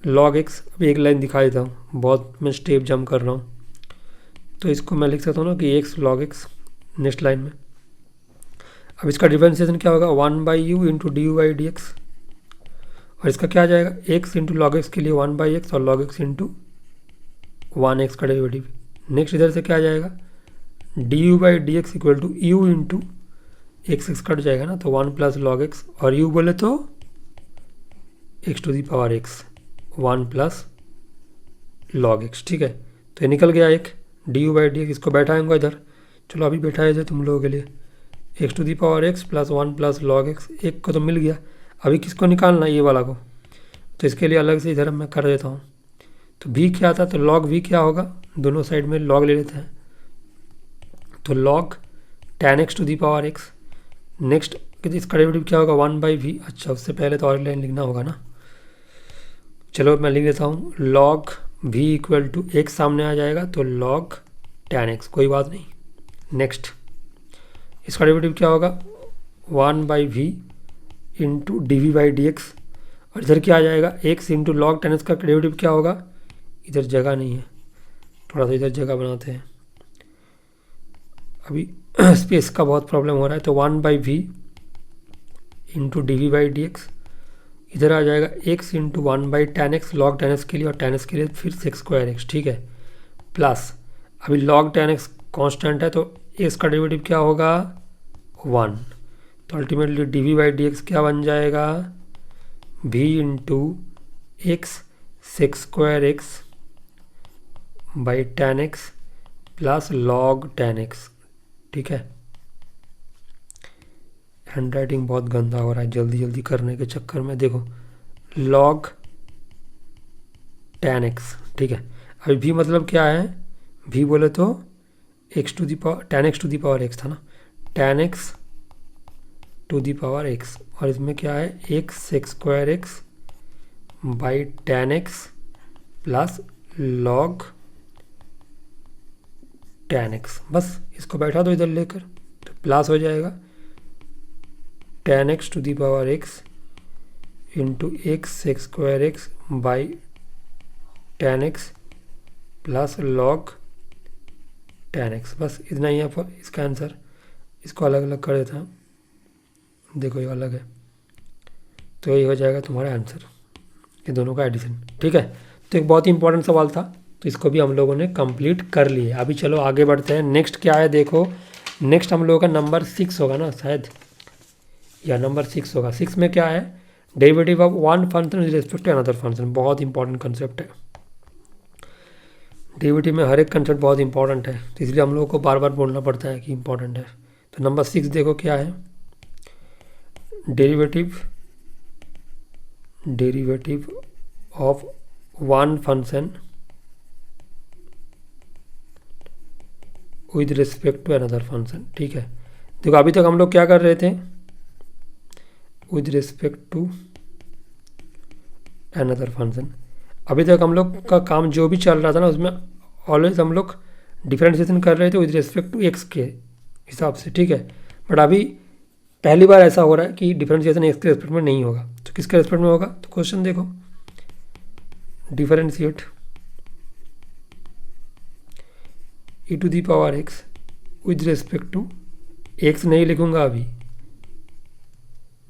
लॉग एक्स। अभी एक लाइन दिखा देता हूँ, बहुत मैं स्टेप जंप कर रहा हूँ, तो इसको मैं लिख सकता हूँ ना कि x log x next line में। अब इसका डिफरेंशिएशन क्या होगा 1 by you into D u by d x, और इसका क्या आ जाएगा एक्स इंटू लॉग एक्स के लिए 1 बाई एक्स और लॉग एक्स इंटू 1x का डेरिवेटिव। नेक्स्ट इधर से क्या आ जाएगा d u by d x equal to u into x cut जाएगा ना, तो 1 प्लस लॉग एक्स, और यू बोले तो x to the power x 1 plus log x, ठीक है। तो ये निकल गया एक d u by d x. इसको बैठाएंगे इधर, चलो अभी बैठाया जाए तुम लोगों के लिए x to the power x plus 1 plus log x. एक को तो मिल गया, अभी किसको निकालना है ये वाला को, तो इसके लिए अलग से इधर मैं कर देता हूँ। तो v क्या था, तो log v क्या होगा, दोनों साइड में log ले लेते हैं, तो log tan x to the power x। Next इसका डेरिवेटिव क्या होगा 1 बाई वी। अच्छा उससे पहले तो और लाइन लिखना होगा ना, चलो मैं लिख देता हूँ log v equal to x सामने आ जाएगा, तो log tan x, कोई बात नहीं। नेक्स्ट इसका डेरिवेटिव क्या होगा 1 by v into d v by d x, और इधर क्या आ जाएगा x into log tan x का डेरिवेटिव क्या होगा, इधर जगह नहीं है, थोड़ा सा इधर जगह बनाते हैं, अभी स्पेस का बहुत प्रॉब्लम हो रहा है। तो 1 by v into d v by d x, इधर आ जाएगा x into 1 by tan x log tan x के लिए, और tan x के लिए फिर सेक्स स्क्वायर x, ठीक है, प्लस अभी लॉग tan x कांस्टेंट है, तो x का डेरिवेटिव क्या होगा 1, तो ultimately d v by d x क्या बन जाएगा v into x sec square x by tan x plus log tan x, ठीक है। हैंड राइटिंग बहुत गंदा हो रहा है जल्दी जल्दी करने के चक्कर में, देखो लॉग tan x, ठीक है। अभी v मतलब क्या है, v बोले तो x to the power tan x to the power x था ना, tan x to the power x, और इसमें क्या है x sec square x by tan x plus log tan x। बस इसको बैठा दो इधर लेकर, तो प्लस हो जाएगा tan x to the power x into x sec square x by tan x plus log tan x। बस इतना ही है इसका आंसर। इसको अलग अलग कर देता हूँ, देखो ये अलग है, तो ये हो जाएगा तुम्हारा आंसर, ये दोनों का एडिशन, ठीक है। तो एक बहुत ही इंपॉर्टेंट सवाल था, तो इसको भी हम लोगों ने कंप्लीट कर लिए। अभी चलो आगे बढ़ते हैं। नेक्स्ट क्या है, देखो नेक्स्ट हम लोगों का नंबर 6 होगा ना शायद, या नंबर 6 होगा। 6 में क्या है, derivative of one function with respect to another function. बहुत इंपॉर्टेंट कंसेप्ट है, डेरिवेटिव में हर एक कंसेप्ट बहुत इंपॉर्टेंट है, तो इसलिए हम लोगों को बार बार बोलना पड़ता है कि इंपॉर्टेंट है। तो नंबर 6 देखो क्या है, derivative of one function with respect to another function, ठीक है। देखो अभी तक हम लोग क्या कर रहे थे, with respect to another function. अभी तक हम लोग का काम जो भी चल रहा था ना, उसमें ऑलवेज हम लोग डिफरेंशिएशन कर रहे थे विद रिस्पेक्ट टू एक्स के हिसाब से, ठीक है। बट अभी पहली बार ऐसा हो रहा है कि डिफरेंशिएशन एक्स के रेस्पेक्ट में नहीं होगा, तो किसके रेस्पेक्ट में होगा, तो क्वेश्चन देखो differentiate e to the power x with respect to x, नहीं लिखूंगा अभी,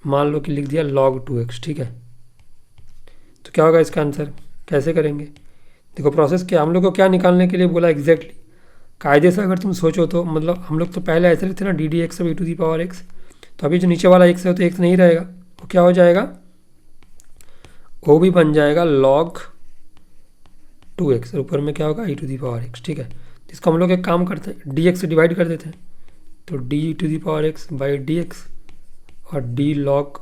मान लो कि लिख दिया log 2x, ठीक है। तो क्या होगा इसका आंसर, कैसे करेंगे, देखो प्रोसेस क्या, हम लोग को क्या निकालने के लिए बोला एग्जैक्टली कायदे से अगर तुम सोचो तो, मतलब हम लोग तो पहले ऐसे लिखते ना d D x e to the power x, तो अभी जो नीचे वाला एक्स है तो एक्स नहीं रहेगा, वो क्या हो जाएगा, वो भी बन जाएगा log 2x, ऊपर में क्या होगा e to the power x, ठीक है। इसको हम लोग एक काम करते हैं, डी एक्स से डिवाइड कर देते हैं, तो d to the power x by d x और d log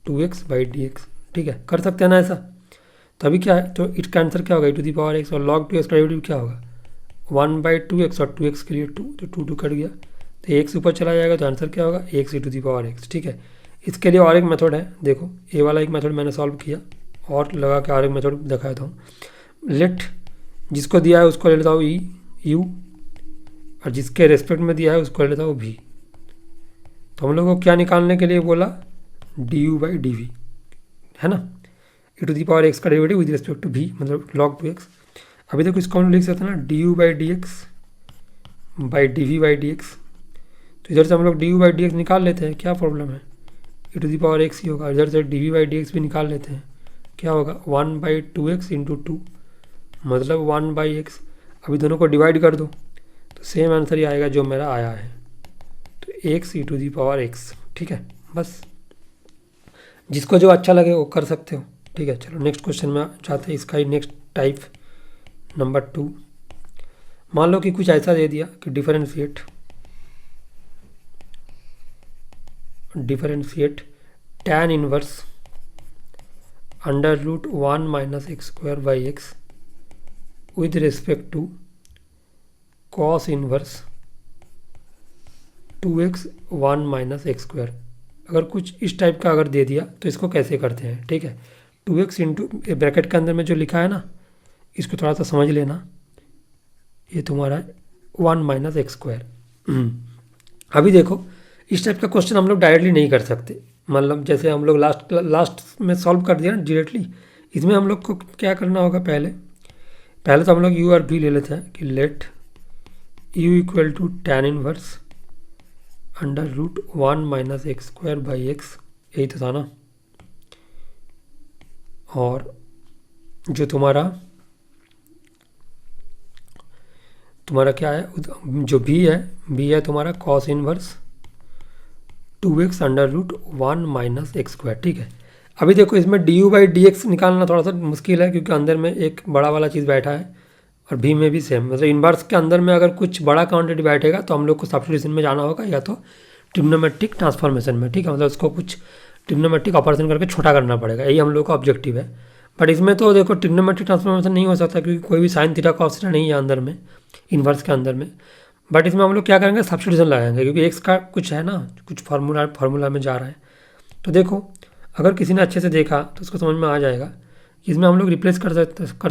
2x by d x, ठीक है, कर सकते हैं ना ऐसा। तो अभी क्या है, तो इसका आंसर क्या होगा e to the power x, और log 2x का डेरिवेटिव क्या होगा 1/2x और 2x के लिए 2, तो 2 2 कट गया, तो x ऊपर चला जाएगा, तो आंसर क्या होगा x e⁻x। ठीक है, इसके लिए और एक मेथड है, देखो ये वाला एक मेथड मैंने सॉल्व किया और लगा के और एक मेथड दिखाया था। लेट जिसको दिया है उसको ले लेता हूँ u, और जिसके रेस्पेक्ट में दिया है उसको ले लेता हूँ v। तो हम लोग को क्या निकालने के लिए बोला, du/dv, है ना, e⁻x का derivative with respect to v, मतलब log 2x। अभी देखो इसको हम लिख सकते हैं ना du/dx/dv/dx। तो इधर से हम लोग du/dx निकाल लेते हैं, क्या प्रॉब्लम है, e⁻x ही होगा। इधर से dv/dx भी निकाल लेते हैं, क्या होगा 1/2x × 2 मतलब 1/x। अभी दोनों को डिवाइड कर दो तो सेम आंसर ही आएगा जो मेरा आया है, तो x e⁻x। ठीक है, बस जिसको जो अच्छा लगे वो कर सकते हो। ठीक है, चलो नेक्स्ट क्वेश्चन में जाते हैं। इसका ही नेक्स्ट टाइप नंबर 2, मान लो कि कुछ ऐसा दे दिया कि differentiate tan inverse √1 - x² x with respect to cos inverse 2x 1 - x²। अगर कुछ इस टाइप का अगर दे दिया तो इसको कैसे करते हैं। ठीक है, 2x इंटू ब्रैकेट के अंदर में जो लिखा है ना, इसको थोड़ा सा समझ लेना, ये तुम्हारा 1 - x²। अभी देखो इस टाइप का क्वेश्चन हम लोग डायरेक्टली नहीं कर सकते, मतलब जैसे हम लोग लास्ट में सॉल्व कर दिया ना डायरेक्टली। इसमें हम लोग को क्या करना होगा, पहले तो हम लोग u और v ले लेते हैं कि let u = tan inverse √1 - x²/x, यही तो था ना। और जो तुम्हारा क्या है, जो v है तुम्हारा cos इनवर्स 2x √1 - x²। ठीक है, अभी देखो इसमें du/dx निकालना थोड़ा सा मुश्किल है, क्योंकि अंदर में एक बड़ा वाला चीज़ बैठा है और v में भी सेम, मतलब इन्वर्स के अंदर में अगर कुछ बड़ा क्वांटिटी बैठेगा तो हम लोग को सब्स्टिट्यूशन में जाना होगा या तो ट्रिग्नोमेट्रिक ट्रांसफॉर्मेशन में। ठीक है, मतलब उसको कुछ ट्रिग्नोमेट्रिक ऑपरेशन करके छोटा करना पड़ेगा, यही हम लोग का ऑब्जेक्टिव है। बट इसमें तो देखो ट्रिग्नोमेट्रिक ट्रांसफॉर्मेशन नहीं हो सकता, क्योंकि कोई भी साइन थीटा कॉस थीटा नहीं है अंदर में, इन्वर्स के अंदर में। बट इसमें हम लोग क्या करेंगे, सब्स्टिट्यूशन लगाएंगे, क्योंकि एक्स का कुछ है ना, कुछ फार्मूला में जा रहा है। तो देखो अगर किसी ने अच्छे से देखा तो उसको समझ में आ जाएगा। इसमें हम लोग रिप्लेस कर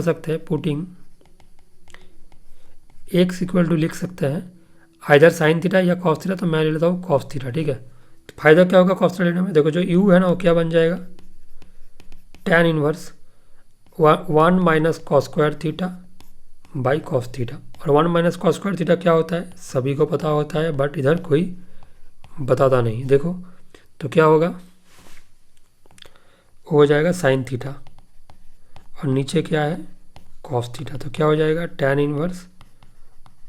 सकते हैं, पुटिंग x = लिख सकते हैं आइदर साइन थीटा या कॉस थीटा, तो मैं ले लेता हूँ कॉस थीटा। ठीक है, तो फायदा क्या होगा कॉस थीटा लेने में, देखो जो u है ना वो क्या बन जाएगा, tan inverse 1 - cos² θ/cos theta. और 1 - cos² थीटा क्या होता है, सभी को पता होता है, बट इधर कोई बताता नहीं। देखो तो क्या होगा, हो जाएगा साइन थीटा और नीचे क्या है कॉस थीटा, तो क्या हो जाएगा tan inverse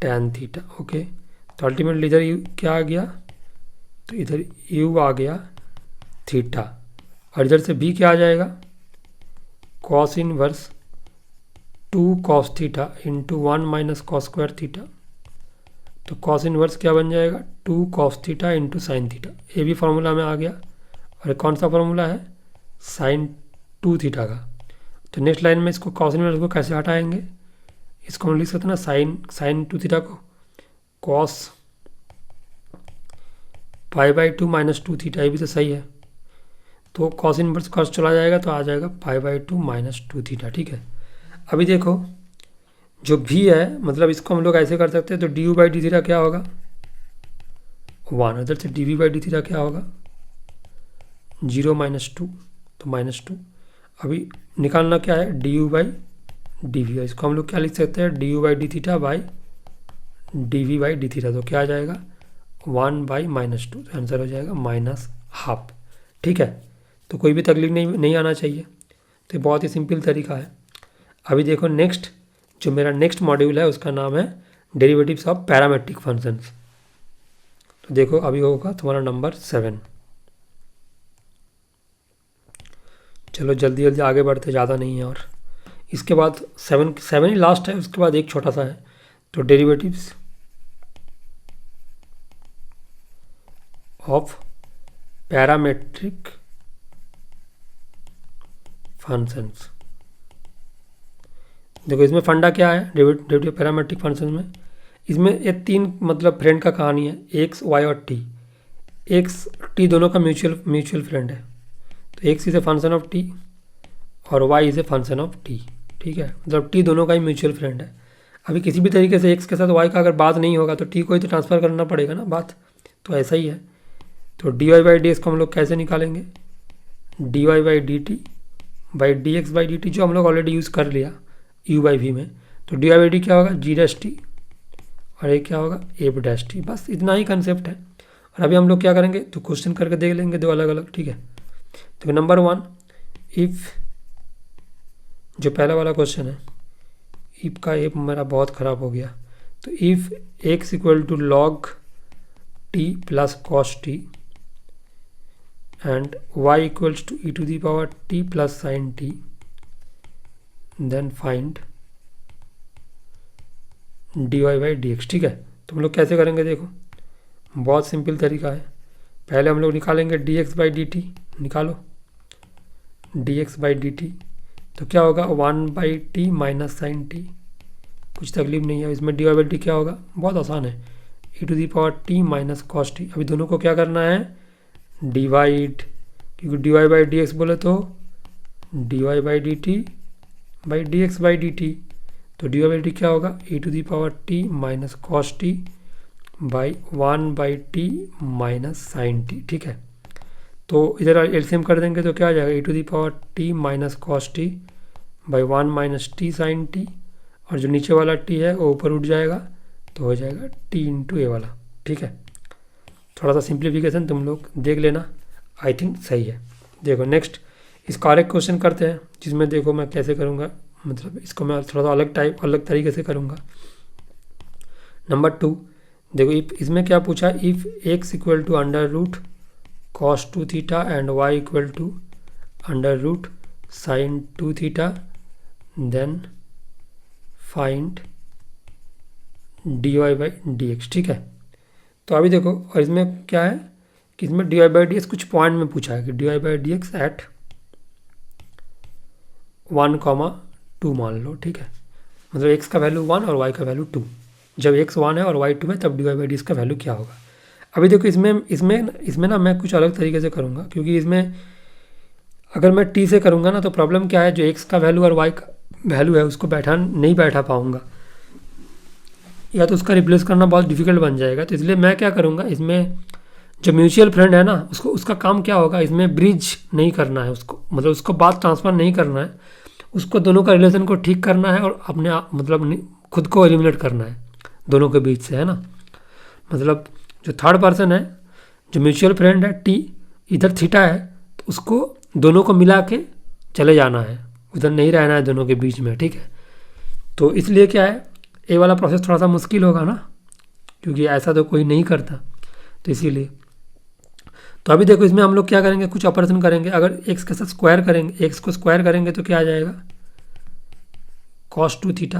tan theta. Okay, तो अल्टीमेटली इधर क्या आ गया, तो इधर u आ गया थीटा, और इधर से b क्या आ जाएगा, cos inverse 2 cos theta into 1 - cos² theta. तो cos इनवर्स क्या बन जाएगा, 2 cos theta into sine theta, ये भी फार्मूला में आ गया। और कौन सा फार्मूला है, साइन 2 थीटा का। तो नेक्स्ट लाइन में इसको cos इनवर्स को कैसे हटाएंगे, इसको हम लिख सकते हैं ना, साइन 2 थीटा को cos π/2 - 2 थीटा, ये भी तो सही है। तो cos इनवर्स cos चला जाएगा तो आ जाएगा π/2 - 2 थीटा। ठीक है, अभी देखो जो v है, मतलब इसको हम लोग ऐसे कर सकते हैं, तो du/d थीटा क्या होगा 1, इधर से dv/d थीटा क्या होगा 0 - 2, तो -2। अभी निकालना क्या है du/dv, इसको हम लोग क्या लिख सकते हैं, du/d theta by dv/d theta, तो क्या आ जाएगा 1/-2, तो आंसर हो जाएगा -½ ठीक है, तो कोई भी तकलीफ नहीं आना चाहिए, तो बहुत ही सिंपल तरीका है। अभी देखो नेक्स्ट, जो मेरा नेक्स्ट मॉड्यूल है उसका नाम है डेरिवेटिव्स ऑफ पैरामेट्रिक फंक्शंस। तो देखो अभी होगा तुम्हारा नंबर 7। चलो जल्दी जल्दी आगे बढ़ते, ज़्यादा नहीं है। और इसके बाद 7 ही लास्ट है, उसके बाद एक छोटा सा है, तो डेरिवेटिव्स ऑफ पैरामेट्रिक फंक्शंस। देखो इसमें फंडा क्या है डेरिवेटिव पैरामेट्रिक फंक्शन में, इसमें ये तीन मतलब फ्रेंड का कहानी है, एक्स वाई और टी। एक्स टी दोनों का म्यूचुअल फ्रेंड है, तो x is a function of t और y is a function of t, ठीक है, मतलब टी दोनों का ही म्यूचुअल फ्रेंड है। अभी किसी भी तरीके से एक्स के साथ वाई का अगर बात नहीं होगा तो टी को ही तो ट्रांसफ़र करना पड़ेगा ना बात, तो ऐसा ही है। तो d y by d x को हम लोग कैसे निकालेंगे, d y by d t by d x by d t, जो हम लोग ऑलरेडी यूज़ कर लिया यू बाई वी में। तो डी वाई बाई डी क्या होगा, जी डैश टी, और एक क्या होगा, एफ डैश टी। बस इतना ही कंसेप्ट है। और अभी हम लोग क्या करेंगे, तो क्वेश्चन करके देख लेंगे दो अलग अलग, ठीक है। तो नंबर 1, इफ़, जो पहला वाला क्वेश्चन है, इफ का एफ मेरा बहुत ख़राब हो गया, तो if x equal to log t plus cos t and y equals to e to the power t plus sine t, then find d y by d x, ठीक है। तो हम लोग कैसे करेंगे, देखो बहुत सिंपल तरीका है। पहले हम लोग निकालेंगे d x by d t, निकालो d x by d t, तो क्या होगा 1 by t minus sine t, कुछ तकलीफ नहीं है। इसमें डी वाई बाई टी क्या होगा, बहुत आसान है, e to the power t minus cos t. अभी दोनों को क्या करना है, डिवाइड, क्योंकि d y by d x बोले तो d y by d t by d x by d t, तो डी वाई बाई टी क्या होगा, e to the power t minus cos t by 1 by t minus sine t, ठीक है। तो इधर LCM कर देंगे तो क्या आ जाएगा, e to the power t minus cos t by 1 minus t sine t, और जो नीचे वाला टी है वो ऊपर उठ जाएगा, तो हो जाएगा टी इंटू ए वाला, ठीक है। थोड़ा सा सिंप्लीफिकेशन तुम लोग देख लेना, आई थिंक सही है। देखो नेक्स्ट इसका और एक क्वेश्चन करते हैं, जिसमें देखो मैं कैसे करूँगा, मतलब इसको मैं थोड़ा सा अलग तरीके से करूँगा। नंबर 2, देखो इसमें क्या पूछा, if x equal to under root cos 2 theta and y equal to under root sine 2 theta, then find d y by d x, ठीक है। तो अभी देखो, और इसमें क्या है कि इसमें d y by d x कुछ पॉइंट में पूछा है कि d y by d x at 1,2 मान लो, ठीक है, मतलब एक्स का वैल्यू 1 और वाई का वैल्यू 2। जब एक्स 1 है और वाई 2 है तब d y by d x का वैल्यू क्या होगा। अभी देखो इसमें ना मैं कुछ अलग तरीके से करूँगा, क्योंकि इसमें अगर मैं टी से करूँगा ना तो प्रॉब्लम क्या है, जो एक्स का वैल्यू और वाई का वैल्यू है उसको नहीं बैठा पाऊँगा, या तो उसका रिप्लेस करना बहुत डिफिकल्ट बन जाएगा। तो इसलिए मैं क्या करूँगा, इसमें जो म्यूचुअल फ्रेंड है ना उसका काम क्या होगा, इसमें ब्रिज नहीं करना है उसको, मतलब उसको बात ट्रांसफ़र नहीं करना है, उसको दोनों का रिलेशन को ठीक करना है और अपने आप मतलब खुद को एलिमिनेट करना है दोनों के बीच से, है ना। मतलब जो थर्ड पर्सन है, जो म्यूचुअल फ्रेंड है टी, इधर थीटा है, तो उसको दोनों को मिला के चले जाना है, उधर नहीं रहना है दोनों के बीच में, ठीक है। तो इसलिए क्या है, ये वाला प्रोसेस थोड़ा सा मुश्किल होगा ना, क्योंकि ऐसा तो कोई नहीं करता, तो इसीलिए। तो अभी देखो इसमें हम लोग क्या करेंगे, कुछ ऑपरेशन करेंगे। अगर एक्स के साथ स्क्वायर करेंगे, एक्स को स्क्वायर करेंगे तो क्या आ जाएगा, cos 2 थीटा,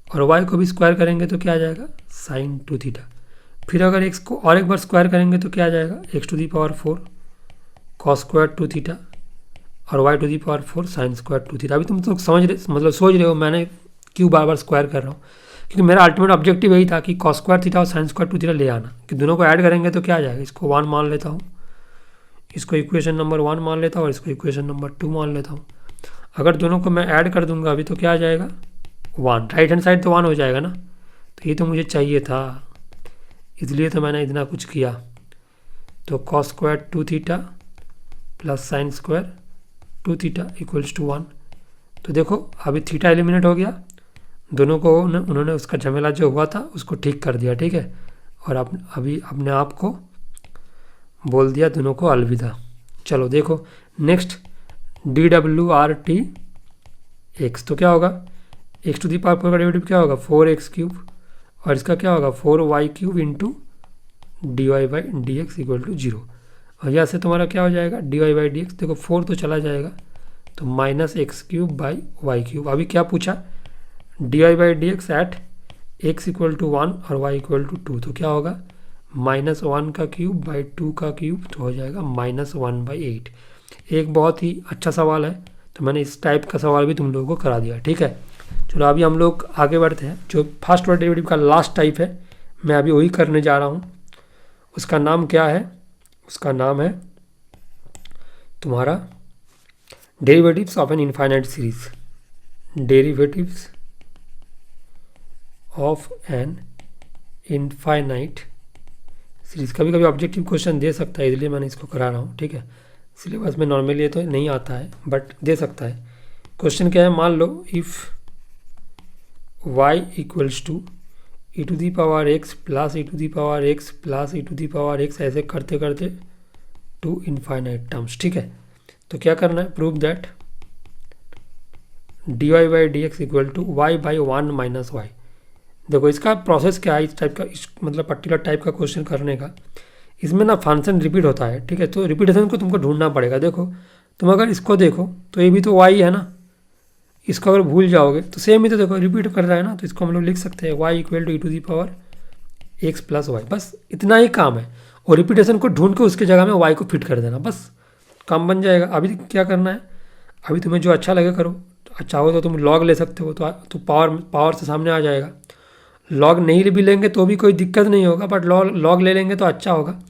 और वाई को भी स्क्वायर करेंगे तो क्या आ जाएगा, साइन 2 थीटा। फिर अगर एक्स को और एक बार स्क्वायर करेंगे तो क्या आ जाएगा, x to the power 4 cos square 2 theta और y to the power 4 sine square 2 theta. अभी तुम तो समझ रहे, मतलब सोच रहे हो मैंने क्यों बार बार स्क्वायर कर रहा हूँ, क्योंकि मेरा अल्टीमेट ऑब्जेक्टिव यही था कि cos स्क्वायर थीटा और साइन स्क्वायर 2 थीटा ले आना, कि दोनों को ऐड करेंगे तो क्या आ जाएगा, इसको 1 मान लेता हूँ, इसको इक्वेशन नंबर 1 मान लेता हूँ और इसको इक्वेशन नंबर 2 मान लेता हूँ। अगर दोनों को मैं ऐड कर दूंगा अभी तो क्या आ जाएगा, 1, राइट हैंड साइड तो 1 हो जाएगा ना, तो ये तो मुझे चाहिए था, इसलिए तो मैंने इतना कुछ किया। तो cos square 2 theta plus sine square 2 theta equals to 1। तो देखो अभी थीटा एलिमिनेट हो गया, दोनों को उन्होंने उसका झमेला जो हुआ था उसको ठीक कर दिया, ठीक है, और अभी अपने आप को बोल दिया दोनों को अलविदा। चलो देखो नेक्स्ट, डी डब्ल्यू आर टी एक्स, तो क्या होगा, एक्स टू दी पावर 4 का डेरिवेटिव क्या होगा, 4x क्यूब, और इसका क्या होगा 4y cube into d y by d x equal to 0। और यहाँ से तुम्हारा क्या हो जाएगा, d y by d x, देखो 4 तो चला जाएगा, तो minus x cube by y cube. अभी क्या पूछा, d y by d x at x equal to 1 और वाई इक्वल टू 2, तो क्या होगा -1 का क्यूब बाई 2 का क्यूब, तो हो जाएगा -1/8। एक बहुत ही अच्छा सवाल है, तो मैंने इस टाइप का सवाल भी तुम लोगों को करा दिया, ठीक है। चलो अभी हम लोग आगे बढ़ते हैं। जो फर्स्ट ऑर्डर डेरिवेटिव का लास्ट टाइप है मैं अभी वही करने जा रहा हूँ। उसका नाम क्या है? उसका नाम है तुम्हारा derivatives of an infinite series. Derivatives of an infinite series. कभी कभी ऑब्जेक्टिव क्वेश्चन दे सकता है, इसलिए मैंने इसको करा रहा हूँ, ठीक है। सिलेबस में नॉर्मली ये तो नहीं आता है बट दे सकता है। क्वेश्चन क्या है, मान लो if y equals to e to the power x plus e to the power x plus e to the power x, ऐसे करते करते टू इनफाइनाइट टर्म्स, ठीक है। तो क्या करना है, prove that d y by d x equal to y by one minus y. देखो इसका प्रोसेस क्या है, इस टाइप का, इस मतलब पर्टिकुलर टाइप का क्वेश्चन करने का। इसमें ना फंक्शन रिपीट होता है, ठीक है। तो रिपीटेशन को तुमको ढूंढना पड़ेगा। देखो तुम अगर इसको देखो तो ये भी तो वाई है ना, इसको अगर भूल जाओगे तो सेम ही तो देखो रिपीट कर रहा है ना। तो इसको हम लोग लिख सकते हैं y equal to e to the power x plus y. बस इतना ही काम है, और रिपीटेशन को ढूंढ के उसके जगह में वाई को फिट कर देना, बस काम बन जाएगा। अभी क्या करना है, अभी तुम्हें जो अच्छा लगे करो। चाहो तो तुम लॉग ले सकते हो, तो पावर से सामने आ जाएगा। लॉग नहीं भी लेंगे तो भी कोई दिक्कत नहीं होगा, बट लॉग ले लेंगे तो अच्छा होगा।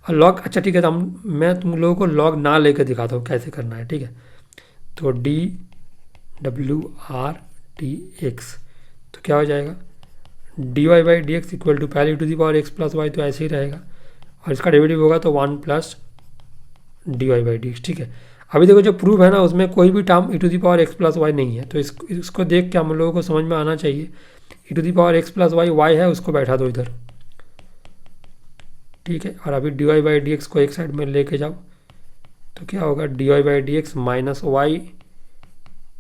और लॉग, अच्छा ठीक है, तो मैं तुम लोगों को लॉग ना लेकर दिखाता हूँ कैसे करना है, ठीक है। तो डी डब्ल्यू आर टी एक्स, तो क्या हो जाएगा, d y by d x equal to पहले to the power x plus y, तो ऐसे ही रहेगा। और इसका डेरिवेटिव होगा तो one plus d y by d x, ठीक है। अभी देखो जो प्रूफ है ना उसमें कोई भी term e to the power x plus y नहीं है, तो इसको देख के हम लोगों को समझ में आना चाहिए e to the power x plus y y है, उसको बैठा दो इधर, ठीक है। और अभी d y by d x को एक साइड में लेके जाओ, तो क्या होगा, d y by d x minus y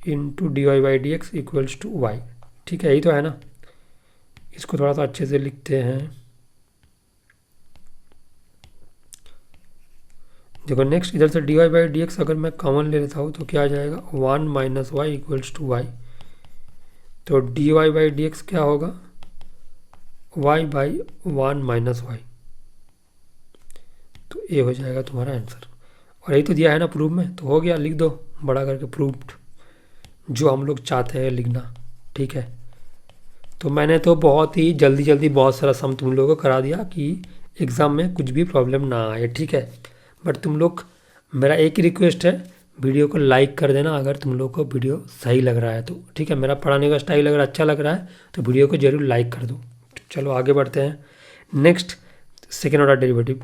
into d y by d x equals to y, ठीक है। यही तो है ना। इसको थोड़ा सा अच्छे से लिखते हैं। देखो नेक्स्ट इधर से d y by d x अगर मैं कॉमन ले लेता हूँ तो क्या आ जाएगा, one minus y equals to y. तो d y by d x क्या होगा, y by one minus y. तो ये हो जाएगा तुम्हारा आंसर। और यही तो दिया है ना प्रूफ में, तो हो गया, लिख दो बड़ा करके प्रूफ्ड, जो हम लोग चाहते हैं लिखना, ठीक है। तो मैंने तो बहुत ही जल्दी जल्दी बहुत सारा सम तुम लोगों को करा दिया कि एग्ज़ाम में कुछ भी प्रॉब्लम ना आए, ठीक है। बट तुम लोग, मेरा एक ही रिक्वेस्ट है, वीडियो को लाइक कर देना अगर तुम लोग को वीडियो सही लग रहा है तो, ठीक है। मेरा पढ़ाने का स्टाइल अगर अच्छा लग रहा है तो वीडियो को जरूर लाइक कर दो। चलो आगे बढ़ते हैं। Next second order derivative.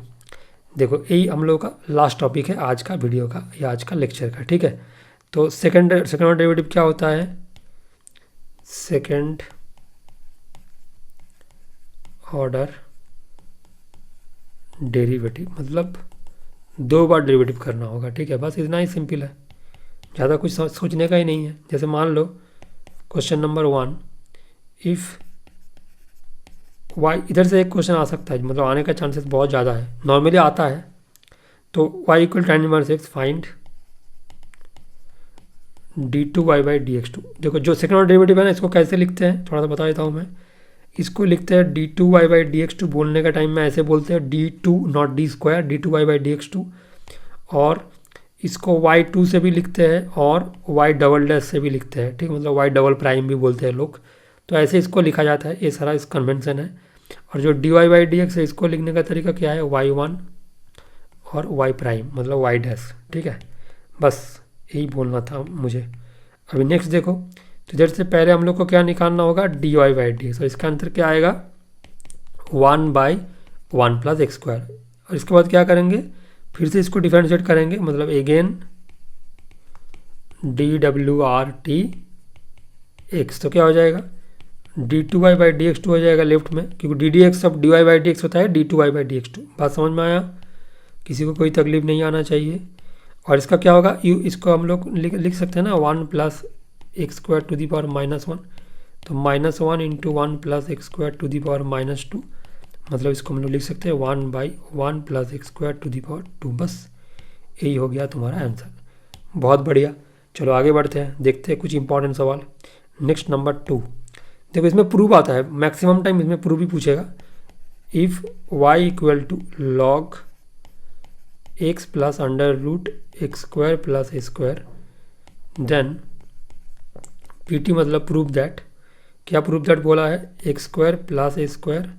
देखो यही हम लोग का लास्ट टॉपिक है आज का वीडियो का या आज का लेक्चर का, ठीक है। तो सेकेंड ऑर्डर डेरिवेटिव क्या होता है, सेकेंड ऑर्डर डेरिवेटिव मतलब दो बार डेरिवेटिव करना होगा, ठीक है। बस इतना ही सिंपल है, ज़्यादा कुछ सोचने का ही नहीं है। जैसे मान लो क्वेश्चन नंबर 1, इफ़ वाई, इधर से एक क्वेश्चन आ सकता है, मतलब आने का चांसेस बहुत ज़्यादा है, नॉर्मली आता है। तो y equal tan inverse x, find d two y by d x two. देखो जो सेकंड ऑर्डर डेरिवेटिव है ना, इसको कैसे लिखते हैं थोड़ा सा बता देता हूँ मैं। इसको लिखते हैं d two y by d x two, बोलने का टाइम में ऐसे बोलते हैं d two not d square, d two y by d x two. और इसको वाई टू से भी लिखते हैं और वाई डबल डैश से भी लिखते हैं, ठीक, मतलब वाई डबल प्राइम भी बोलते हैं लोग। तो ऐसे इसको लिखा जाता है, ये सारा इस कन्वेंशन है। और जो d y by d x है, इसको लिखने का तरीका क्या है, वाई वन और वाई प्राइम मतलब वाई डैश, ठीक है। बस यही बोलना था मुझे। अभी नेक्स्ट देखो, तो इधर से पहले हम लोग को क्या निकालना होगा, d y by d x. और इसका आंसर क्या आएगा, 1/1 प्लस एक्स स्क्वायर। और इसके बाद क्या करेंगे, फिर से इसको डिफरेंशिएट करेंगे, मतलब अगेन डी डब्ल्यू आर टी एक्स। तो क्या हो जाएगा, d two y by d x two हो जाएगा लेफ्ट में, क्योंकि डी डी एक्स सब d y by d x होता है, d two y by d x two. बात समझ में आया, किसी को कोई तकलीफ नहीं आना चाहिए। और इसका क्या होगा, यू, इसको हम लोग लिख सकते हैं ना, 1 plus x square to the power -1। तो -1 इंटू 1 plus x square to the power -2, मतलब इसको हम लोग लिख सकते हैं 1/1 plus x square to the power 2। बस यही हो गया तुम्हारा आंसर। बहुत बढ़िया, चलो आगे बढ़ते हैं, देखते हैं कुछ इंपॉर्टेंट सवाल। नेक्स्ट नंबर 2, देखो इसमें प्रूफ आता है, मैक्सिमम टाइम इसमें प्रूफ ही पूछेगा। If y equal to log x plus under root x square plus a square, then p t मतलब प्रूव दैट, क्या प्रूव दैट बोला है, x square plus a square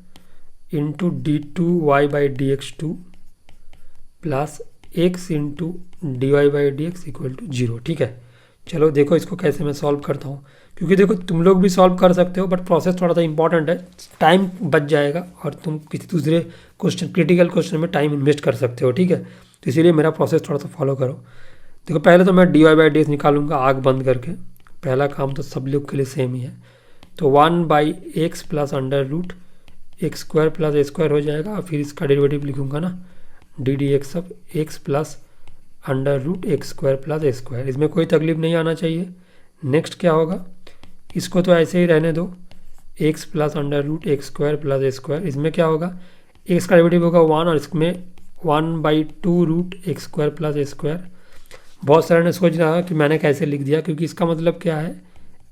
into d two y by d x two plus x into d y by d x equal to zero. ठीक है, चलो देखो इसको कैसे मैं सॉल्व करता हूँ, क्योंकि देखो तुम लोग भी सॉल्व कर सकते हो बट प्रोसेस थोड़ा सा इंपॉर्टेंट है, टाइम बच जाएगा और तुम किसी दूसरे क्वेश्चन क्रिटिकल क्वेश्चन में टाइम इन्वेस्ट कर सकते हो। ठीक है, तो इसीलिए मेरा प्रोसेस थोड़ा सा फॉलो करो। देखो पहले तो मैं d y by d x निकालूंगा आग बंद करके, पहला काम तो सब लोग के लिए सेम ही है। तो 1/x plus under root x square plus a square हो जाएगा और फिर इसका डेरिवेटिव लिखूंगा ना, d D x of x plus under root x square plus a square, इसमें कोई तकलीफ नहीं आना चाहिए। नेक्स्ट क्या होगा, इसको तो ऐसे ही रहने दो, x plus under root x square plus a square, इसमें क्या होगा, एक्स का डेरिवेटिव होगा 1 और इसमें 1/2 root x square plus a square. बहुत सारे ने सोच रहा कि मैंने कैसे लिख दिया, क्योंकि इसका मतलब क्या है,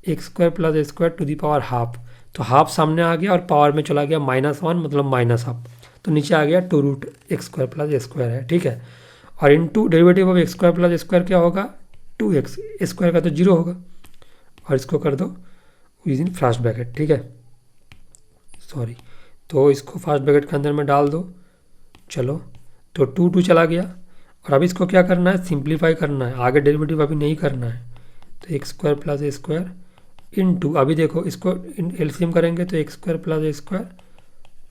x square plus a square to the power half, तो हाफ सामने आ गया और पावर में चला गया -1 मतलब माइनस हाफ, तो नीचे आ गया 2 root x square plus a square है। ठीक है, और into derivative of x square plus a square क्या होगा, 2x, ए स्क्वायर का तो जीरो होगा और इसको कर दो यूजिंग फास्ट ब्रैकेट। ठीक है, सॉरी, तो इसको फास्ट ब्रैकेट के अंदर में डाल दो। चलो तो 2 चला गया और अब इसको क्या करना है, सिंप्लीफाई करना है, आगे डेरिवेटिव अभी नहीं करना है। तो x square plus a square into, अभी देखो इसको एलसीएम करेंगे तो x square plus a square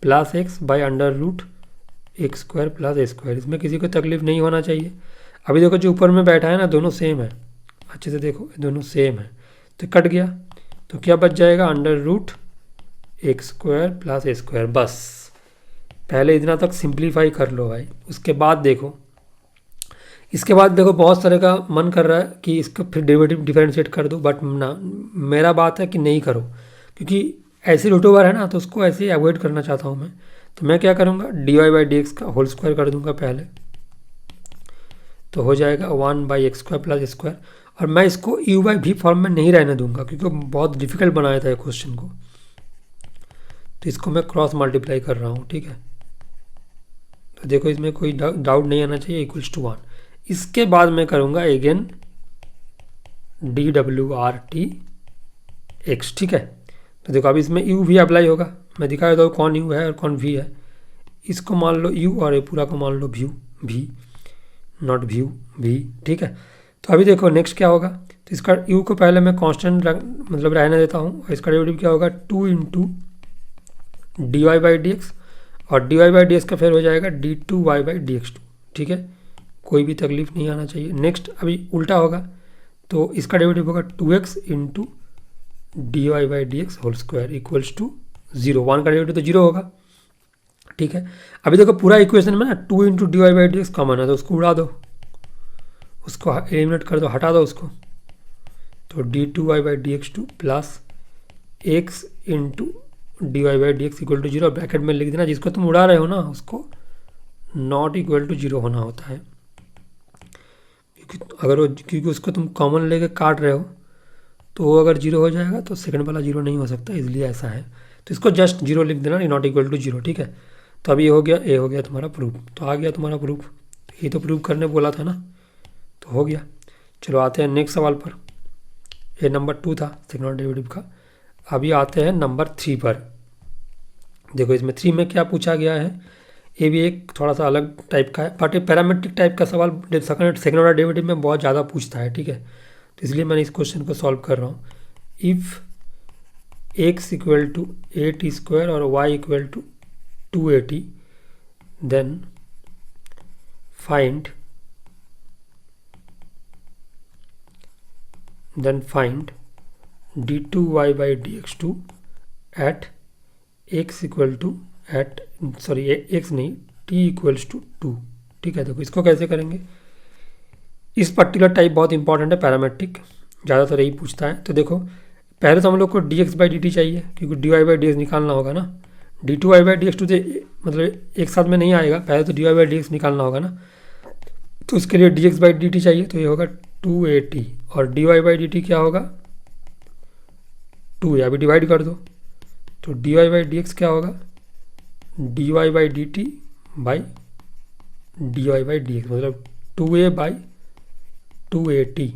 plus x by under root x square plus a square, इसमें किसी को तकलीफ नहीं होना चाहिए। अभी देखो जो ऊपर में बैठा है ना, दोनों सेम है, अच्छे से देखो दोनों सेम है, तो कट गया, तो क्या बच जाएगा, under root x square plus a square. बस पहले इतना तक सिंप्लीफाई कर लो भाई, उसके बाद देखो, इसके बाद देखो बहुत सारे का मन कर रहा है कि इसका फिर डेरिवेटिव डिफरेंशिएट कर दो, बट ना, मेरा बात है कि नहीं करो, क्योंकि ऐसे रूट ओवर है ना, तो उसको ऐसे ही अवॉइड करना चाहता हूँ मैं। तो मैं क्या करूँगा, d y by d x का होल स्क्वायर कर दूंगा पहले, तो हो जाएगा 1/x स्क्वायर प्लस स्क्वायर, और मैं इसको यू बाई भी फॉर्म में नहीं रहने दूंगा क्योंकि बहुत डिफिकल्ट बनाया था ये क्वेश्चन को, तो इसको मैं क्रॉस मल्टीप्लाई कर रहा हूँ। ठीक है, तो देखो इसमें कोई डाउट नहीं आना चाहिए, इक्वल्स टू 1। इसके बाद मैं करूँगा अगेन डी डब्ल्यू आर टी एक्स। ठीक है, तो देखो अब इसमें यू भी अप्लाई होगा, मैं दिखा देता हूँ कौन यू है और कौन वी है। इसको मान लो यू और ये पूरा को मान लो व्यू भी, नॉट व्यू भी। ठीक है, तो अभी देखो नेक्स्ट क्या होगा, तो इसका यू को पहले मैं कांस्टेंट मतलब रहने देता हूँ, और इसका डेरिवेटिव क्या होगा, 2 into d y by d x, और d y by d x का फिर हो जाएगा d two y by d x two. ठीक है, कोई भी तकलीफ नहीं आना चाहिए। नेक्स्ट अभी उल्टा होगा, तो इसका डेरिवेटिव होगा 2x into d y by d x whole square equals to 0। 1 का डेरिवेटिव तो 0 होगा। ठीक है, अभी देखो पूरा इक्वेशन में ना 2 into d y by d x common है, तो उसको उड़ा दो, उसको एलिमिनेट कर दो, हटा दो उसको, तो d two y by d x two plus x into d y by d x equal to 0, bracket में लिख देना, जिसको तुम उड़ा रहे हो ना उसको नॉट इक्वल टू 0 होना होता है, क्योंकि उसको तुम कॉमन लेके काट रहे हो, तो वो अगर 0 हो जाएगा तो सेकंड वाला 0 नहीं हो सकता, इसलिए ऐसा है, तो इसको जस्ट 0 लिख देना, नॉट इक्वल टू 0। ठीक है, तो अभी ये हो गया, ए हो गया तुम्हारा प्रूफ, तो आ गया तुम्हारा प्रूफ, ये तो प्रूफ करने बोला था ना, तो हो गया। चलो आते हैं नेक्स्ट सवाल पर, ये नंबर 2 था सेकंड डेरिवेटिव का। अभी आते हैं नंबर 3 पर। देखो इसमें 3 में क्या पूछा गया है, ये भी एक थोड़ा सा अलग टाइप का है, बट ये पैरामेट्रिक टाइप का सवाल सेकंड ऑर्डर डेरिवेटिव में बहुत ज़्यादा पूछता है। ठीक है, तो इसलिए मैंने इस क्वेश्चन को सॉल्व कर रहा हूँ। If x equal to 8t square और y equal to 280, then find d2y by dx2 at x equal to x नहीं, t इक्वल्स टू 2। ठीक है, देखो इसको कैसे करेंगे, इस पर्टिकुलर टाइप बहुत इंपॉर्टेंट है, पैरामेट्रिक ज़्यादातर यही पूछता है। तो देखो पहले तो हम लोग को dx बाई dt चाहिए, क्योंकि dy बाई dx निकालना होगा ना, d2y बाई dx2 से मतलब एक साथ में नहीं आएगा, पहले तो dy बाई dx निकालना होगा ना, तो उसके लिए dx बाई dt चाहिए, तो ये होगा 280, और dy बाई dt क्या होगा 2 है, अभी डिवाइड कर दो, तो dy बाई dx क्या होगा dy by dt by dy by dx, मतलब 2a बाई 280,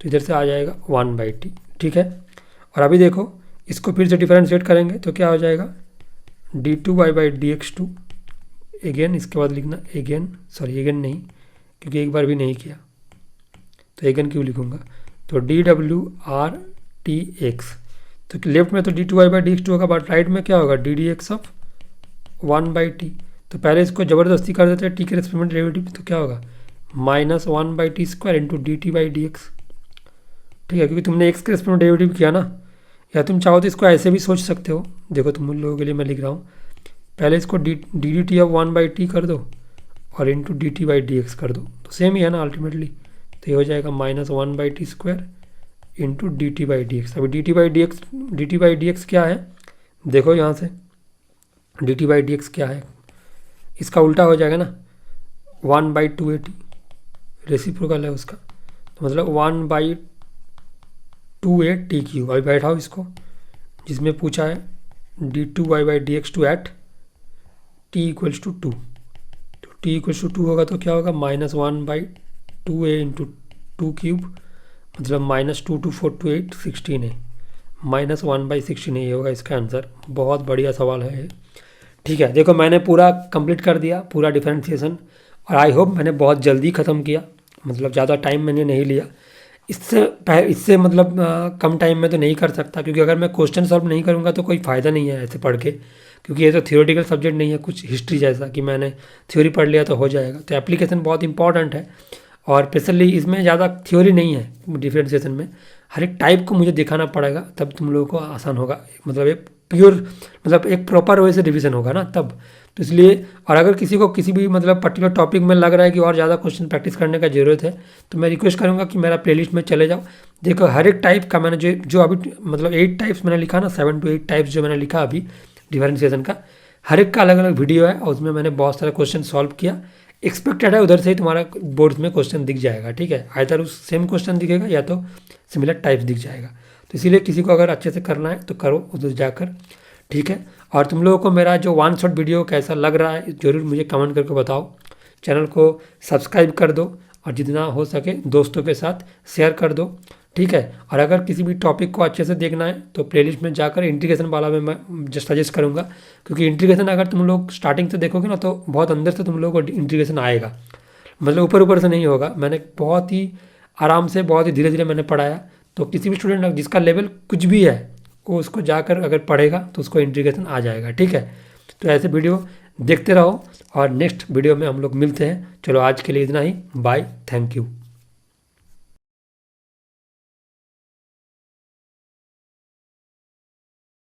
तो इधर से आ जाएगा 1/t, ठीक है। और अभी देखो इसको फिर से डिफरेंशिएट करेंगे तो क्या हो जाएगा d2y/dx2, अगेन इसके बाद लिखना अगेन नहीं, क्योंकि एक बार भी नहीं किया तो अगेन क्यों लिखूँगा, तो dwr/tx, तो लेफ्ट में तो d2y/dx2 होगा, बट राइट में क्या होगा ddx ऑफ 1/t। तो पहले इसको ज़बरदस्ती कर देते हैं t के रेस्पेक्ट में डेरिवेटिव, तो क्या होगा -1/t² इंटू dt/dx, ठीक है, क्योंकि तुमने x के रेस्पेक्ट में डेरिवेटिव किया ना। या तुम चाहो तो इसको ऐसे भी सोच सकते हो, देखो तुम लोगों के लिए मैं लिख रहा हूँ, पहले इसको dt ऑफ 1/t कर दो और इंटू dt/dx कर दो, तो सेम ही है ना अल्टीमेटली। तो ये हो जाएगा -1/t² इंटू dt/dx। अभी dt/dx क्या है, देखो यहाँ से dt/dx क्या है, इसका उल्टा हो जाएगा ना 1/2at, रेसिप्रोकल है उसका, तो मतलब 1/2at3। अभी बैठाओ इसको, जिसमें पूछा है d2y/dx2 एट t = 2, तो t = 2 होगा तो क्या होगा -1/2a इंटू 2³ मतलब -2 2 4 2 8 16 है, -1/16 ये होगा इसका आंसर। बहुत बढ़िया सवाल है ये, ठीक है। देखो मैंने पूरा कंप्लीट कर दिया पूरा डिफरेंशिएशन, और आई होप मैंने बहुत जल्दी ख़त्म किया, मतलब ज़्यादा टाइम मैंने नहीं लिया। इससे मतलब कम टाइम में तो नहीं कर सकता, क्योंकि अगर मैं क्वेश्चन सॉल्व नहीं करूँगा तो कोई फ़ायदा नहीं है ऐसे पढ़ के, क्योंकि ये तो थियोरेटिकल सब्जेक्ट नहीं है कुछ हिस्ट्री जैसा कि मैंने थ्योरी पढ़ लिया तो हो जाएगा। तो एप्लीकेशन बहुत इंपॉर्टेंट है, और स्पेशली इसमें ज़्यादा थ्योरी नहीं है डिफरेंशिएशन में, हर एक टाइप को मुझे दिखाना पड़ेगा, तब तुम लोगों को आसान होगा, मतलब एक प्योर मतलब एक प्रॉपर वे से रिवीजन होगा ना तब। तो इसलिए, और अगर किसी को किसी भी मतलब पर्टिकुलर टॉपिक में लग रहा है कि और ज़्यादा क्वेश्चन प्रैक्टिस करने का ज़रूरत है, तो मैं रिक्वेस्ट करूँगा कि मेरा प्लेलिस्ट में चले जाओ। देखो हर एक टाइप का मैंने जो अभी मतलब 8 टाइप्स मैंने लिखा ना, 7 to 8 टाइप्स जो मैंने लिखा अभी डिफरेंशिएशन का, हर एक का अलग अलग वीडियो है, और उसमें मैंने बहुत सारे क्वेश्चन सॉल्व किया। एक्सपेक्टेड है उधर से ही तुम्हारा बोर्ड में क्वेश्चन दिख जाएगा, ठीक है, आइदर उस सेम क्वेश्चन दिखेगा या तो सिमिलर टाइप्स दिख जाएगा। तो इसीलिए किसी को अगर अच्छे से करना है तो करो उधर जाकर, ठीक है। और तुम लोगों को मेरा जो 1 शॉट वीडियो कैसा लग रहा है ज़रूर मुझे कमेंट करके बताओ। चैनल को सब्सक्राइब कर दो, और जितना हो सके दोस्तों के साथ शेयर कर दो, ठीक है। और अगर किसी भी टॉपिक को अच्छे से देखना है तो प्लेलिस्ट में जाकर इंटीग्रेशन वाला में मैं जस्ट सजेस्ट करूँगा, क्योंकि इंटीग्रेशन अगर तुम लोग स्टार्टिंग से देखोगे ना तो बहुत अंदर से तुम लोगों को इंटीग्रेशन आएगा, मतलब ऊपर ऊपर से नहीं होगा। मैंने बहुत ही आराम से बहुत ही धीरे धीरे मैंने पढ़ाया, तो किसी भी स्टूडेंट जिसका लेवल कुछ भी है वो उसको जाकर अगर पढ़ेगा तो उसको इंटीग्रेशन आ जाएगा, ठीक है। तो ऐसे वीडियो देखते रहो, और नेक्स्ट वीडियो में हम लोग मिलते हैं। चलो आज के लिए इतना ही, बाय, थैंक यू।